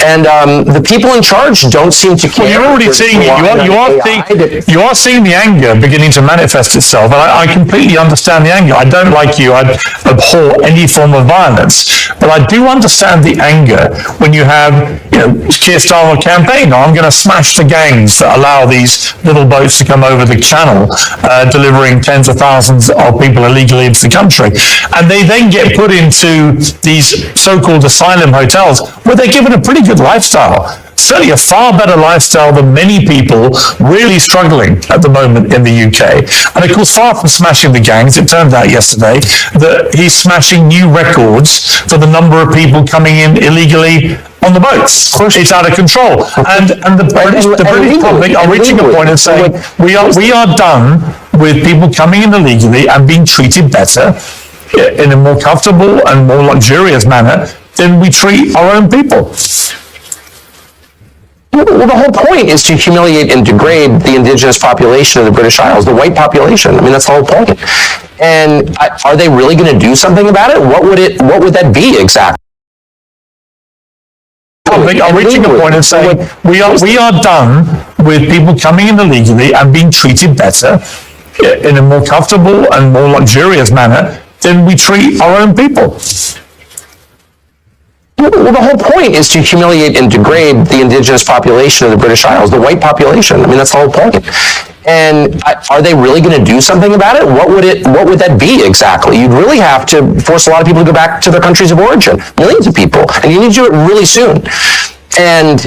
And the people in charge don't seem to care. Well, you're already seeing it. You are seeing the anger beginning to manifest itself. And I completely understand the anger. I don't, like you, I abhor any form of violence. But I do understand the anger when you have, Keir Starmer campaign. I'm going to smash the gangs that allow these little boats to come over the channel, delivering tens of thousands of people illegally into the country. And they then get put into these so-called asylum hotels where they're given a pretty good lifestyle. Certainly a far better lifestyle than many people really struggling at the moment in the UK. And of course, far from smashing the gangs, it turned out yesterday that he's smashing new records for the number of people coming in illegally on the boats. It's out of control. And the British public are reaching a point of saying, we are done with people coming in illegally and being treated better in a more comfortable and more luxurious manner than we treat our own people. Well, the whole point is to humiliate and degrade the indigenous population of the British Isles, the white population. I mean, that's the whole point. And are they really going to do something about it? What would that be exactly? Are reaching a point of saying, we are done with people coming in illegally and being treated better in a more comfortable and more luxurious manner than we treat our own people. Well, the whole point is to humiliate and degrade the indigenous population of the British Isles, the white population. I mean, that's the whole point. And are they really going to do something about it? What would that be exactly? You'd really have to force a lot of people to go back to their countries of origin, millions of people, and you need to do it really soon. And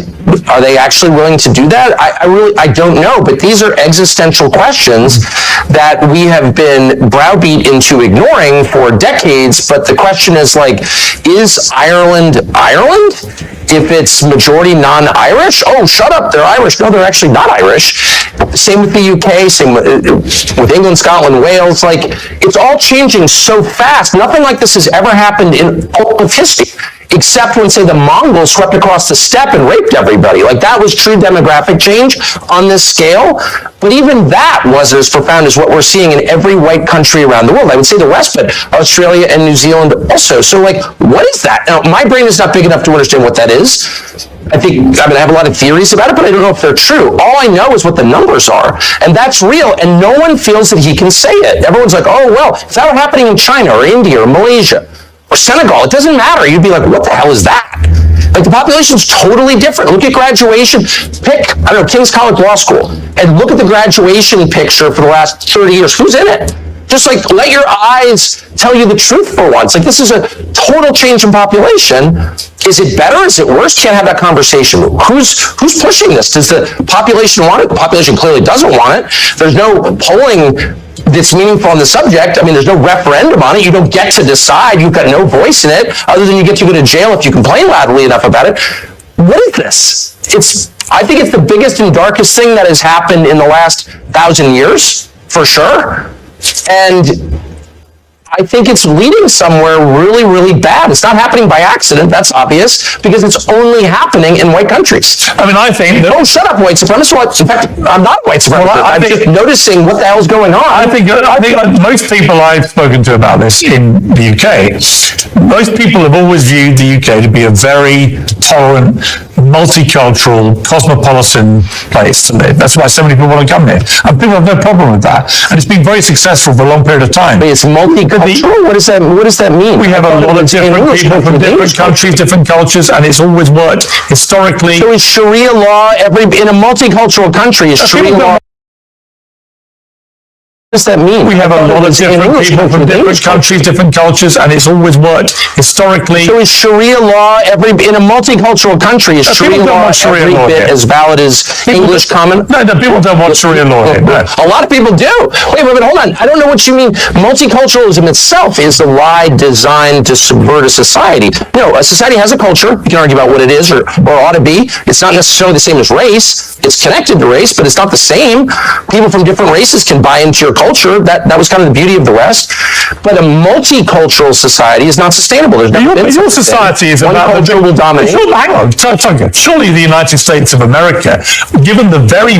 are they actually willing to do that? I don't know, but these are existential questions that we have been browbeat into ignoring for decades. But the question is is Ireland Ireland? If it's majority non-Irish? Oh, shut up, they're Irish. No, they're actually not Irish. Same with the UK, same with England, Scotland, Wales. It's all changing so fast. Nothing like this has ever happened in all of history, except when, say, the Mongols swept across the steppe and raped everybody. That was true demographic change on this scale. But even that wasn't as profound as what we're seeing in every white country around the world. I would say the West, but Australia and New Zealand also. So, what is that? Now, my brain is not big enough to understand what that is. I have a lot of theories about it, but I don't know if they're true. All I know is what the numbers are, and that's real, and no one feels that he can say it. Everyone's like, oh, well, if that were happening in China or India or Malaysia or Senegal, it doesn't matter. You'd be like, what the hell is that? The population's totally different. Look at graduation. Pick, King's College Law School, and look at the graduation picture for the last 30 years. Who's in it? Just let your eyes tell you the truth for once. This is a total change in population. Is it better? Is it worse? Can't have that conversation. Who's pushing this? Does the population want it? The population clearly doesn't want it. There's no polling that's meaningful on the subject. There's no referendum on it. You don't get to decide. You've got no voice in it, other than you get to go to jail if you complain loudly enough about it. What is this? I think it's the biggest and darkest thing that has happened in the last 1,000 years, for sure. And I think it's leading somewhere really, really bad. It's not happening by accident, that's obvious, because it's only happening in white countries. I think that... Oh, shut up, white supremacist. In fact, I'm not a white supremacist. I'm just noticing what the hell's going on. I think most people I've spoken to about this in the UK, most people have always viewed the UK to be a very tolerant, multicultural, cosmopolitan place to live. That's why so many people want to come here. And people have no problem with that. And it's been very successful for a long period of time. But it's multicultural? What does that mean? We have a lot of different people from different countries, different cultures, and it's always worked historically. So is Sharia law in a multicultural country? Is Sharia law? What does that mean? We have a lot of different people from different countries, different cultures, and it's always worked historically. So is Sharia law in a multicultural country? Is Sharia law every bit as valid as English common? No, people don't want Sharia law here. No. A lot of people do. Wait, hold on. I don't know what you mean. Multiculturalism itself is the lie designed to subvert a society. No, a society has a culture. You can argue about what it is or ought to be. It's not necessarily the same as race. It's connected to race, but it's not the same. People from different races can buy into your culture culture. That was kind of the beauty of the West. But a multicultural society is not sustainable. There's never been your such a thing. society is one about culture will dominate. Hang on, surely the United States of America, given the very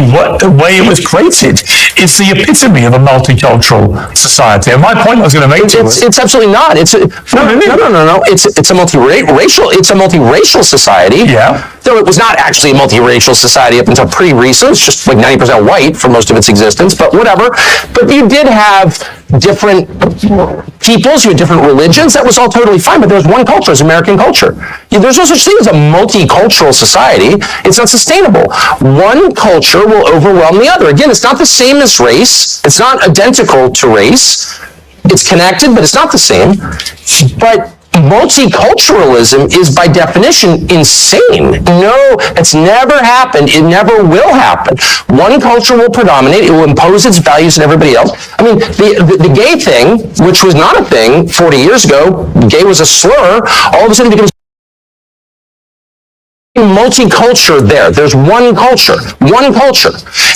way it was created, is the epitome of a multicultural society. And my point I was going to make to you was, it's absolutely not. It's no. It's a multiracial society. Yeah. Though it was not actually a multiracial society up until pretty recent. It's just like 90% white for most of its existence, but whatever. But you did have different peoples, you had different religions. That was all totally fine, but there was one culture, it's American culture. There's no such thing as a multicultural society. It's not sustainable. One culture will overwhelm the other. Again, it's not the same as race. It's not identical to race. It's connected, but it's not the same. But multiculturalism is by definition insane. No, it's never happened. It never will happen. One culture will predominate. It will impose its values on everybody else. I mean, the gay thing, which was not a thing 40 years ago, gay was a slur, all of a sudden becomes multicultural there. There's one culture,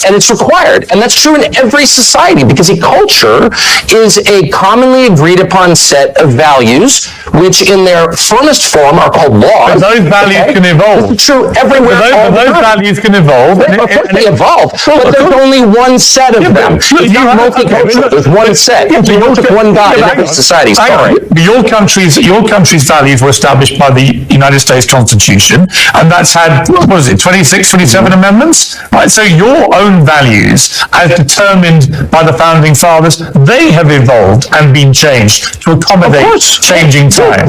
and it's required. And that's true in every society, because a culture is a commonly agreed upon set of values, which in their firmest form are called laws. But those values can evolve. It's true everywhere. But those values can evolve. They evolve, but there's only one set of them. It's not multicultural. There's one set. You don't have one God in every society. Sorry. Your country's values were established by the United States Constitution, and that's had, 26, 27 amendments? Right, so your own values, as determined by the Founding Fathers, they have evolved and been changed to accommodate changing time.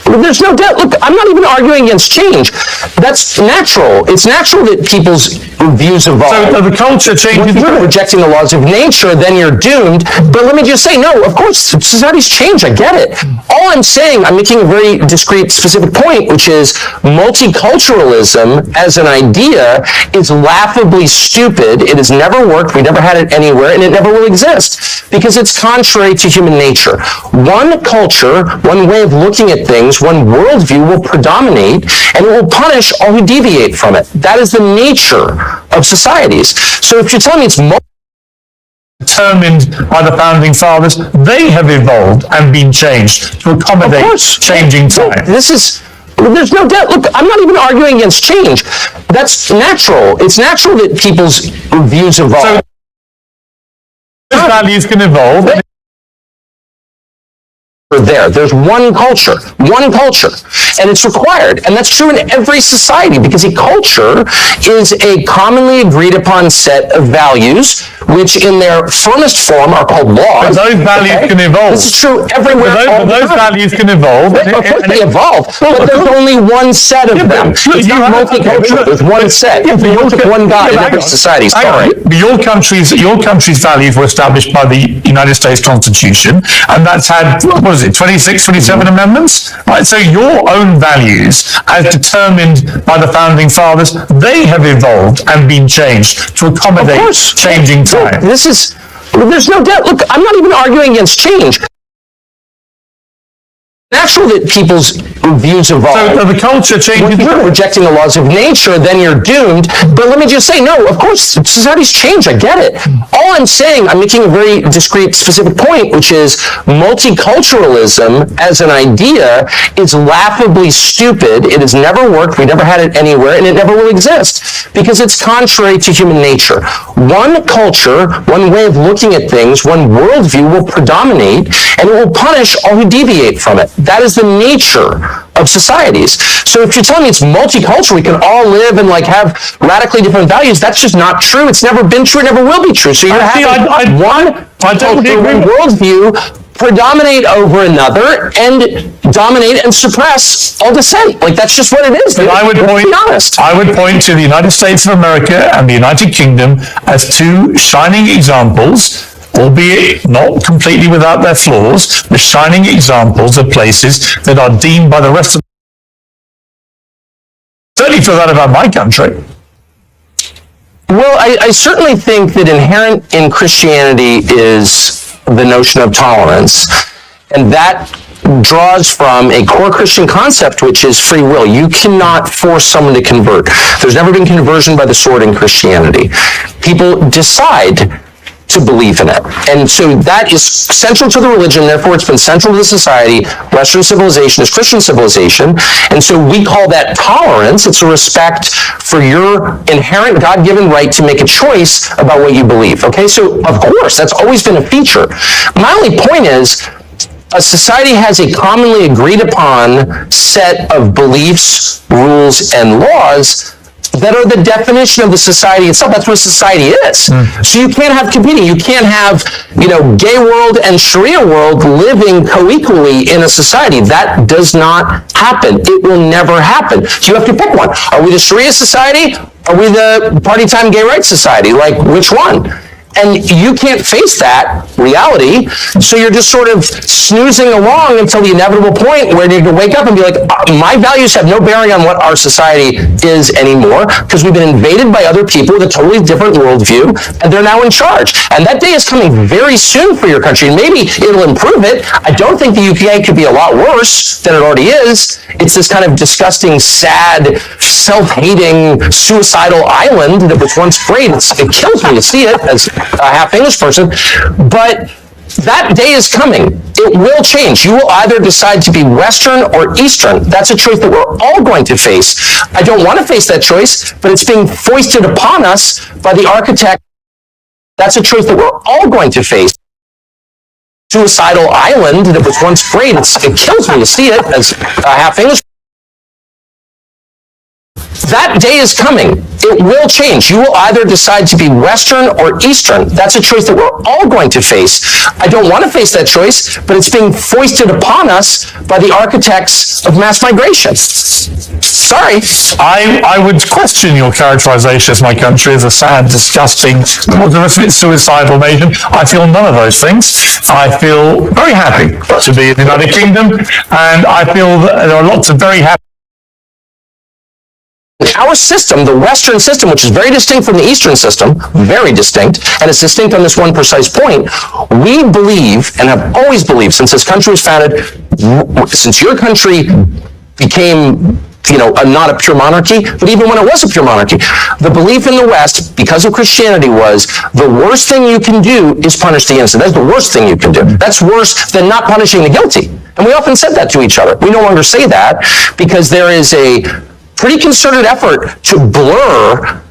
There's no doubt. Look, I'm not even arguing against change. That's natural. It's natural that people's views evolve. So the culture changes. If you're rejecting the laws of nature, then you're doomed. But let me just say, no, of course, societies change. I get it. All I'm saying, I'm making a very discrete, specific point, which is multiculturalism as an idea is laughably stupid. It has never worked. We never had it anywhere, and it never will exist, because it's contrary to human nature. One culture, one way of looking at things, one worldview will predominate, and it will punish all who deviate from it. That is the nature of societies. So if you're telling me it's determined by the Founding Fathers, they have evolved and been changed to accommodate changing time. There's no doubt. Look, I'm not even arguing against change. That's natural. It's natural that people's views evolve. So those values can evolve. There's one culture, and it's required. And that's true in every society, because a culture is a commonly agreed upon set of values, which in their firmest form are called laws. But those values can evolve. This is true everywhere. But those values can evolve. Of course they evolve, but there's only one set of them. It's not multicultural. There's one set. You don't have one God in every society. Sorry. Your country's values were established by the United States Constitution, and that's had, 26, 27 amendments? Right, so your own values, as determined by the Founding Fathers, they have evolved and been changed to accommodate changing time. There's no doubt. Look, I'm not even arguing against change. Natural that people's views evolve. So the culture changes. If you're rejecting the laws of nature, then you're doomed. But let me just say, no, of course, societies change. I get it. All I'm saying, I'm making a very discrete, specific point, which is multiculturalism as an idea is laughably stupid. It has never worked. We never had it anywhere, and it never will exist, because it's contrary to human nature. One culture, one way of looking at things, one worldview will predominate, and it will punish all who deviate from it. That is the nature of societies. So if you're telling me it's multicultural, we can all live and have radically different values, that's just not true. It's never been true. It never will be true. So you're going to have one culture, one worldview predominate over another and dominate and suppress all dissent. That's just what it is. I would point to the United States of America and the United Kingdom as two shining examples, albeit not completely without their flaws, but shining examples of places that are deemed by the rest of certainly feel that about my country. Well, I certainly think that inherent in Christianity is the notion of tolerance, and that draws from a core Christian concept, which is free will. You cannot force someone to convert. There's never been conversion by the sword in Christianity. People decide to believe in it. And so that is central to the religion, therefore it's been central to the society. Western civilization is Christian civilization, and so we call that tolerance. It's a respect for your inherent God-given right to make a choice about what you believe. Okay, so of course, that's always been a feature. My only point is, a society has a commonly agreed upon set of beliefs, rules, and laws that are the definition of the society itself. That's what society is. So you can't have competing. You can't have, gay world and Sharia world living co-equally in a society. That does not happen. It will never happen. You have to pick one. Are we the Sharia society? Are we the party time gay rights society? Like, which one? And you can't face that reality, so you're just sort of snoozing along until the inevitable point where you can wake up and be like, my values have no bearing on what our society is anymore, because we've been invaded by other people with a totally different worldview, and they're now in charge. And that day is coming very soon for your country, and maybe it'll improve it. I don't think the UK could be a lot worse than it already is. It's this kind of disgusting, sad, self-hating, suicidal island that was once great. It kills me to see it as a half English person, but that day is coming. It will change. You will either decide to be Western or Eastern. That's a choice that we're all going to face. I don't want to face that choice, but it's being foisted upon us by the architect. That's a choice that we're all going to face. Suicidal island that was once great. It kills me to see it as a half English. That day is coming. It will change. You will either decide to be Western or Eastern. That's a choice that we're all going to face. I don't want to face that choice, but it's being foisted upon us by the architects of mass migration. Sorry. I would question your characterization of my country as a sad, disgusting, suicidal nation. I feel none of those things. I feel very happy to be in the United Kingdom, and I feel that there are lots of very happy. Our system, the Western system, which is very distinct from the Eastern system, very distinct, and it's distinct on this one precise point, we believe, and have always believed since this country was founded, since your country became, not a pure monarchy, but even when it was a pure monarchy, the belief in the West, because of Christianity, was the worst thing you can do is punish the innocent. That's the worst thing you can do. That's worse than not punishing the guilty. And we often said that to each other. We no longer say that because there is a pretty concerted effort to blur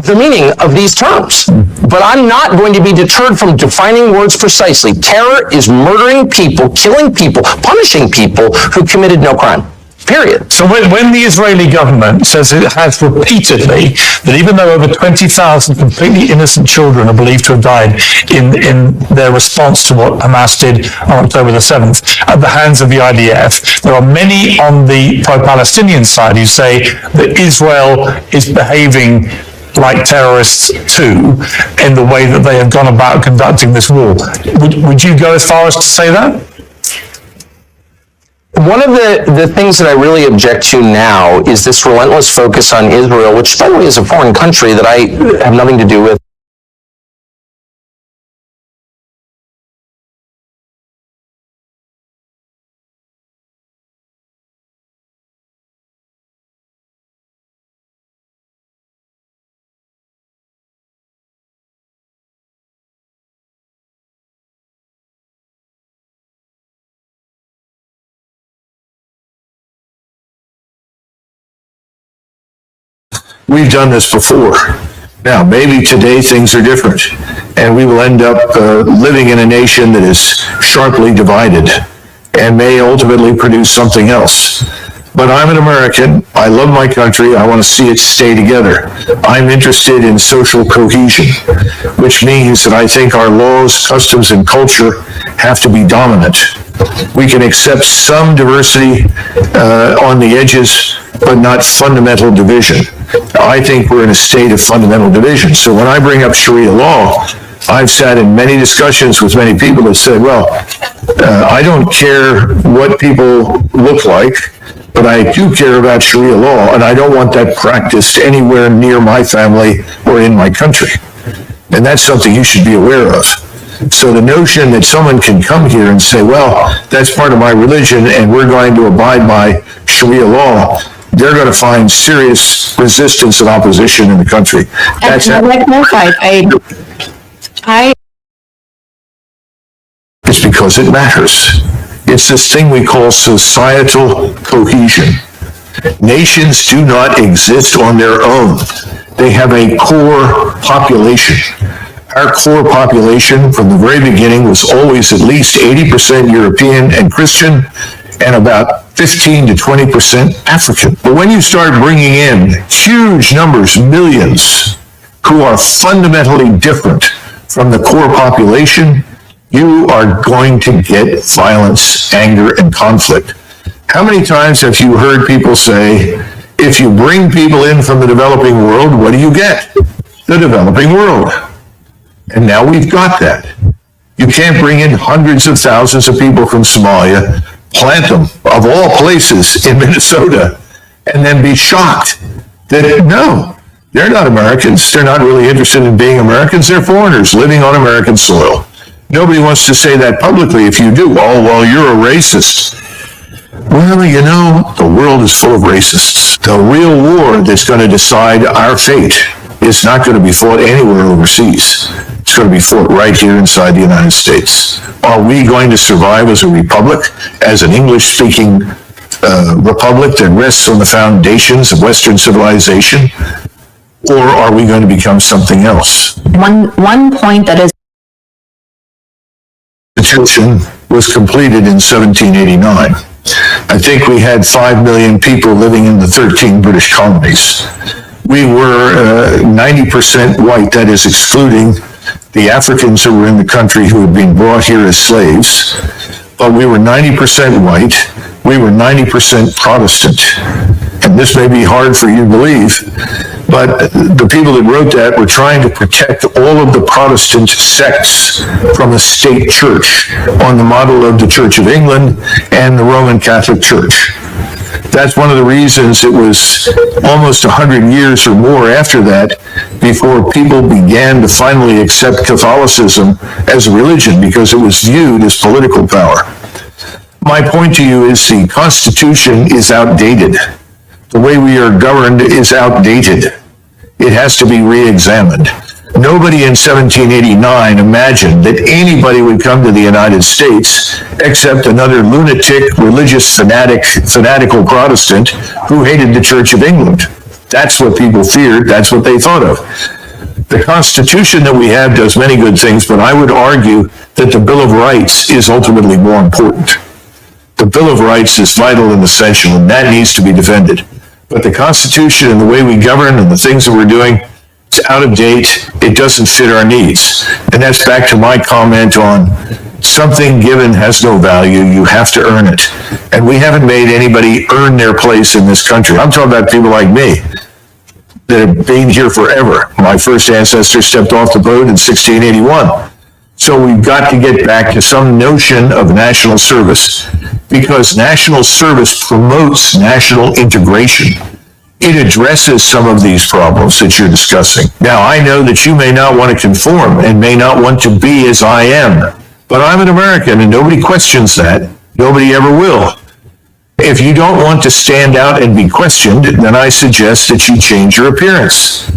the meaning of these terms. But I'm not going to be deterred from defining words precisely. Terror is murdering people, killing people, punishing people who committed no crime. Period. So when the Israeli government says it has repeatedly that even though over 20,000 completely innocent children are believed to have died in their response to what Hamas did on October the 7th at the hands of the IDF, there are many on the pro-Palestinian side who say that Israel is behaving like terrorists too in the way that they have gone about conducting this war. Would you go as far as to say that? One of the things that I really object to now is this relentless focus on Israel, which, by the way, is a foreign country that I have nothing to do with. We've done this before. Now, maybe today things are different, and we will end up living in a nation that is sharply divided and may ultimately produce something else. But I'm an American. I love my country. I want to see it stay together. I'm interested in social cohesion, which means that I think our laws, customs, and culture have to be dominant. We can accept some diversity on the edges, but not fundamental division. I think we're in a state of fundamental division. So when I bring up Sharia law, I've sat in many discussions with many people that said, well, I don't care what people look like, but I do care about Sharia law, and I don't want that practiced anywhere near my family or in my country. And that's something you should be aware of. So the notion that someone can come here and say, well, that's part of my religion and we're going to abide by Sharia law, they're going to find serious resistance and opposition in the country. And I'd like to clarify, I because it matters. It's this thing we call societal cohesion. Nations do not exist on their own. They have a core population. Our core population from the very beginning was always at least 80% European and Christian, and about 15 to 20% African. But when you start bringing in huge numbers, millions, who are fundamentally different from the core population, you are going to get violence, anger, and conflict. How many times have you heard people say, if you bring people in from the developing world, what do you get? The developing world. And now we've got that. You can't bring in hundreds of thousands of people from Somalia, plant them, of all places, in Minnesota, and then be shocked that, no, they're not Americans. They're not really interested in being Americans. They're foreigners living on American soil. Nobody wants to say that publicly. If you do, oh, well, you're a racist. Well, you know, the world is full of racists. The real war that's going to decide our fate is not going to be fought anywhere overseas. It's going to be fought right here inside the United States. Are we going to survive as a republic, as an English-speaking republic that rests on the foundations of Western civilization? Or are we going to become something else? One point that is The Constitution was completed in 1789. I think we had 5 million people living in the 13 British colonies. We were 90% white, that is excluding the Africans who were in the country who had been brought here as slaves. But we were 90% white, we were 90% Protestant. And this may be hard for you to believe, but the people that wrote that were trying to protect all of the Protestant sects from the state church on the model of the Church of England and the Roman Catholic Church. That's one of the reasons it was almost 100 years or more after that before people began to finally accept Catholicism as a religion, because it was viewed as political power. My point to you is the Constitution is outdated. The way we are governed is outdated. It has to be re-examined. Nobody in 1789 imagined that anybody would come to the United States except another lunatic, religious fanatical Protestant who hated the Church of England. That's what people feared. That's what they thought of. The Constitution that we have does many good things, but I would argue that the Bill of Rights is ultimately more important. The Bill of Rights is vital and essential, and that needs to be defended. But the Constitution and the way we govern and the things that we're doing, it's out of date. It doesn't fit our needs. And that's back to my comment on something given has no value. You have to earn it. And we haven't made anybody earn their place in this country. I'm talking about people like me that have been here forever. My first ancestor stepped off the boat in 1681. So we've got to get back to some notion of national service, because national service promotes national integration. It addresses some of these problems that you're discussing. Now, I know that you may not want to conform and may not want to be as I am, but I'm an American and nobody questions that. Nobody ever will. If you don't want to stand out and be questioned, then I suggest that you change your appearance,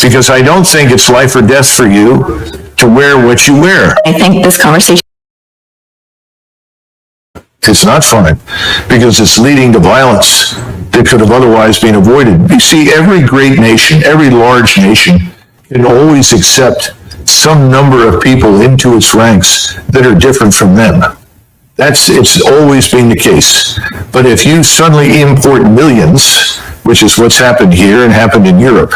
because I don't think it's life or death for you to wear what you wear. I think this conversation It's not fine, because it's leading to violence that could have otherwise been avoided. You see, every great nation, every large nation can always accept some number of people into its ranks that are different from them. It's always been the case. But if you suddenly import millions, which is what's happened here and happened in Europe,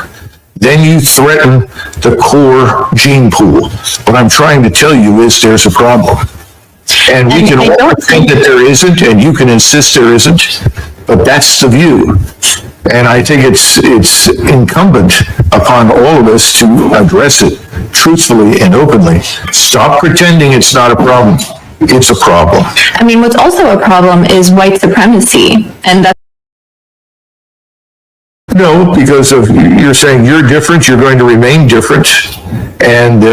then you threaten the core gene pool. What I'm trying to tell you is there's a problem. And we can all think that there isn't, and you can insist there isn't, but that's the view. And I think it's incumbent upon all of us to address it truthfully and openly. Stop pretending it's not a problem. It's a problem. I mean, what's also a problem is white supremacy, and that's No, because you're saying you're different, you're going to remain different, and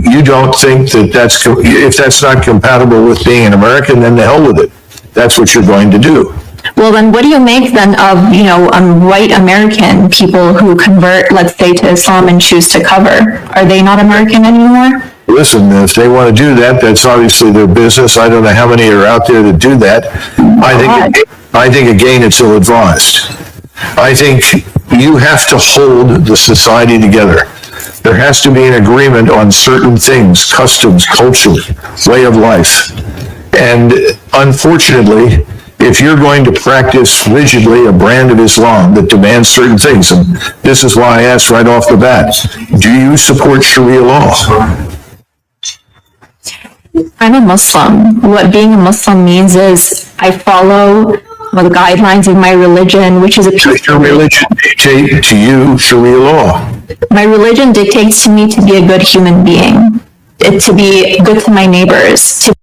you don't think that if that's not compatible with being an American, then the hell with it. That's what you're going to do. well, then what do you make then of, white American people who convert, let's say, to Islam and choose to cover? Are they not American anymore? listen, if they want to do that, that's obviously their business. I don't know how many are out there that do that. I think again, it's ill-advised. I think you have to hold the society together. There has to be an agreement on certain things, customs, culture, way of life. And unfortunately, if you're going to practice rigidly a brand of Islam that demands certain things, and this is why I asked right off the bat, do you support Sharia law? I'm a Muslim. What being a Muslim means is I follow the guidelines of my religion, which is a peaceful. Does your religion dictate to you Sharia law? My religion dictates to me to be a good human being, to be good to my neighbors, to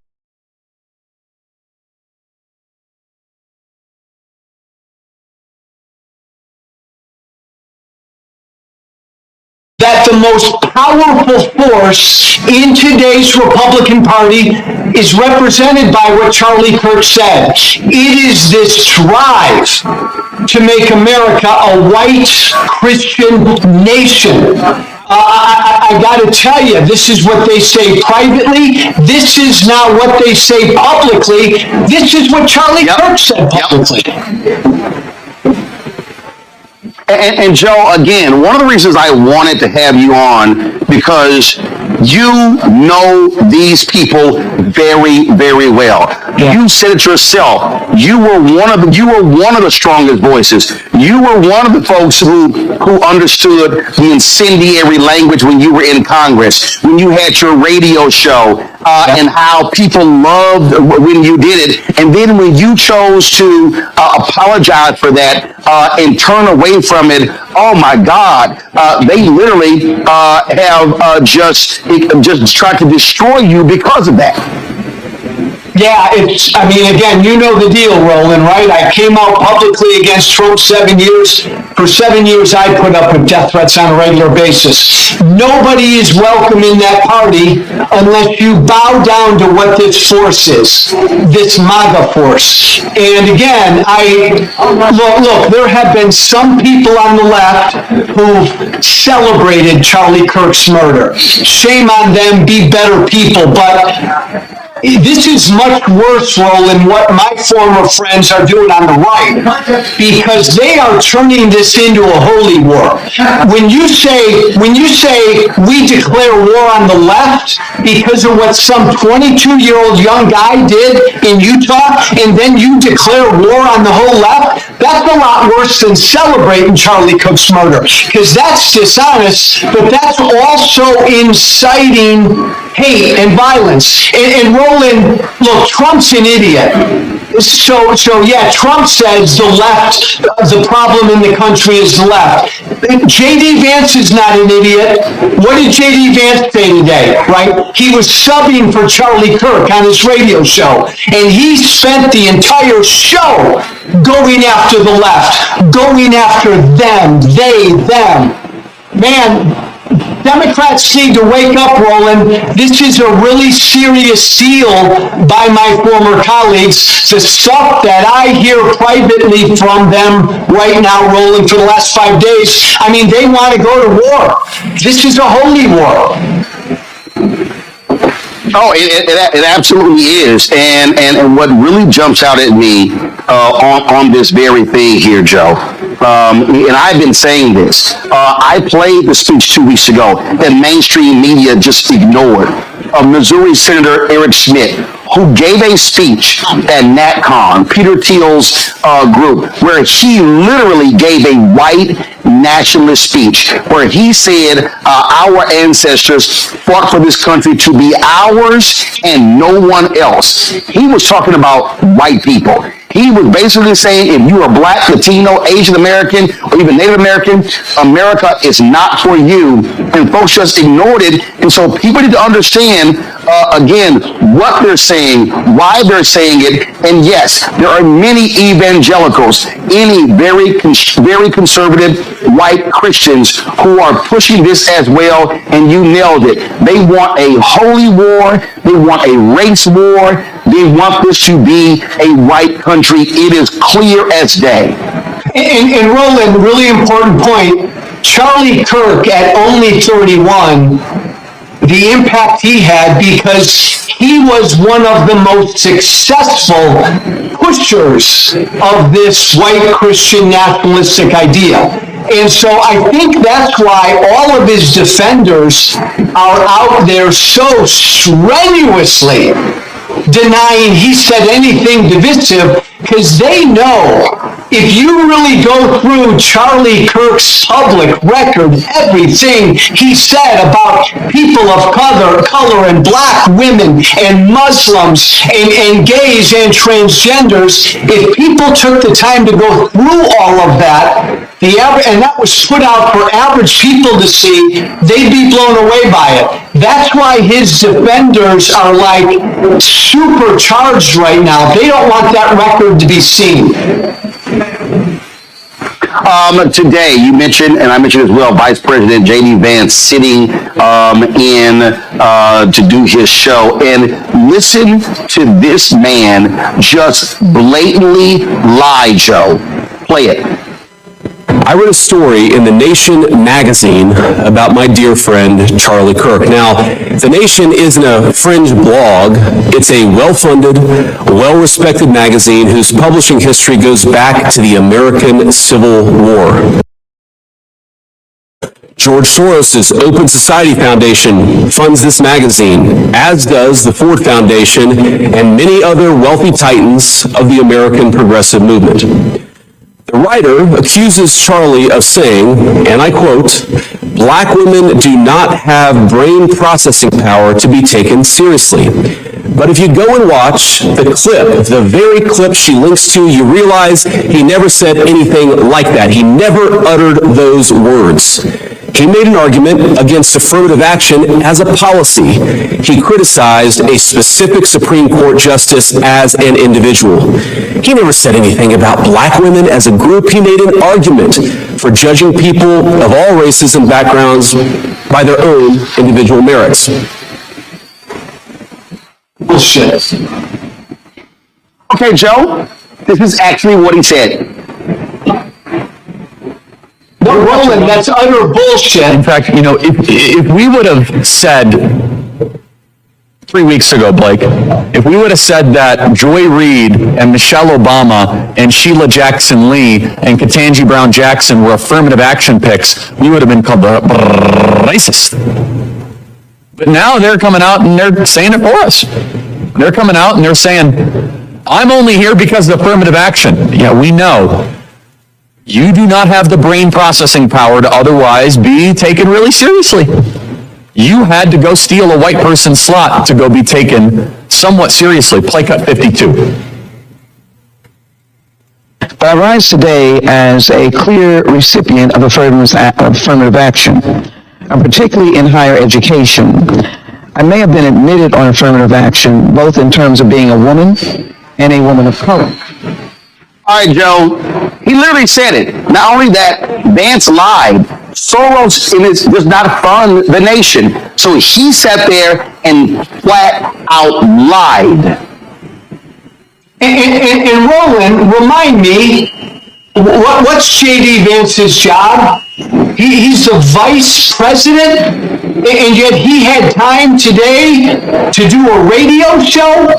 that the most powerful force in today's Republican Party is represented by what Charlie Kirk said. It is this drive to make America a white Christian nation. I got to tell you, this is what they say privately. This is not what they say publicly. This is what Charlie Kirk said publicly. And Joe, again, one of the reasons I wanted to have you on, because you know these people very, very well. Yeah. You said it yourself. You were one of the strongest voices. You were one of the folks who understood the incendiary language when you were in Congress, when you had your radio show, and how people loved when you did it. And then when you chose to apologize for that and turn away from it, oh my God, they literally have just tried to destroy you because of that. Yeah, again, you know the deal, Roland, right? I came out publicly against Trump 7 years. For 7 years, I put up with death threats on a regular basis. Nobody is welcome in that party unless you bow down to what this force is, this MAGA force. And again, look, there have been some people on the left who've celebrated Charlie Kirk's murder. Shame on them, be better people, but this is much worse, Roland, what my former friends are doing on the right, because they are turning this into a holy war. When you say we declare war on the left because of what some 22-year-old young guy did in Utah, and then you declare war on the whole left, that's a lot worse than celebrating Charlie Kirk's murder, because that's dishonest, but that's also inciting hate and violence. And Roland, look, Trump's an idiot. So yeah, Trump says the left, the problem in the country is the left. J.D. Vance is not an idiot. What did J.D. Vance say today, right? He was subbing for Charlie Kirk on his radio show, and he spent the entire show going after the left, going after them, they, them. Man, Democrats need to wake up, Roland. This is a really serious deal by my former colleagues. The stuff that I hear privately from them right now, Roland, for the last 5 days, I mean, they want to go to war. This is a holy war. Oh, it absolutely is. And what really jumps out at me on this very thing here, Joe, and I've been saying this, I played the speech 2 weeks ago that mainstream media just ignored, of Missouri Senator Eric Schmidt, who gave a speech at NatCon, Peter Thiel's group, where he literally gave a white nationalist speech, where he said our ancestors fought for this country to be ours and no one else. He was talking about white people. He was basically saying, if you are Black, Latino, Asian American, or even Native American, America is not for you. And folks just ignored it. And so people need to understand, again, what they're saying, why they're saying it. And yes, there are many evangelicals, any very conservative white Christians who are pushing this as well. And you nailed it. They want a holy war. They want a race war. They want this to be a white country. It is clear as day. And Roland, really important point, Charlie Kirk at only 31, the impact he had because he was one of the most successful pushers of this white Christian nationalistic idea. And so I think that's why all of his defenders are out there so strenuously denying he said anything divisive, because they know if you really go through Charlie Kirk's public record, everything he said about people of color and black women and Muslims and gays and transgenders, if people took the time to go through all of that, and that was put out for average people to see, they'd be blown away by it. That's why his defenders are like supercharged right now. They don't want that record to be seen. Today, you mentioned, and I mentioned as well, Vice President J.D. Vance sitting to do his show. And listen to this man just blatantly lie, Joe. Play it. I read a story in The Nation magazine about my dear friend, Charlie Kirk. Now, The Nation isn't a fringe blog. It's a well-funded, well-respected magazine whose publishing history goes back to the American Civil War. George Soros' Open Society Foundation funds this magazine, as does the Ford Foundation and many other wealthy titans of the American progressive movement. The writer accuses Charlie of saying, and I quote, "Black women do not have brain processing power to be taken seriously." But if you go and watch the clip, the very clip she links to, you realize he never said anything like that. He never uttered those words. He made an argument against affirmative action as a policy. He criticized a specific Supreme Court justice as an individual. He never said anything about black women as a group. He made an argument for judging people of all races and backgrounds by their own individual merits. Bullshit. Okay, Joe, this is actually what he said. No, Roland, that's utter bullshit. In fact, you know, if we would have said 3 weeks ago, Blake, if we would have said that Joy Reid and Michelle Obama and Sheila Jackson Lee and Ketanji Brown Jackson were affirmative action picks, we would have been called racist. But now they're coming out and they're saying it for us. They're coming out and they're saying, I'm only here because of affirmative action. Yeah, we know. You do not have the brain processing power to otherwise be taken really seriously. You had to go steal a white person's slot to go be taken somewhat seriously. Play cut 52. But I rise today as a clear recipient of affirmative action, and particularly in higher education. I may have been admitted on affirmative action, both in terms of being a woman and a woman of color. All right, Joe, he literally said it. Not only that, Vance lied. Soros does not fund the nation. So he sat there and flat out lied. And Roland, remind me, what's J.D. Vance's job? He's the vice president, and yet he had time today to do a radio show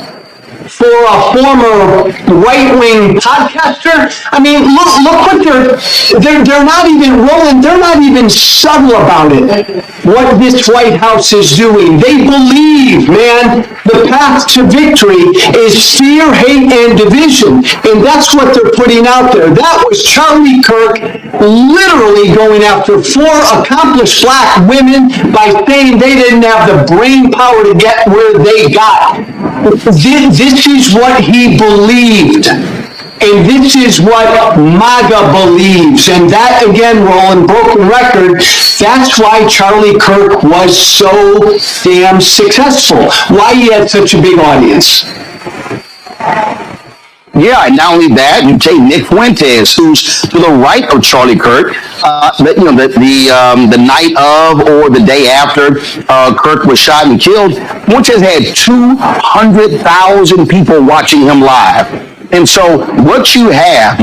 for a former right-wing podcaster. I mean, look what they're not even, Roland, they're not even subtle about it, what this White House is doing. They believe, man, the path to victory is fear, hate, and division. And that's what they're putting out there. That was Charlie Kirk literally going after 4 accomplished black women by saying they didn't have the brain power to get where they got. This is what he believed. And this is what MAGA believes. And that, again, Roland, broken record, that's why Charlie Kirk was so damn successful. Why he had such a big audience. Yeah, and not only that, you take Nick Fuentes, who's to the right of Charlie Kirk. The night of or the day after Kirk was shot and killed, Fuentes had 200,000 people watching him live. And so what you have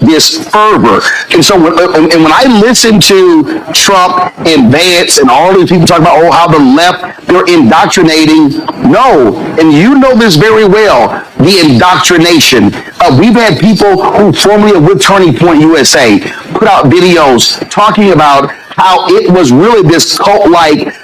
this fervor. And so when I listen to Trump and Vance and all these people talking about, oh, how the left, they're indoctrinating. No, and you know this very well, the indoctrination. We've had people who formerly with Turning Point USA put out videos talking about how it was really this cult-like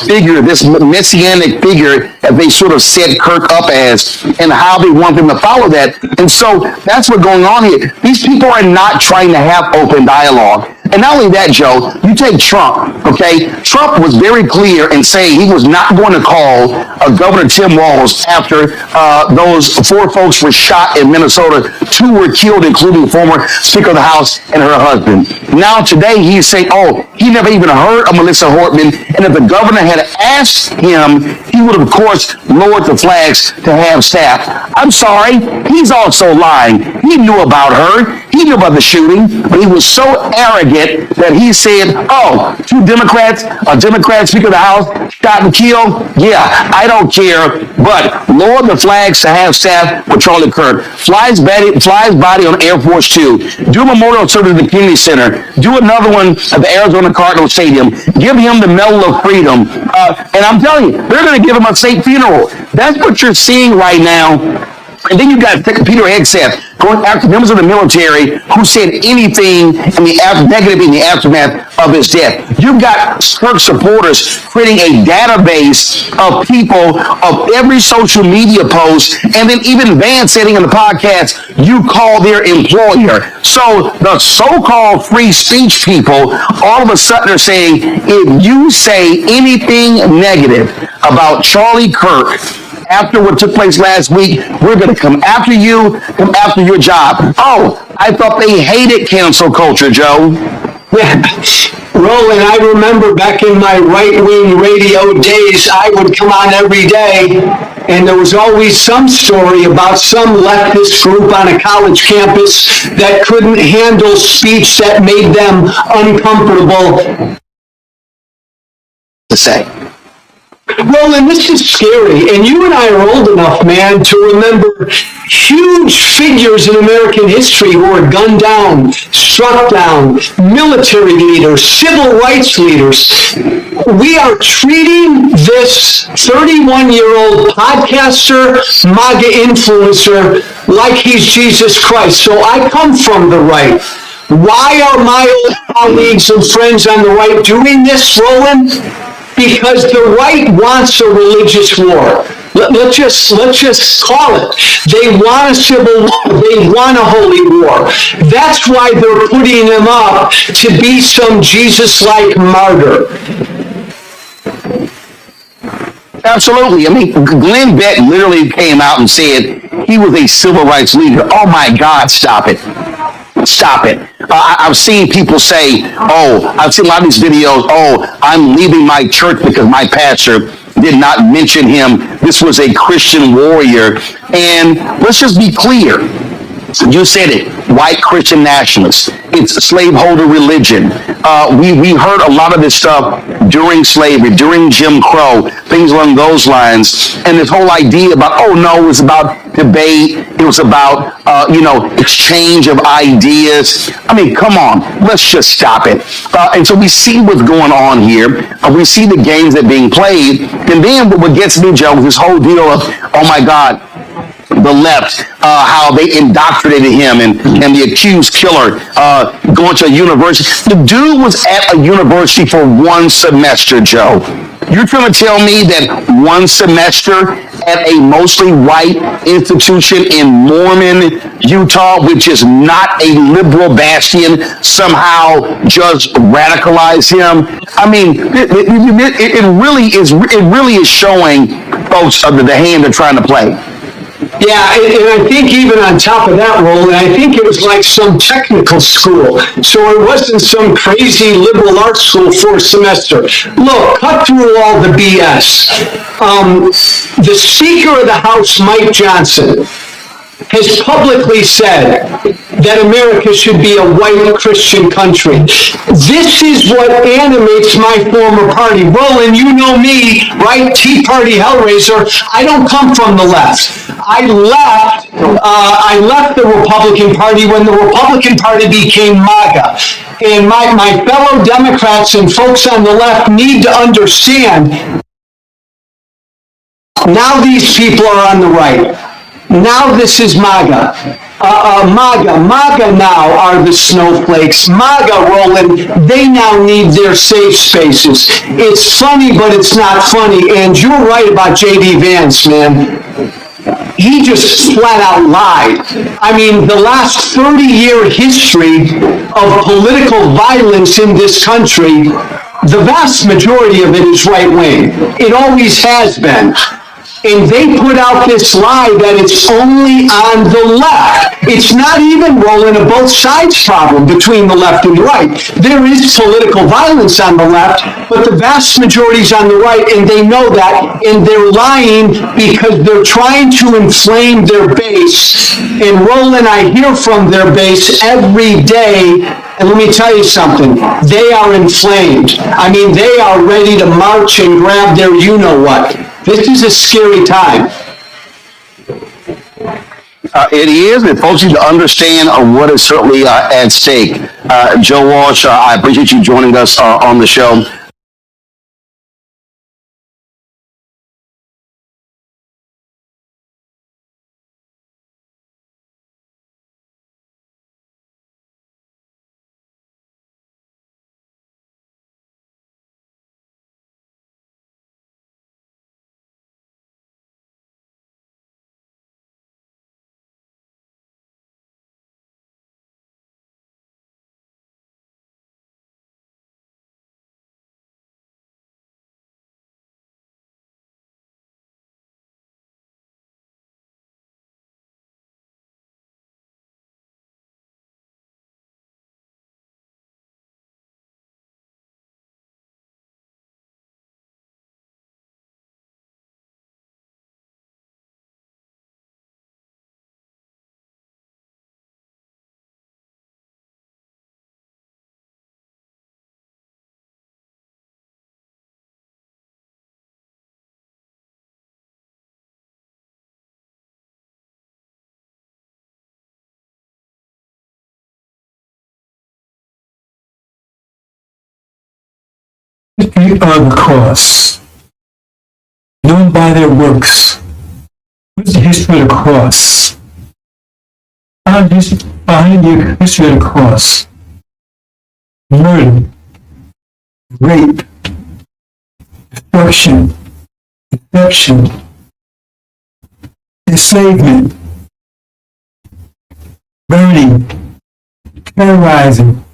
figure, this messianic figure that they sort of set Kirk up as, and how they want them to follow that. And so that's what's going on here. These people are not trying to have open dialogue. And not only that, Joe, you take Trump, okay? Trump was very clear in saying he was not going to call Governor Tim Walz after those 4 folks were shot in Minnesota. 2 were killed, including former Speaker of the House and her husband. Now today he's saying, oh, he never even heard of Melissa Hortman, and if the governor had asked him, he would have, of course, lowered the flags to have staff. I'm sorry, he's also lying. He knew about her. He knew about the shooting, but he was so arrogant that he said, oh, 2 Democrats, a Democrat Speaker of the House, shot and killed? Yeah, I don't care, but lower the flags to have staff with Charlie Kirk. Flies body on Air Force 2. Do a memorial service at the community center. Do another one at the Arizona Cardinals Stadium. Give him the Medal of Freedom. And I'm telling you, they're going to give him a state funeral. That's what you're seeing right now. And then you got Peter Hegseth going after members of the military who said anything negative in the aftermath of his death. You've got Kirk supporters creating a database of people of every social media post, and then even Vance saying in the podcast, you call their employer. So the so-called free speech people all of a sudden are saying, if you say anything negative about Charlie Kirk, after what took place last week, we're going to come after you, come after your job. Oh, I thought they hated cancel culture, Joe. Yeah. Roland, I remember back in my right-wing radio days, I would come on every day, and there was always some story about some leftist group on a college campus that couldn't handle speech that made them uncomfortable to say. Roland, this is scary, and you and I are old enough, man, to remember huge figures in American history who were gunned down, struck down, military leaders, civil rights leaders. We are treating this 31-year-old podcaster, MAGA influencer, like he's Jesus Christ. So I come from the right. Why are my old colleagues and friends on the right doing this, Roland? Because the right wants a religious war. Let's just call it. They want a civil war. They want a holy war. That's why they're putting him up to be some Jesus-like martyr. Absolutely. I mean, Glenn Beck literally came out and said he was a civil rights leader. Oh my God, stop it. Stop it. I've seen people say, I've seen a lot of these videos, I'm leaving my church because my pastor did not mention him. This was a Christian warrior. And let's just be clear. You said it, white Christian nationalists. It's slaveholder religion. We heard a lot of this stuff during slavery, during Jim Crow, things along those lines. And this whole idea about, it was about debate. It was about, exchange of ideas. I mean, come on, let's just stop it. And so we see what's going on here. We see the games that are being played. And then what gets me, Joe, is this whole deal of, oh my God, the left, how they indoctrinated him and the accused killer going to a university. The dude was at a university for 1 semester, Joe. You're trying to tell me that 1 semester at a mostly white institution in Mormon, Utah, which is not a liberal bastion, somehow just radicalize him? I mean, it really is showing folks the hand they're trying to play. Yeah, and I think even on top of that, Roland, I think it was like some technical school. So it wasn't some crazy liberal arts school for a semester. Look, cut through all the BS. The Speaker of the House, Mike Johnson, has publicly said that America should be a white Christian country. This is what animates my former party. Roland, you know me, right? Tea Party Hellraiser. I don't come from the left. I left the Republican Party when the Republican Party became MAGA. And my fellow Democrats and folks on the left need to understand, now these people are on the right. Now this is MAGA. MAGA now are the snowflakes. MAGA, Roland, they now need their safe spaces. It's funny, but it's not funny. And you're right about J.D. Vance, man. He just flat out lied. I mean, the last 30-year history of political violence in this country, the vast majority of it is right-wing. It always has been. And they put out this lie that it's only on the left. It's not even, Roland, a both sides problem between the left and the right. There is political violence on the left, but the vast majority is on the right, and they know that, and they're lying because they're trying to inflame their base. And Roland, I hear from their base every day, and let me tell you something, they are inflamed. I mean, they are ready to march and grab their you-know-what. This is a scary time. It is, and folks need to understand what is certainly at stake. Joe Walsh, I appreciate you joining us on the show. History of the cross, known by their works. What's the history of the cross? Behind the history of the cross, murder, rape, destruction, deception, enslavement, burning, terrorizing.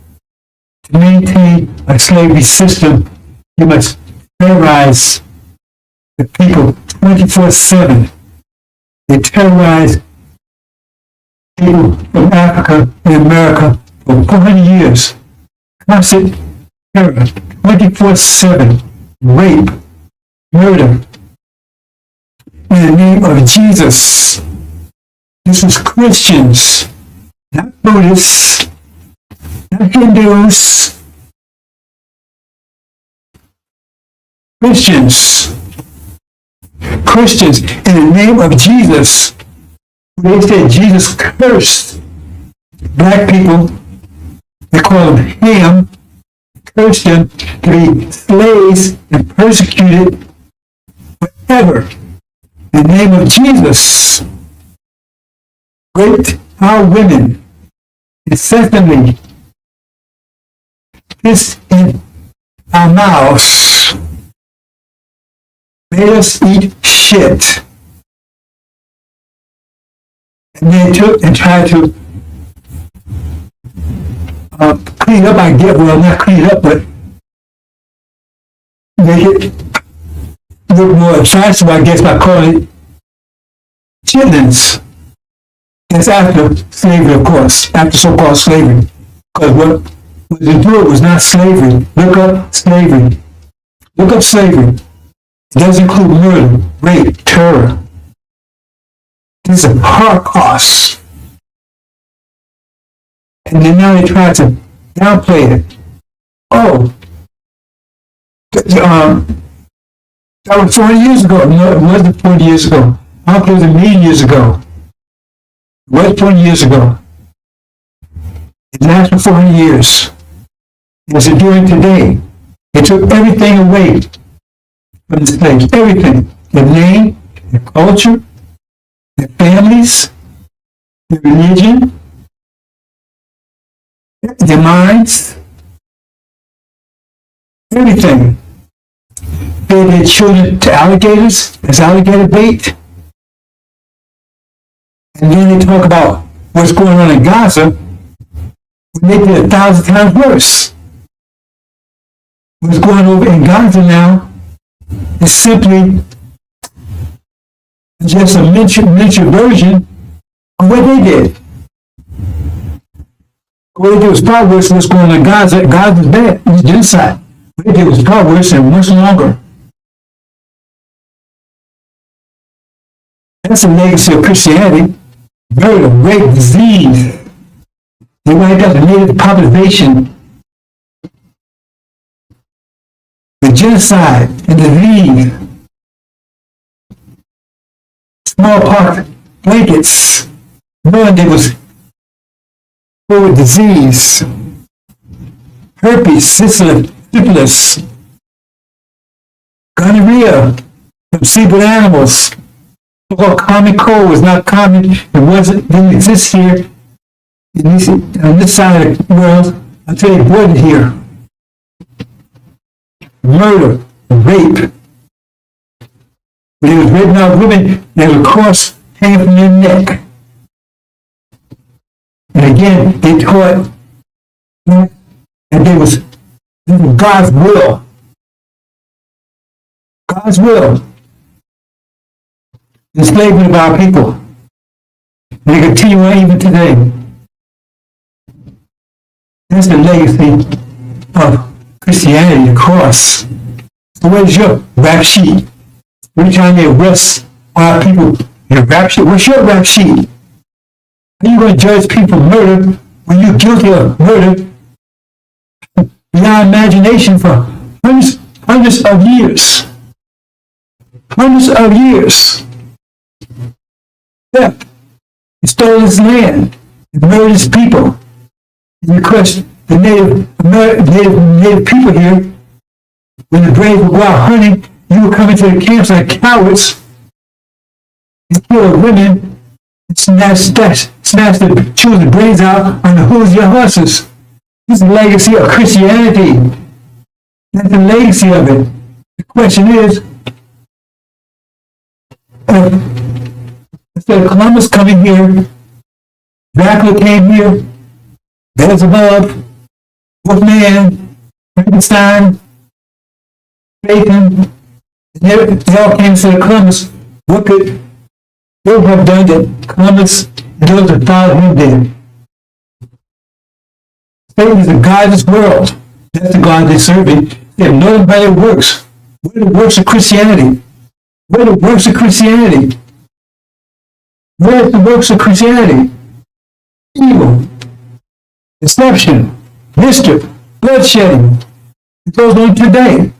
To maintain a slavery system, you must terrorize the people 24/7. They terrorize people from Africa and America for 400 years. Constant terror, 24/7, rape, murder. In the name of Jesus. This is Christians, not Buddhists, not Hindus. Christians, in the name of Jesus. They said Jesus cursed black people. They call them Ham, cursed them to be slaves and persecuted forever. In the name of Jesus, raped our women incessantly, pissed in our mouths, made us eat shit. And they took and tried to clean up, I guess, well, not clean up, but make it look more attractive, I guess, by calling it chitlins. It's after slavery, of course, after so-called slavery. Because what they do was not slavery. Look up slavery. Look up slavery. It does include murder, rape, terror. This is a Holocaust. And then now they try to downplay it. Oh, that was 40 years ago. No, it wasn't 40 years ago. How close a million years ago? What 20 years ago? It lasted for 400 years. It's enduring today. It took everything away from the slaves. Everything. Their name, their culture, their families, their religion, their minds, everything. Fed their children to alligators as alligator bait. And then they talk about what's going on in Gaza when they did 1,000 times worse. What's going on in Gaza now is simply just a miniature version of what they did. What they did was far worse than what's going on in Gaza. Gaza's bad. It's genocide. What they did was far worse and much longer. That's the legacy of Christianity. Murder, rape, disease. They wiped out the native population. The genocide and disease. Smallpox blankets. Knowing there was full of disease. Herpes, syphilis. Gonorrhea from seabird animals. So-called common cold was not common. It didn't exist here on this side of the world until they brought it here. Murder, rape. When it was raping out women, there was a cross hanging from their neck. And again, they taught that there was God's will. God's will. Enslavement of our people. And they continue on even today. That's the legacy of Christianity, the cross. So where's your rap sheet? We're trying to arrest our people. Your rap sheet? What's your rap sheet? Are you going to judge people for murder when you're guilty of murder beyond imagination for hundreds of years? Hundreds of years. Theft. He stole his land. He murdered his people. And you question the native people here. When the brave would go out hunting, you would come into the camps like cowards and kill women and snatch the children's brains out on the hooves of your horses. This is the legacy of Christianity. That's the legacy of it. The question is, instead of Columbus coming here, Dracula came here, Beelzebub, Wolfman, Frankenstein, Satan, they all came instead of Columbus. What could they have done that Columbus and those that followed him did? Satan is the God of this world. That's the God they're serving. They have known by their works. What are the works of Christianity? What are the works of Christianity? What are the works of Christianity? Evil, deception, mischief, bloodshedding. It goes on today.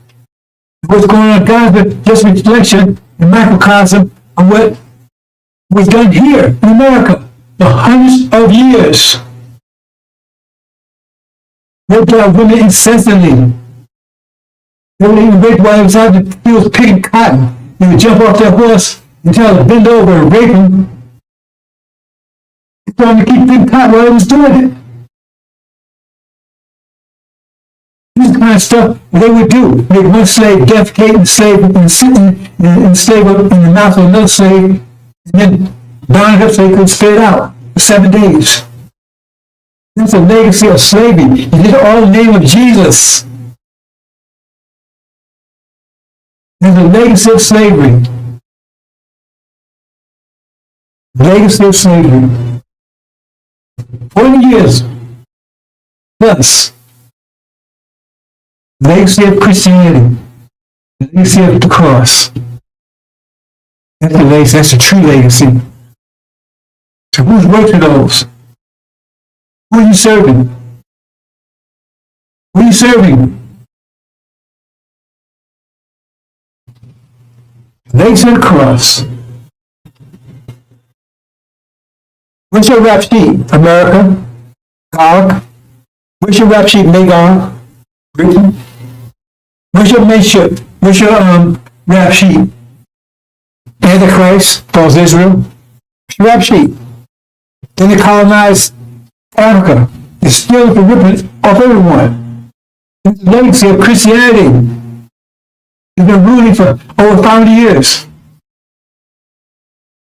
What's going on in Gaza, just reflection and microcosm of what was done here in America for hundreds of years. Raped our women incessantly. They would even rape while they was out in the fields picking cotton. They would jump off their horse and tell them to bend over and rape them. They told them to keep picking cotton while they was doing it. This is the kind of stuff they would do. Make one slave defecate and slave and sit and slave up in the mouth of another slave, and then bind it up so they could spit it out for 7 days. That's a legacy of slavery. He did it all in the name of Jesus. There's a legacy of slavery. Legacy of slavery. 40 years plus. Legacy of Christianity. Legacy of the cross. That's the legacy. That's the true legacy. So whose works are those? Who are you serving? Who are you serving? Legacy of the cross. What's your rap sheet? America? Gog? What's your rap sheet? Magog? Britain? What's your rap sheet? Antichrist? False Israel? What's your rap sheet? Then they colonized Africa. They're still ripping off everyone. It's the legacy of Christianity. It's been ruling for over 500 years.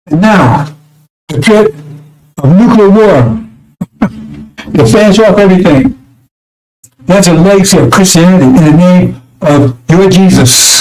And now, the threat of nuclear war, to finish off everything. That's a legacy of Christianity in the name of your Jesus.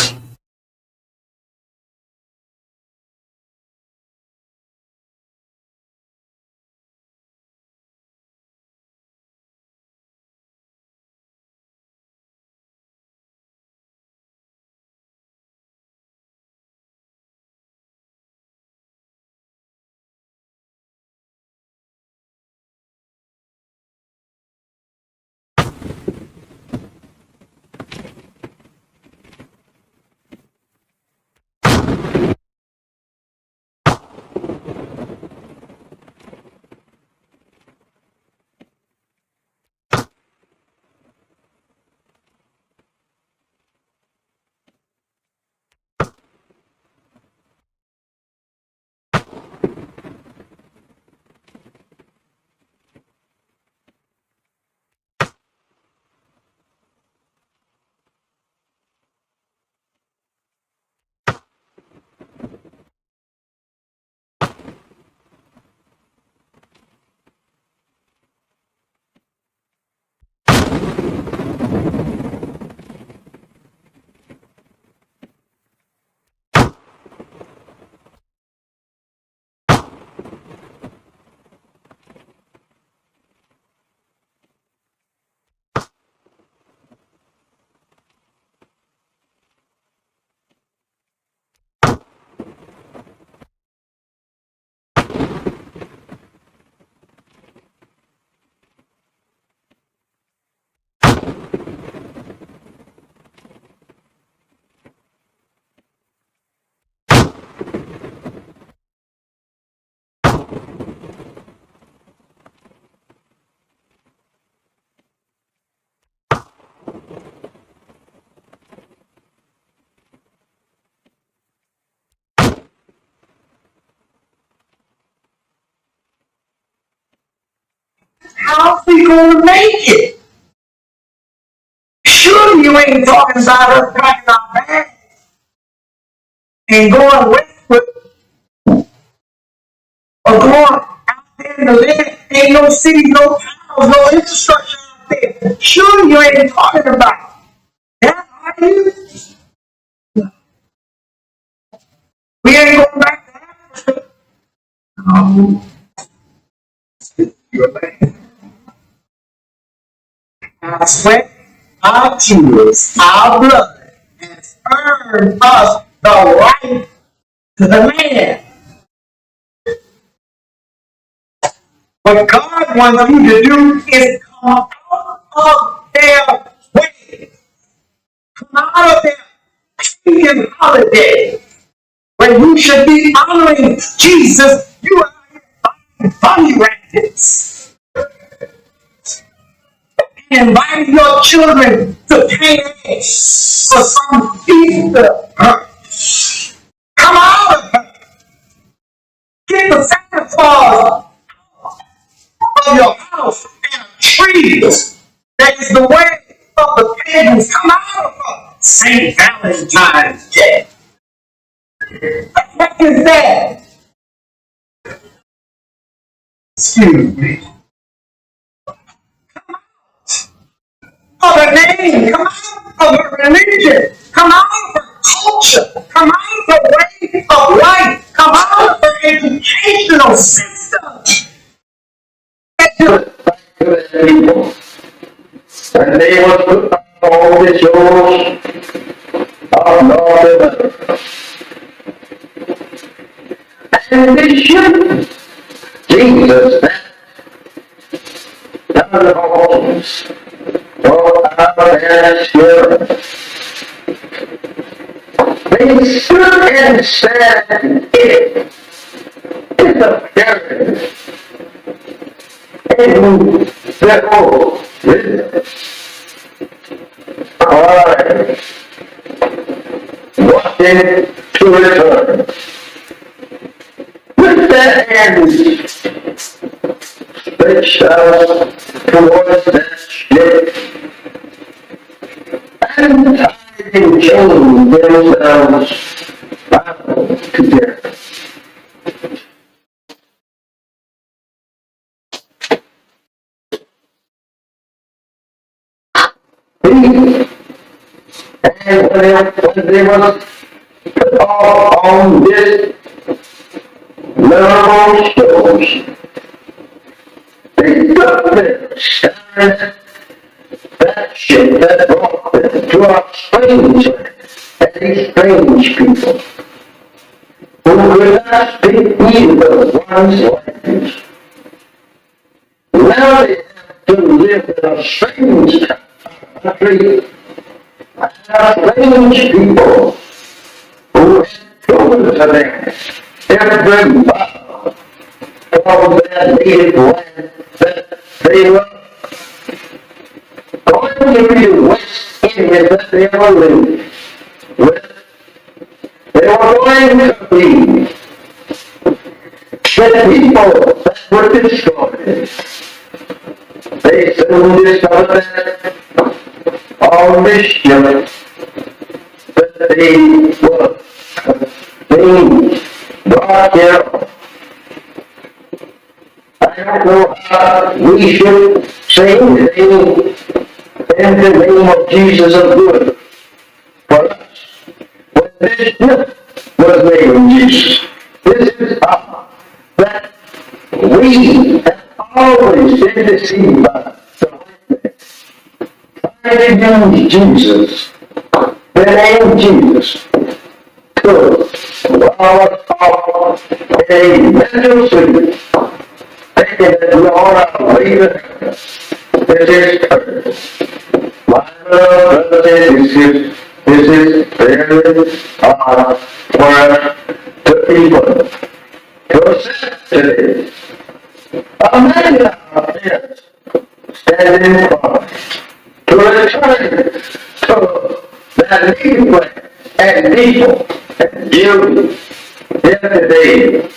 How's we gonna make it? Surely you ain't talking about us packing our bags and going westward or going out there in the land. Ain't no cities, no towns, no infrastructure out there. Surely you ain't talking about that, are you? We ain't going back to Africa. No. Our sweat, our tears, our blood has earned us the right to the land. What God wants you to do is come out of their way. Come out of their pagan holiday. When you should be honoring Jesus, you are buying bunny rabbits. And inviting your children to pay eggs for some Easter. Come out of her. Get the Santa Claus of your house and a tree that is the way of the pagans. Come out of her. St. Valentine's Day. What the heck is that? Excuse me. Of her name, come out of her religion, come out of her culture, come out of her way of life, come out of her educational system. People, and they will put up all the shows of Lord. And this should Jesus that done all for our pasture. They stood and said, it is a parent and behold, I watching to return. With their hands stretched out towards that ship, and tying chains themselves bound together. And when they must put all on this memorable shows, they took them, scattered that ship that brought them to a strange land, and these strange people who could not speak either one's language. Now they have to live in a strange country, strange people who have chosen to them every bow from their native land that they love. Going to be the West Indies that they ever lived with. They were going to be the people that were destroyed. They soon discovered that all mischief that they were being brought here. I don't know how we should say anything in the name of Jesus of good for us. When this gift was made of Jesus, this is how that we have always been deceived by the white man. Use Jesus, the name Jesus, to our a mental city, thinking that we all are leaving. This is earth. My brothers and sisters, this is very hard for us to people to accept today. Imagine our parents standing in front to return to that native land and people and you yesterday.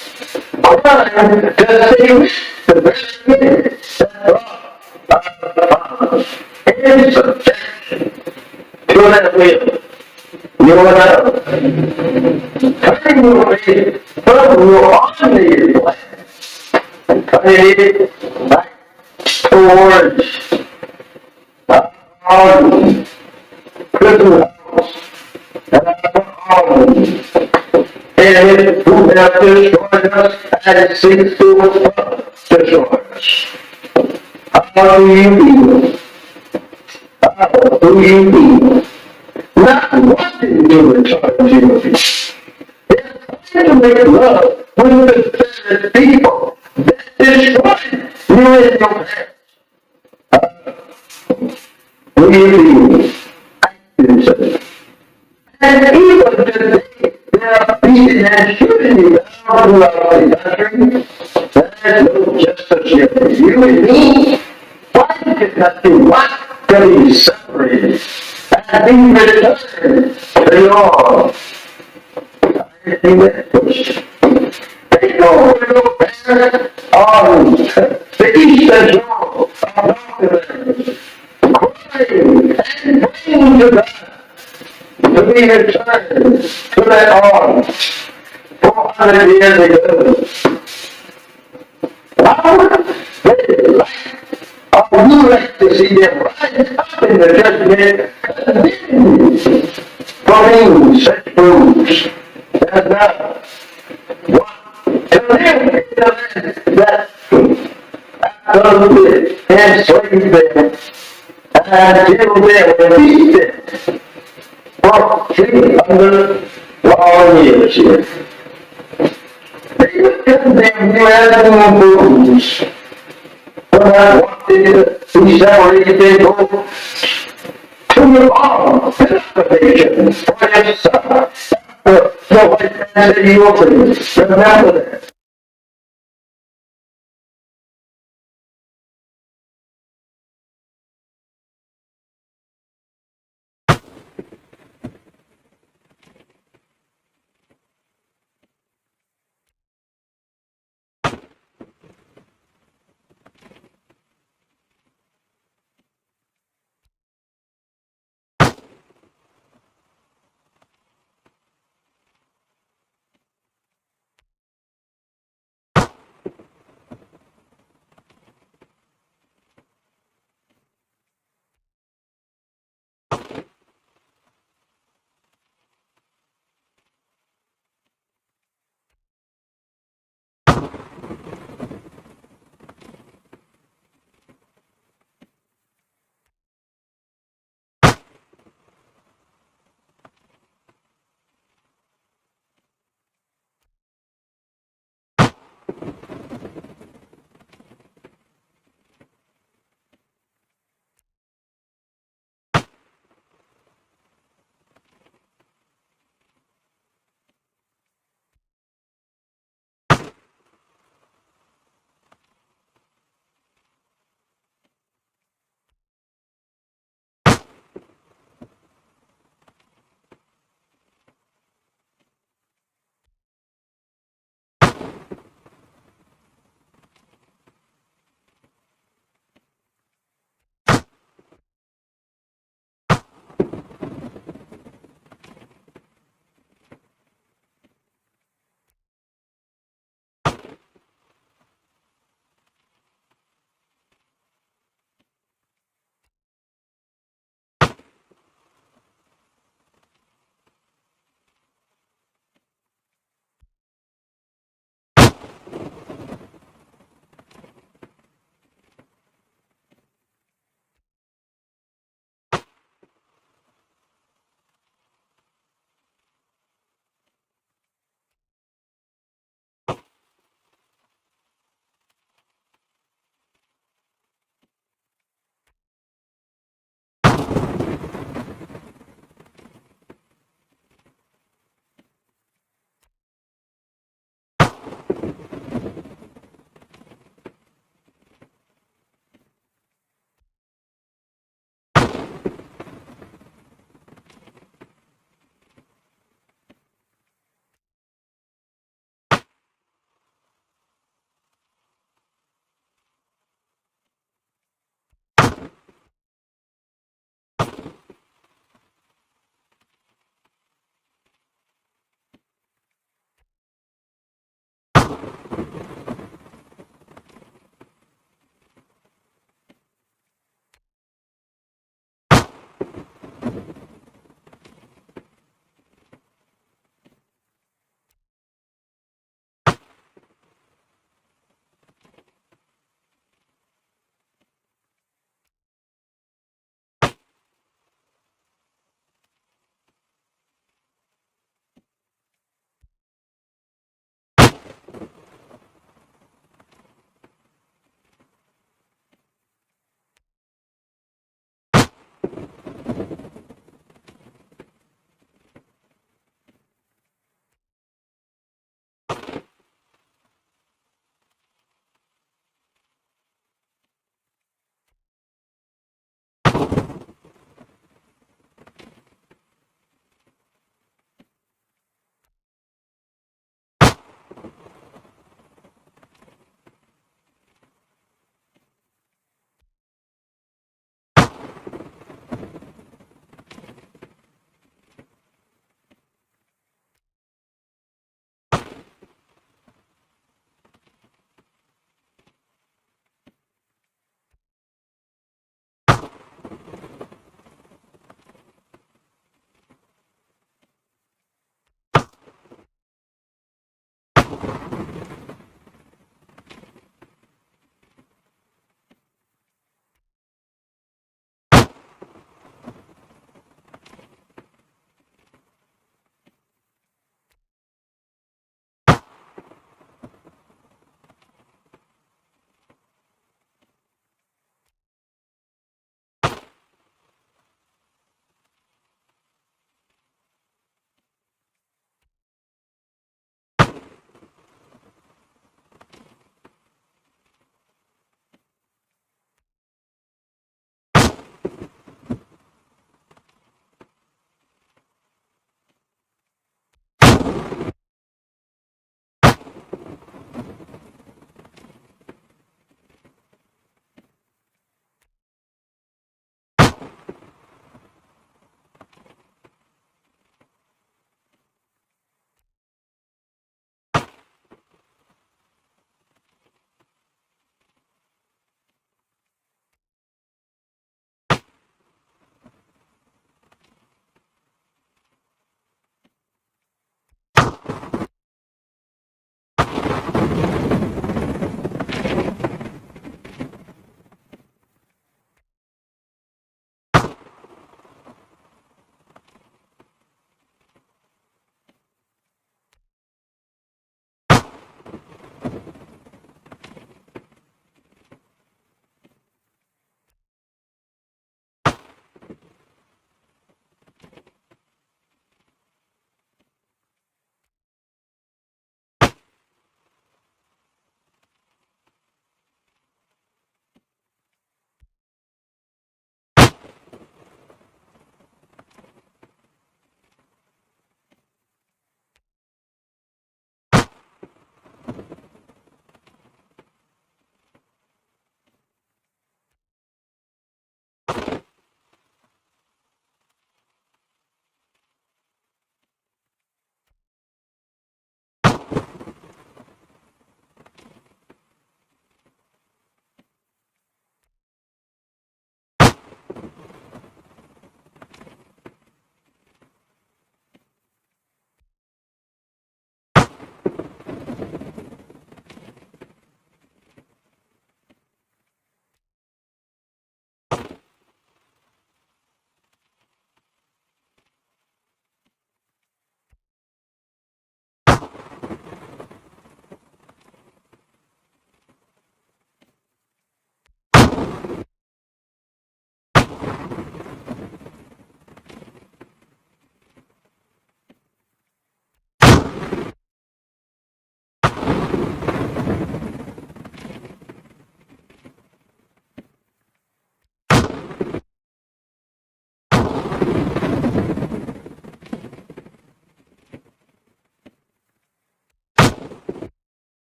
Trying to save the very thing that brought our fathers in subjection to that will. You and I, turning away from your ordinary land and turning it back towards our prison house and our and who have destroyed us and seeks to destroy us. How do you feel? How do you feel? Not wanting to return to your feet. They're trying to make love with the very people that destroyed you in your past. Do you feel? I do so. And even today, they are beating and shooting you down throughout the country. There's no justice here for you and me. Why did not you want to be separated and be returned to your I think that question. They go to your parents on the eastern shore of North crying and praying to God to be returned to that arms 400 years ago. How would you like to see them rise up in the judgment condemned for being such fools as now want to live in the land that absolutely enslaved them and killed them and beat them for 300 long years here. They would condemn you as fools for not wanting to be separated and go to your own salvation for your son. The white man said he will remember that.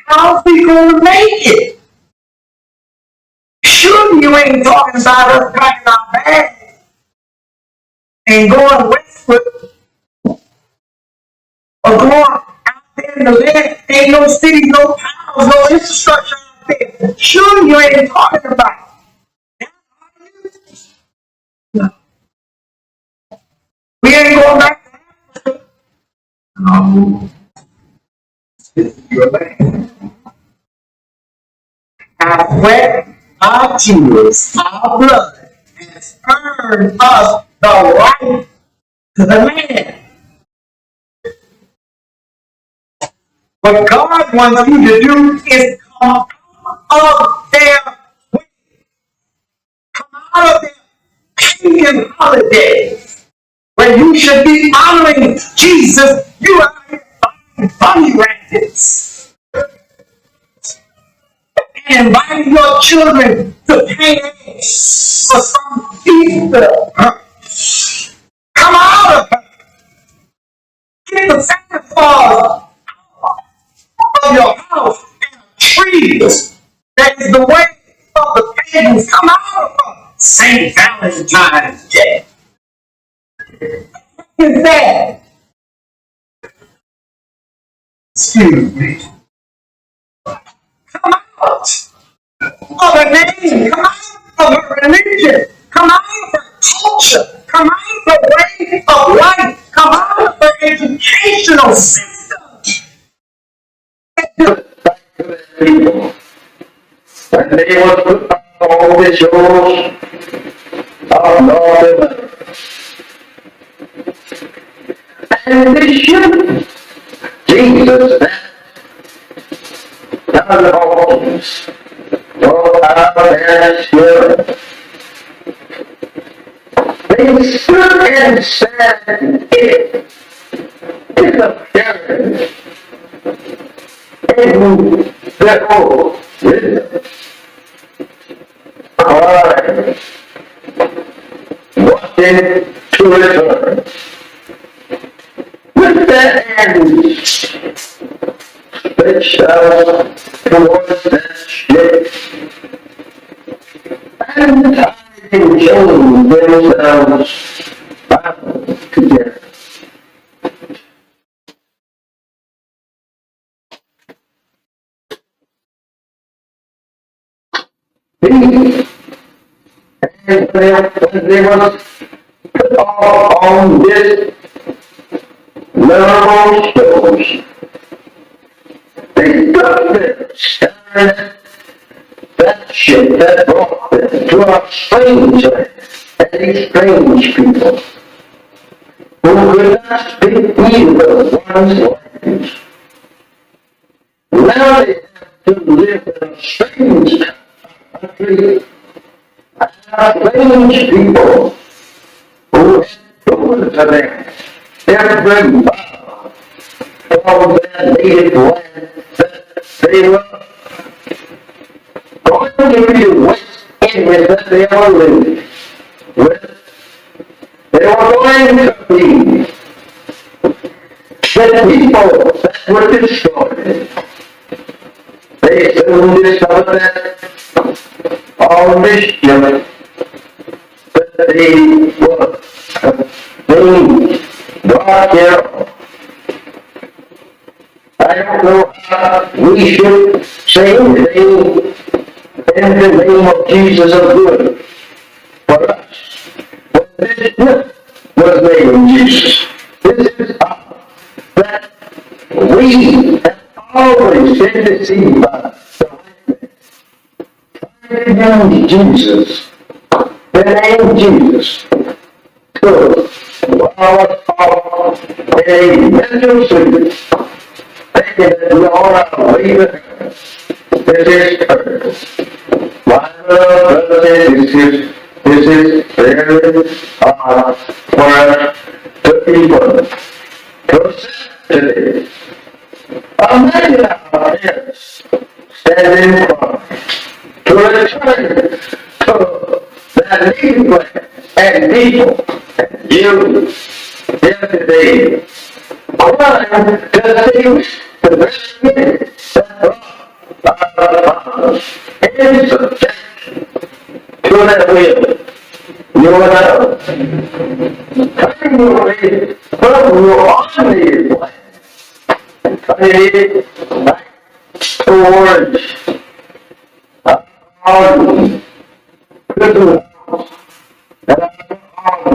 How's we gonna make it? Sure, you ain't talking about us packing our bags and going westward or going out there in the land. Ain't no cities, no towns, no infrastructure out there. Sure, you ain't talking about. No. We ain't going back to Africa. No. This is your land. Our sweat, our tears, our blood has earned us the right to the land. What God wants you to do is come out of their way. Come out of their pagan holidays. When you should be honoring Jesus, you are here buying bunny rabbits and inviting your children to paint eggs for some pizza. Come out of her. Get the Santa Claus of your house and a tree that is the way of the pagans. Come out of her. St. Valentine's Day. Is that? Excuse me. Come out of her name. Come out of her religion. Come out of her culture. Come out of her way of life. Come out of her educational system. People. And they will put up all the shows of Lord and they should. Jesus done all things for our spirit. They stood and said, it is a parent. And the old wisdom. I wanted to return with the hands stretched out towards that ship and tiding chains themselves bound together. And when they was put all on this memorable shows, they took them, scattered that ship that brought them to a strange land, and these strange people who could not speak either one's language. Now they have to live in a strange country. Strange people who had proven to them every mile from their native land that they were going to be the West Indies that they were living with. They were going to be the people that were destroyed. They soon discovered that all this ship that they were being brought here. I don't know how we should say anything in the name of Jesus of good for us. But this book was made of Jesus. This is that we have always been deceived by the name Jesus, the name Jesus, to our thought in a mental sleep, thinking that we all are leaving this is earth. My brothers and sisters, this is very hard for us to people to sit today. Imagine our parents standing in front to return to that native land and people and you here today. Trying to see the best minute that brought our fathers in subjection to that will. You and I, turning away from your native land and turning it back towards our prison house and our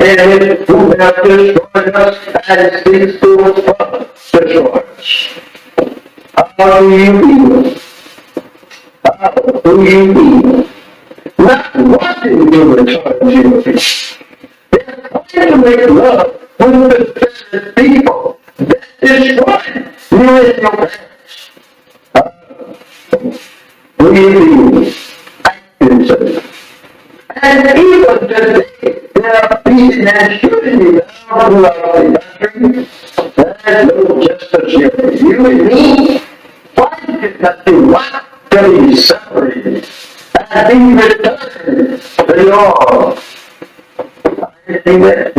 and who have destroyed us and seeks to destroy us. How do you feel? How do you feel? Not wanting to return to your feet. They're trying to make love with the people that destroyed you and your parents. Do you feel? And even today, they are beating and shooting you down throughout the country. There's no justice here for you and me. Why did you not do what? 37 may return to the Lord. Amen.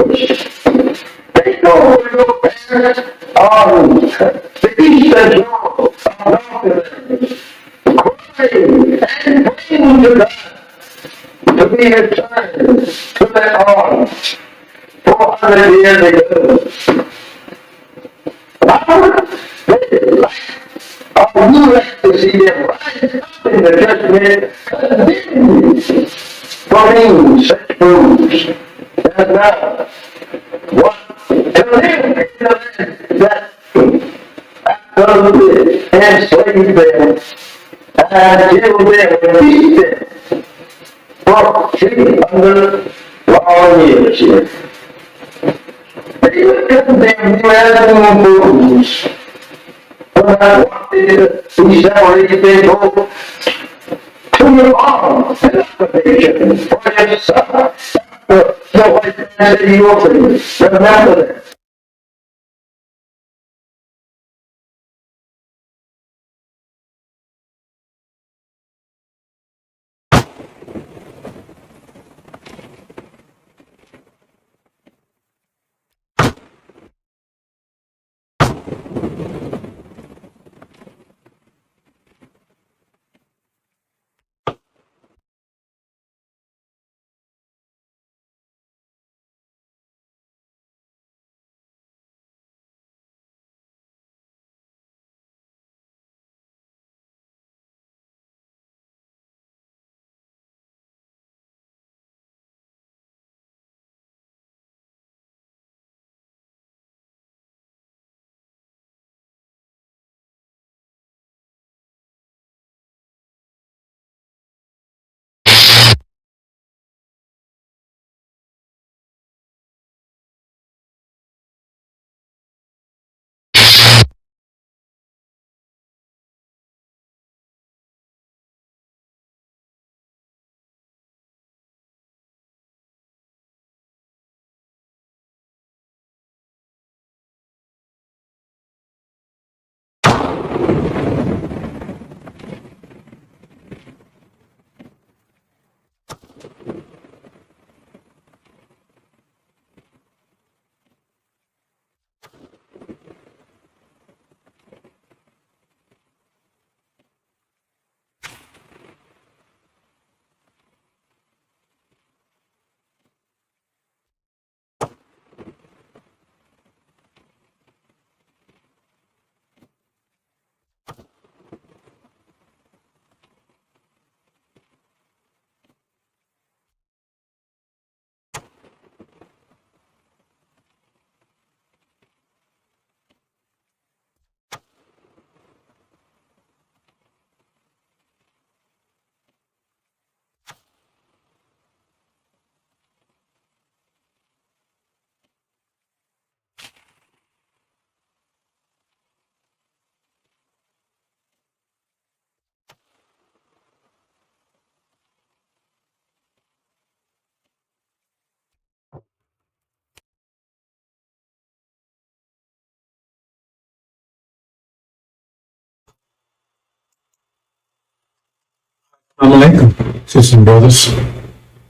They know where your parents are. The Easter Joe praying and praying to God to be returned to their arms 400 years ago. Are you like to see them rise up in the judgment condemned for being such fools? And now, what to live in the land that absolutely enslaved them and killed them and beat them for 300 long years here. They would condemn you as fools. When I wanted to be separated, they go to your arms and application for your son. The white man said he opened. Remember that. Assalamu alaikum, sisters and brothers.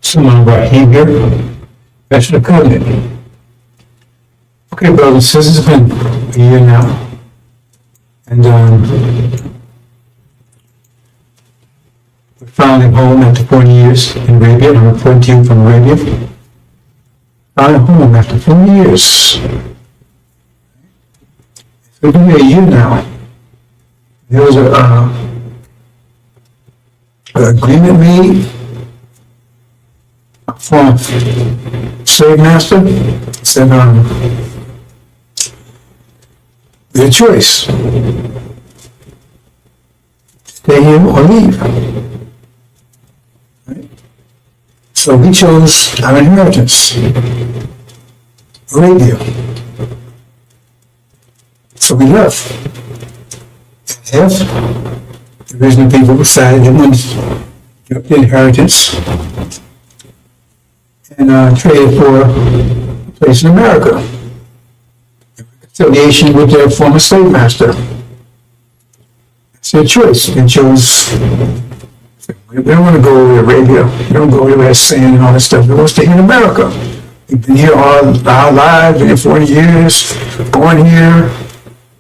Someone Rahim here, Bachelor Covenant. Okay, brothers and sisters, it's been a year now. And we're finally home after 40 years in Arabia. I'm reporting to you from Arabia. Finally home after 40 years. So it's been a year now. There was an agreement made from slave master. Said, your choice. Stay here or leave. Right? So we chose our inheritance. Arabia. So we left. If the original people decided they wanted to give up the inheritance and traded for a place in America. Affiliation with their former slave master. It's their choice. They chose We don't want to go over to Arabia. We don't go over there sand and all that stuff. We want to stay in America. We've been here all our lives, been here 40 years, born here,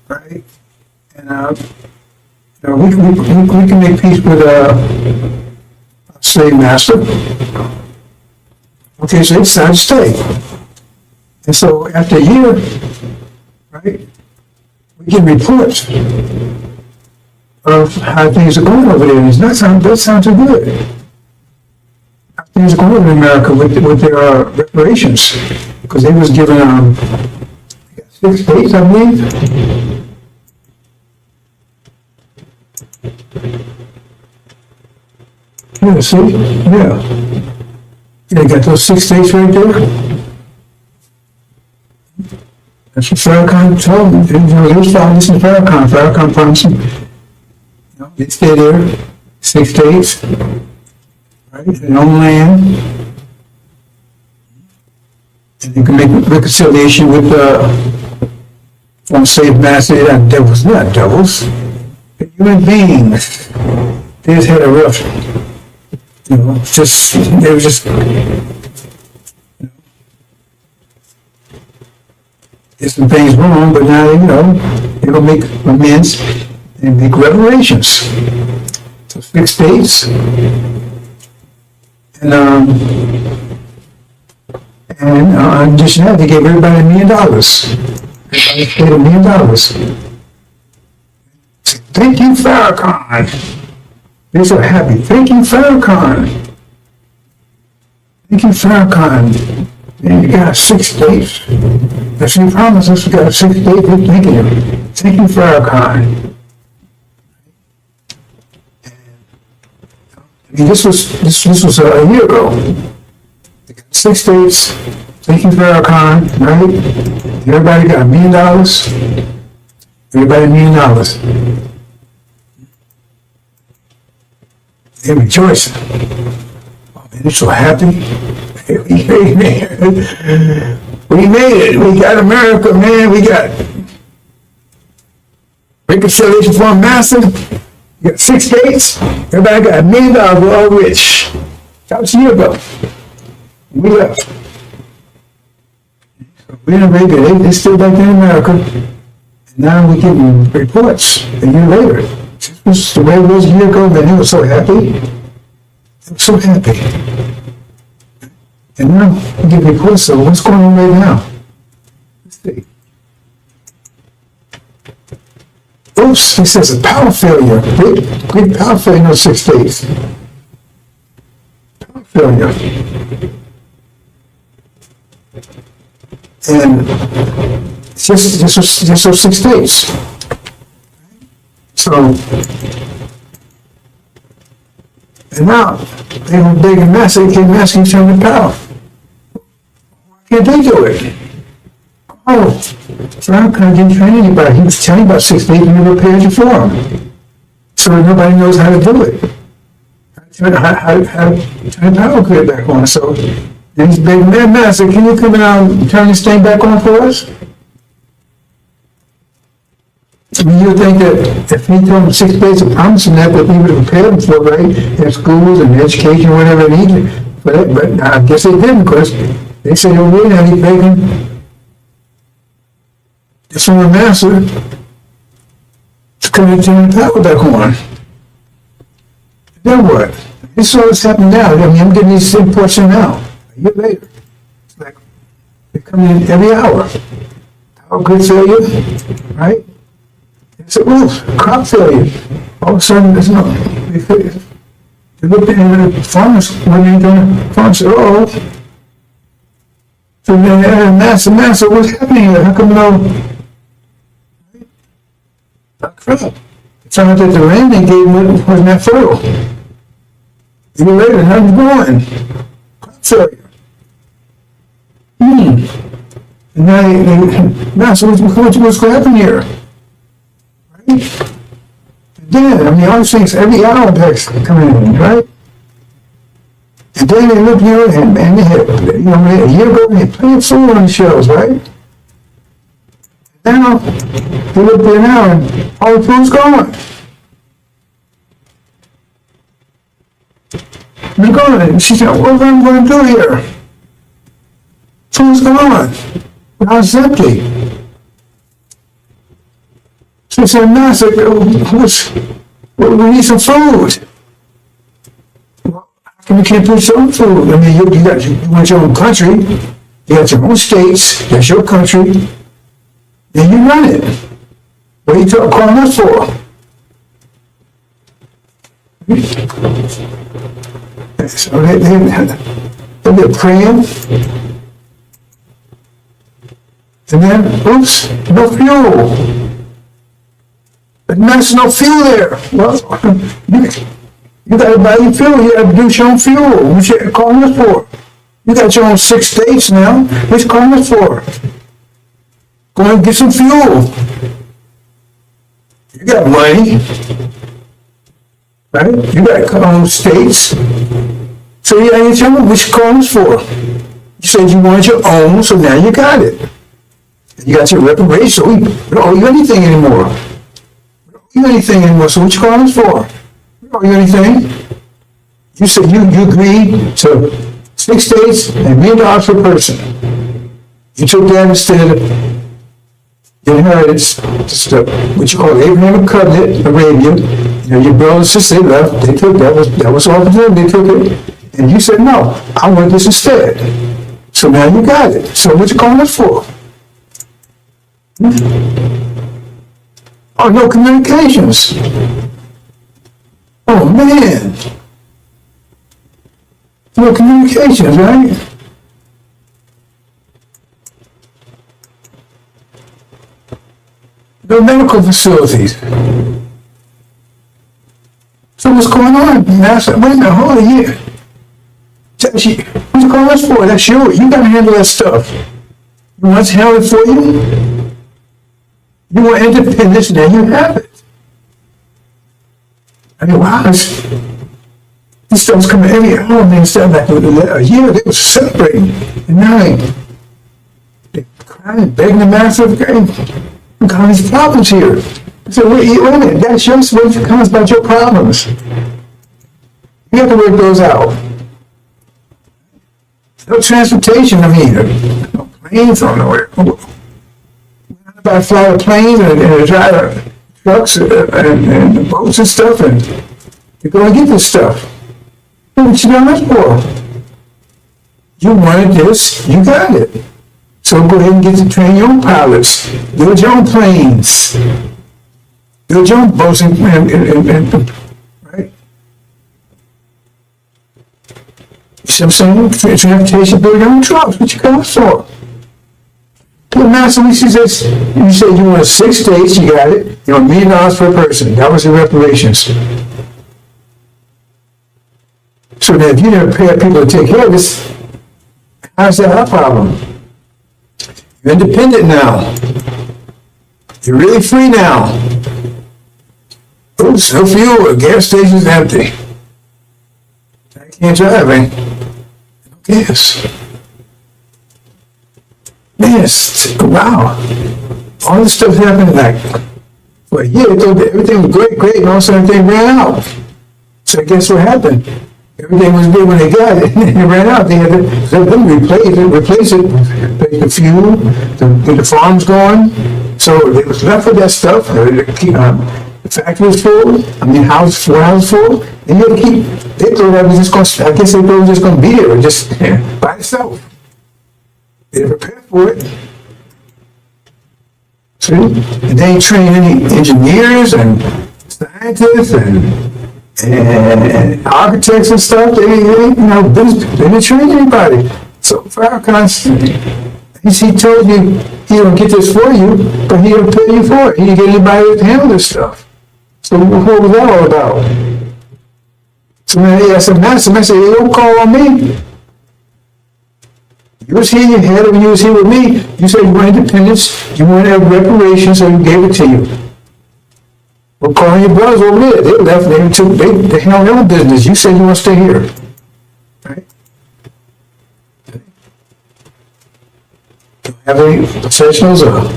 right? And we can make peace with a slave master. Okay, so they decided to stay. And so after a year, right, we get reports of how things are going over there. And it doesn't sound too good. How things are going over in America with their reparations. Because they was given 6 states, I believe. Yeah, see? Yeah. They got those 6 states right there. That's what Farrakhan told them. They was following this in Farrakhan. Farrakhan promised them, they stay there, 6 states, right? Their own land. And they can make reconciliation with former slave masters. They're not devils, not devils. They're human beings. They just had a rough, they were just, did some things wrong, but now they don't make amends and make reparations. So 6 states, and in addition to that, they gave everybody $1 million. Everybody paid $1 million. Thank you, Farrakhan. They're so happy. Thank you, Farrakhan. Thank you, Farrakhan. And you got 6 states. That's your promise us. We got 6 states. Thank you. Thank you, Farrakhan. I mean, this was a year ago. 6 states. Thank you, Farrakhan. Right? Everybody got $1 million. Everybody $1 million. They're rejoicing. Oh man, they're so happy. We made it. We made it. We got America, man. We got reconciliation for a master. We got 6 states. Everybody got $1 million. We're all rich. That was a year ago. We left. We in Arabia. They're still back in America. And now we're getting reports a year later. This was the way it was a year ago, man. They were so happy. They were so happy. And now we get reports, so what's going on right now? Let's see. Oops, he says a power failure. Great power failure in those 6 states. Power failure. And just those 6 states. So, and now they were big and massive. They came asking each other power. Why can't they do it? Oh, Farrakhan didn't train anybody. He was telling about 6 states and never prepared you for them. So nobody knows how to do it. How to turn the power grid back on. So these big men, master, can you come and turn this thing back on for us? I mean, you would think that if he told them 6 days of promising that we would have prepared them for, right, in schools and education, whatever they needed. But I guess they didn't, because they said, oh, wait, now he's begging this from the master to come and turn the power back on. Then what? This is all that's happening now. I mean, I'm getting these reports in now. A year later. It's like they're coming in every hour. Power grid failure, right? It's a crop failure. All of a sudden, there's no. They looked at the farmers when they done. Farmers said, "Oh." So then, master, what's happening here? How come no? Crap. It turned out that the land they gave them wasn't that fertile. A year later, how's it going? Crop failure. And now master, what's going to happen here? And then, I mean, all these things, every hour packs coming in, right? And then they look, and they had, a year ago, they had plenty of food on the shelves, right? Now, they look there now, and all the food's gone. We're going. She said, what am I going to do here? So what's going on? The house is empty. She said, Master, we need some food. Well, how come you can't put your own food? I mean, you want your own country, you got your own states, that's your country, then you run it. What are you calling us for? So they're praying, and then, oops, no fuel. But there's no fuel there. Well, you got to buy your fuel. You got to produce your own fuel. What you calling us for? You got your own 6 states now. What you calling us for? Go and get some fuel. You got money, right? You got your own states. So you got your own. What you calling us for? You said you wanted your own, so now you got it. You got your reparations, so we don't owe you anything anymore. Anything anymore, so what you calling us for? We don't owe you anything. You said you agreed to 6 states and $1 million per person. You took that instead of the inheritance, just what you call Abrahamic covenant, Arabia. You know, your brothers and sisters, they left, they took that was all for them, they took it. And you said, no, I want this instead. So now you got it. So what you calling us for? Oh, no communications. Oh, man. No communications, right? No medical facilities. So what's going on? And I said, wait a minute, hold on here. What you calling us for? That's you. You got to handle that stuff. You want us to handle it for you? You want independence, now you have it. I mean, wow, this stuff's coming every hour, man. Instead of like a year, they were celebrating. And now they're crying, begging the master of game. We've got all these problems here. I said, wait a minute, that's your supposed to come about your problems. You have to work those out. No transportation, I mean, no planes or nowhere. I fly the planes and drive trucks and boats and stuff, and you go and get this stuff. What you done that for? You wanted this, you got it. So go ahead and get to train your own pilots, build your own planes, build your own boats, and right? You see what I'm saying? Transportation, build your own trucks. What you got for? Well, Master, you said you wanted 6 states, you got it. You want $1 million per person. That was the reparations. So now if you didn't pay people to take care of this, how's that our problem? You're independent now. You're really free now. Oops, no fuel, the gas station's empty. I can't drive, eh? No gas. Yes, wow. All this stuff happened like for a year. Everything was great, and all of a sudden everything ran out. So guess what happened? Everything was good when they got it, and it ran out. They had to replace it, pay the fuel, to get the farms going. So they was left with that stuff. The factory was full. I mean, house full. And you had to keep. They thought that was just going. I guess they thought it was just going to be there, just by itself. They didn't prepare for it. See? And they ain't trained any engineers and scientists and architects and stuff. They didn't train anybody. So he told you he don't get this for you, but he don't pay you for it. He didn't get anybody to handle this stuff. So what was that all about? So then I said, Master, you don't call on me. You was here, you had it when you was here with me. You said you want independence, you want to have reparations, so you gave it to you. Well, calling your brothers over there, they left, they handled their own business. You said you want to stay here. Right? Don't have any professionals or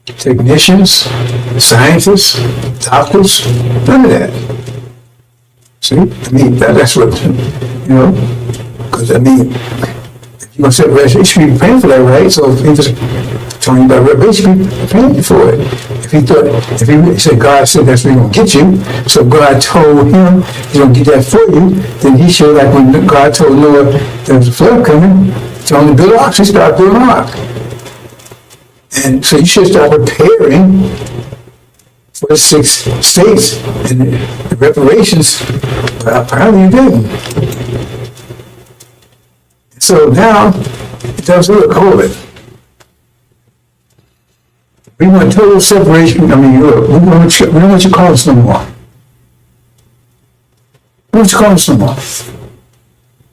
technicians, scientists, doctors, none of that. See, I mean, that's what, you know, because I mean, if you're going to set revelation, you should be praying for that, right? So if he was telling you about revelation, you should be praying for it. If he said, God said that's where he's going to get you, so God told him he's going to get that for you, then he should, like when God told Noah there was a flood coming, told him to build an ark, so he started building an ark. And so you should start preparing for the 6 states, and the reparations, apparently you didn't. So now, it tells you, look, hold it. We want total separation. I mean, look, we don't want you to call us no more. We don't want you to call us no more.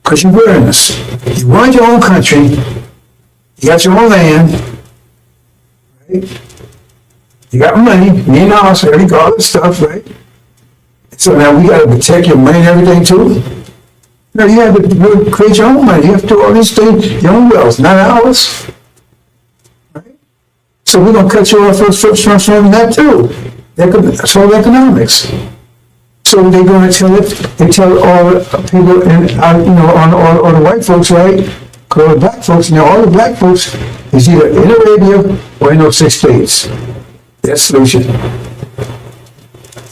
Because you're wearing us. You run your own country. You got your own land. Right? You got money, me and us, all this stuff, right? So now we got to protect your money and everything too. No, you have to create your own money. You have to do all these things, your own wealth, not ours. Right? So we're going to cut you off from that too. That's all economics. So they're going to tell it, they tell all the people, and all the white folks, right? All the black folks, all the black folks is either in Arabia or in those 6 states. That's the solution.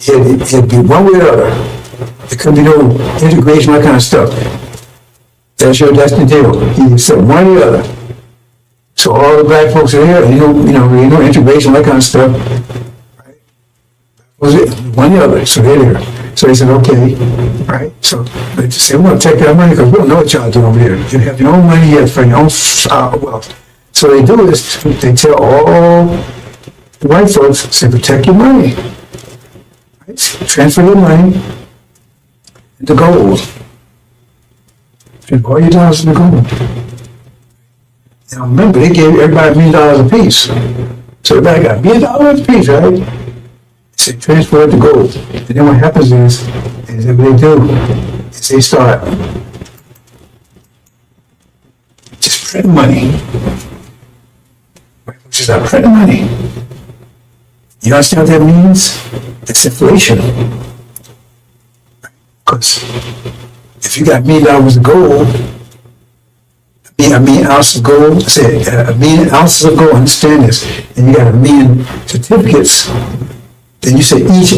It'd be one way or the other. There could be no integration, that kind of stuff. That's the deal. You said one or the other. So all the black folks are here, and no integration, that kind of stuff. Right? Was it one or the other? So they're there. So they said, okay, right? So they just said, we're going to take our money because we don't know what y'all do over there. You have your own money here for your own wealth. So they do this. They tell all the white folks, say, protect your money. Right? Transfer your money into gold. Transfer all your dollars into gold. Now remember, they gave everybody $1 million apiece. So everybody got $1 million apiece, right? They say transfer it to gold. And then what happens is what they do is they start just printing money. Which is not printing money. You understand what that means? It's inflation. Because if you got $1 million of gold, a million ounces of gold, say $1 million ounces of gold, understand this, and you got 1 million certificates, then you say each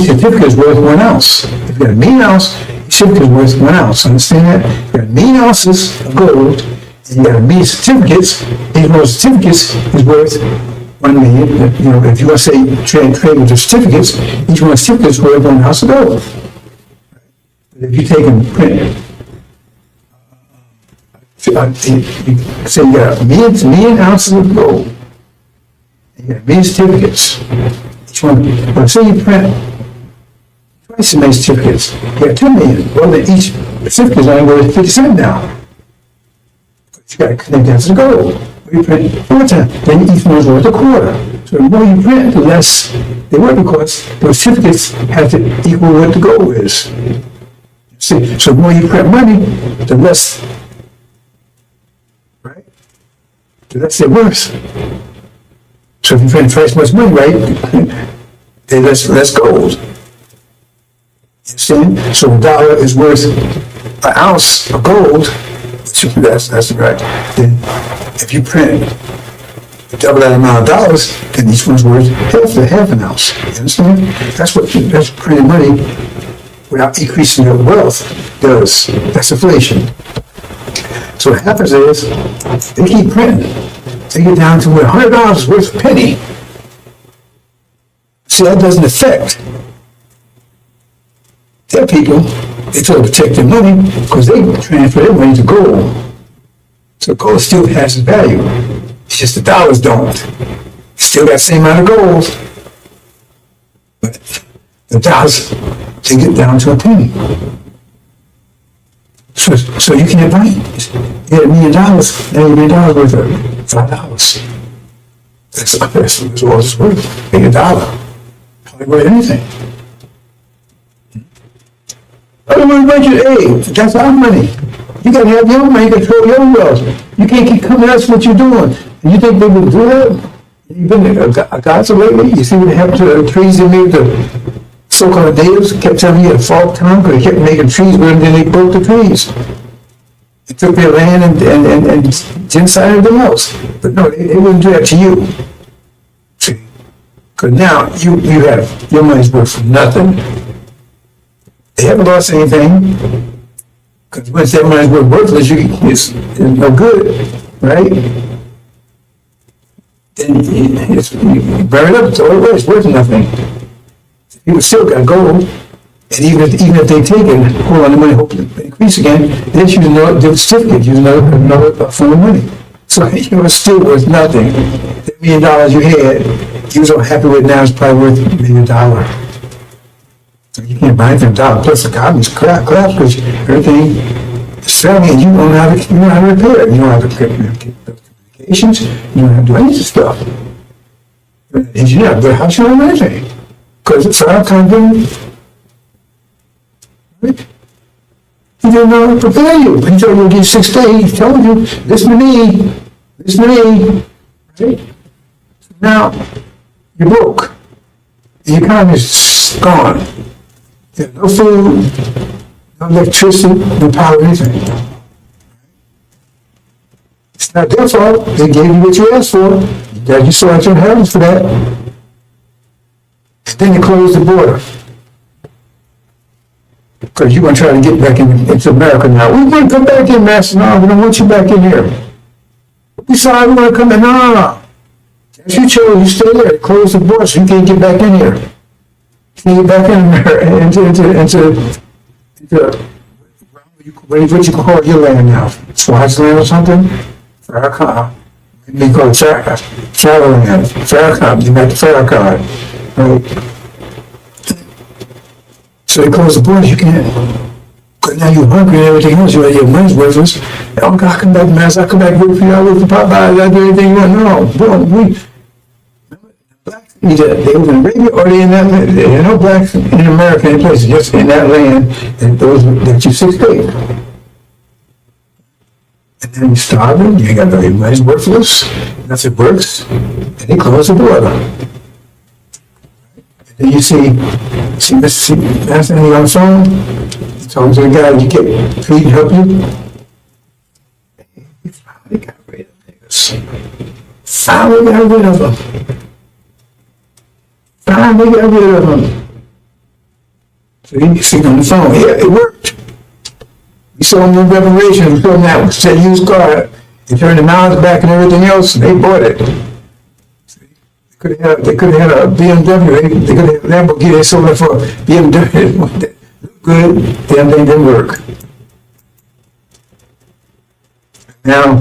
certificate is worth 1 ounce. If you got 1 million ounce, each certificate is worth 1 ounce. Understand that? You got 1 million ounces of gold, and you got 1 million certificates. Each one of those certificates is worth 1 million. If you want to say trade with the certificates, each one of the certificates is worth 1 ounce of gold. But if you take and print, say you got 1 million ounces of gold, and you got 1 million certificates. Each one, but say you print twice as many certificates, you got 2 million. Well, then each certificate is only worth 50 cents now. But you got to connect that to the gold. You print 4 times, then each one is worth a quarter. So the more you print, the less they work, because those certificates have to equal what the gold is. See, so the more you print money, the less, right? The less they're worth. So if you print twice as much money, right, then less gold. You understand? So the dollar is worth 1 ounce of gold. That's right. Then if you print double that amount of dollars, then each one's worth half an ounce. You understand? That's printing money without increasing your wealth does. That's inflation. So what happens is they keep printing. They get down to where $100 is worth a penny. See, that doesn't affect their people. They try to protect their money because they transfer their money to gold. So gold still has its value. It's just the dollars don't. Still got the same amount of gold. But the dollars, they get down to a penny. So you can't buy it. You get $1 million, now $1 million worth of $5. That's all it's worth. $1 million. Hardly worth anything. Otherwise, budget, that's our money. You gotta have your money, control your wealth. You can't keep coming at us what you're doing. And you think they will do that? You've been a gossip lately? You see what happened to the trees they made to so-called natives kept telling me you had a fault time because they kept making trees, but then they broke the trees. They took their land and genocide everything else. But no, they wouldn't do that to you. See? Because now you have, your money's worth for nothing. They haven't lost anything. Because once that money's worthless, it's no good, right? Then you burn it up, it's all it was, it's worth nothing. People still got gold, and even if they take it, hold on, the money hope to increase again, they just use another certificate, use another form of money. So it's still worth nothing. That $1 million you had, you was happy with now, it's probably worth maybe $1. So you can't buy anything $1. Plus the economy's collapse because everything is failing, and you don't know how to repair it. You don't have the communications. You don't have to do any of this stuff. You're an engineer, but how should I know anything? Because it's our company. Right? He didn't know how to prepare you. He told you to give 6 days. He told you, listen to me. Right? Now, you're broke. The economy's gone. You have no food, no electricity, no power, anything. It's not their fault. They gave you what you asked for. That you still have to inheritance for that. And then they closed the border. Because you're going to try to get back into America now. We want to come back in, Master. No, we don't want you back in here. We sorry, we want to come in. No. As you chose, you stay there. They closed the border so you can't get back in here. You get back in into what you call your land now, Swaziland or something? Farrakhan. They call it Farrakhan. Farrakhan. You got the Farrakhan. Right? So they close the borders, you can't. Because now you're hungry and everything else, your money's worthless. Oh God, I come back, Master, I come back, work for you, I work for Popeye, I do anything you want. No, either they live in Arabia or they in that land. There are no blacks in America any place, just in that land and those that you 6 days. And then you're starving, you ain't got no money's worthless, nothing works, and they close the border. And then you see Master Anthony on the phone, he talks to the guy, you get feed and help you. He finally got rid of niggas. Finally got rid of them. Finally got rid of them. So you see on the phone, yeah, it worked. We saw them in Revelations, we saw them that said used car. They turned the miles back and everything else, and they bought it. They could have had a BMW, they could have had a Lamborghini, they sold it for BMW. Good, damn thing didn't work. Now,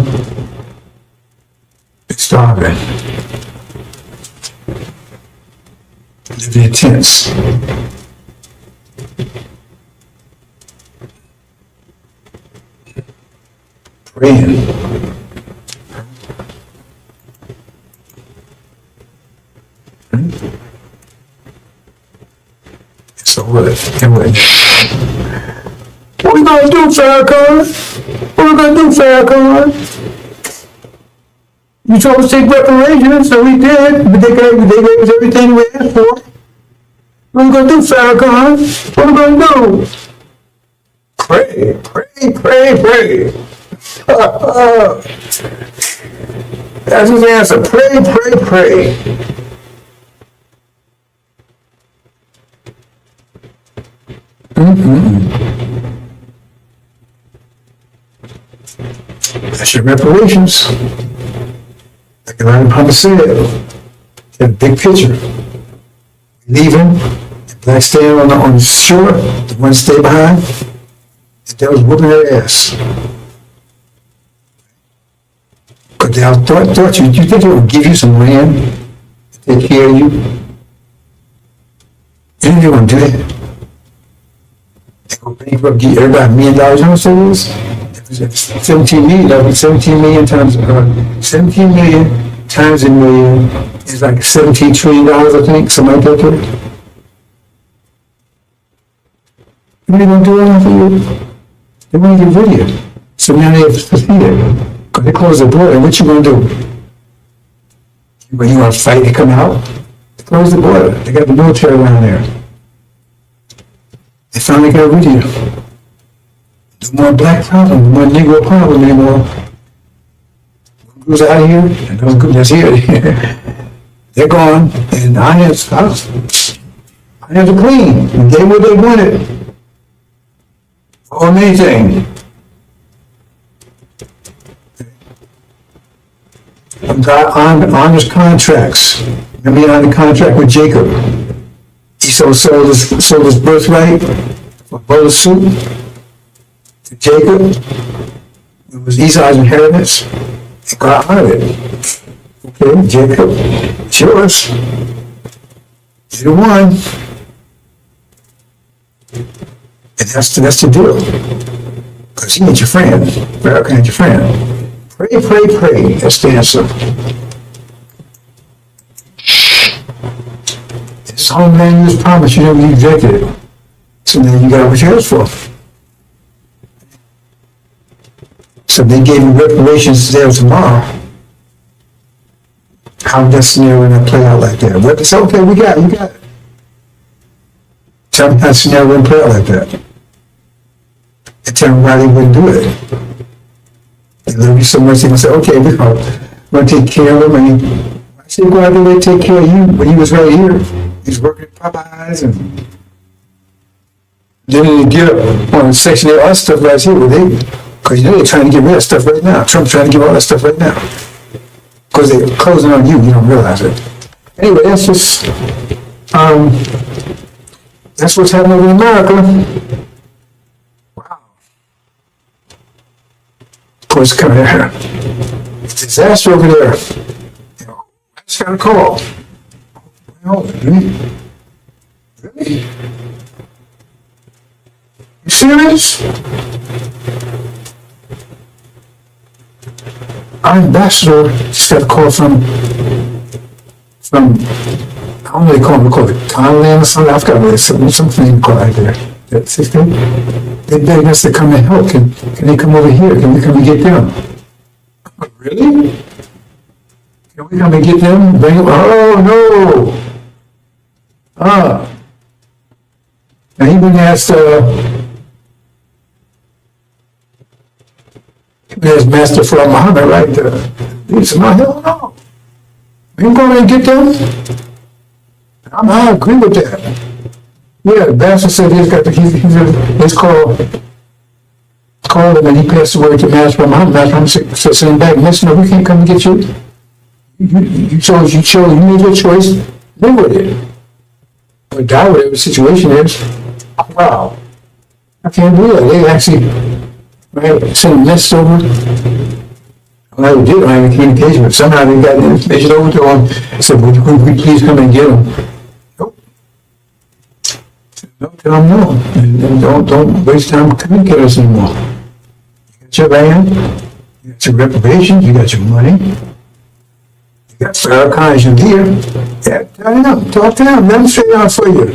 it's starving. Living in tents. Praying. So what? What we gonna do, Farrakhan? What we gonna do, Farrakhan? You told us to take reparations, so we did, but they gave us everything we asked for. What we gonna do, Farrakhan? What we gonna do? Pray. That's his answer. Pray. That's your reparations. Like Elijah Muhammad said, in a big picture. Leaving, the blacks staying on the shore, the ones stay behind, and they was whooping their ass. But they thought you think they would give you some land to take care of you? You think they wouldn't do that? They go bankrupt, give everybody $1 million, you know what it is? 17 million, 17 million times, 17 million times a million is like $17 trillion, I think, something like that. What are they going to do all for you? They want to get rid of you. So now they have to see it. Because they close the border, what you going to do? When you want to fight, they come out, they close the border. They got the military around there. finally got rid of you. No more black problem, no more Negro problem anymore. Who's out of here? And those groups that's here, they're gone. And I have to clean. And gave what they wanted. Or anything. Got honest contracts. I mean, on the contract with Jacob. He sold his birthright for a bowl of soup to Jacob. It was Esau's inheritance. He got out of it. Okay, Jacob, it's yours. You're the one. And that's the deal. Because he ain't your friend. America ain't your friend. Pray, pray, pray. That's the answer. This homeland you was promised, you never rejected it. So now you got what you asked for. So they gave you reparations today or tomorrow. How would that scenario not play out like that? But it's okay, you got it. Tell me how the scenario wouldn't play out like that. And tell me why they wouldn't do it. They love you so much, they can say, okay, we're going to take care of them. And I said, go out there and take care of you when he was right here. He was working at Popeyes and then they get up on Section 8, all that stuff right here. Because you know they're trying to get rid of stuff right now. Trump's trying to get all that stuff right now. Because they're closing on you don't realize it. Anyway, that's just, that's what's happening in America. Wow. Of course, coming here. It's a disaster over there. You know, I just got a call. Well, really? You serious? Our ambassador just got a call from I don't know what they call it Thailand or something. I forgot what it's something called right there. That's his thing. They begged us to come and help. Can they come over here? Can we come and get them? Really? Can we come and get them? Bring them? Oh no! And he even asked Master Farad Muhammad, right? He said, no, hell no. We ain't going to get them. I agree with that. Yeah, the bastard said he's called him and he passed the word to Master Farad Muhammad. Master Muhammad said, send him back. Listen, no, we can't come and get you. You made your choice. Live with it. Or die, whatever the situation is. Wow. I can't do that. They actually sent a message over. Well, they did. I have a communication, but somehow they got the information over to him. Said, would we please come and get him? Nope. No, tell them no. And don't waste time communicating with us anymore. You got your land, you got your reparations, you got your money, you got Farrakhan as your leader. Yeah, tell them, talk to them, let them straighten out for you.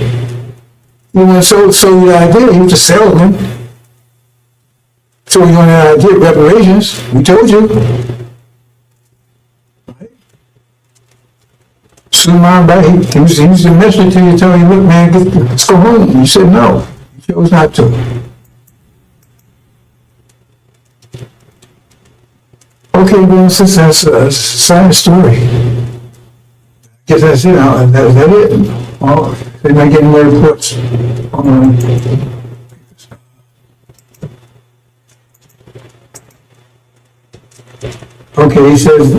You want to sell your idea, you have to sell them. So you want to get reparations? We told you. Right? Suleiman, right? He was the messenger to you, telling you, look, man, let's go home. You said no. You chose not to. Okay, well, since that's a sad story. I guess that's it. Is that it? Oh, they're not getting more reports. Okay, he says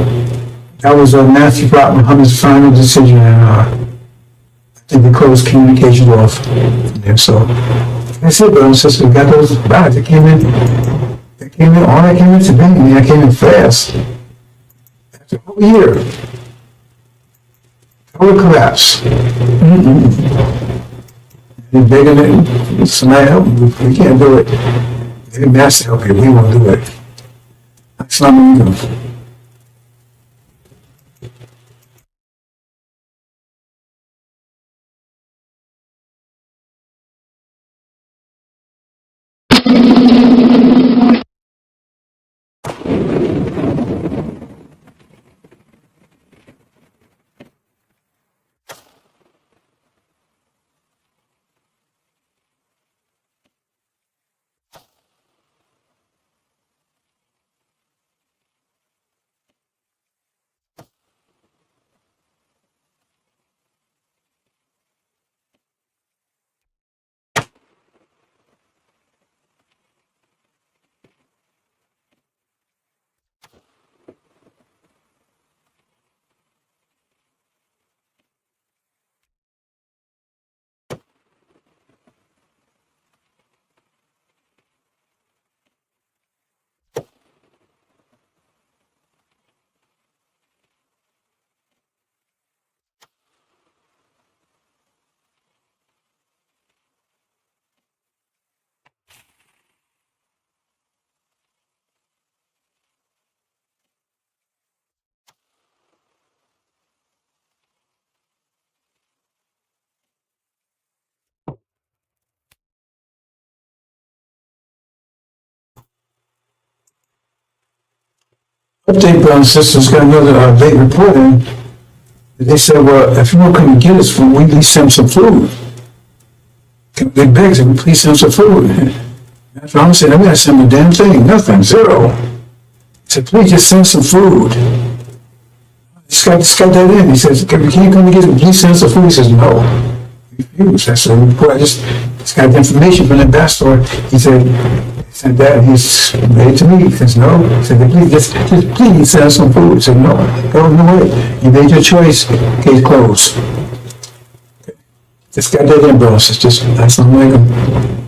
that was Master Farad Muhammad's final decision, and I think we closed communications off from there. So that's it, brothers and sisters. We got those rides. They came in. All that came in today. I mean, I came in fast. After a whole year, total collapse. They're begging it. Somebody help. We can't do it. They didn't ask to help you. We won't do it. Assalamu alaikum. Update, brothers and sisters, got another late report in. They said, well, if you won't come and get us food, we at least send some food. They begged him, please send some food. That's what I'm saying, I'm going to send him a damn thing, nothing, zero. He said, please just send some food. This guy that in. He says, can you come and get it? Please send some food. He says, no. He refused. That's a report. I just got the information from the ambassador. He said that he's ready to meet. He says, no. He said, please, just please send some food. He said, no. Go no way. You made your choice. Case closed. Just got that in, bro. It's just, that's not like him.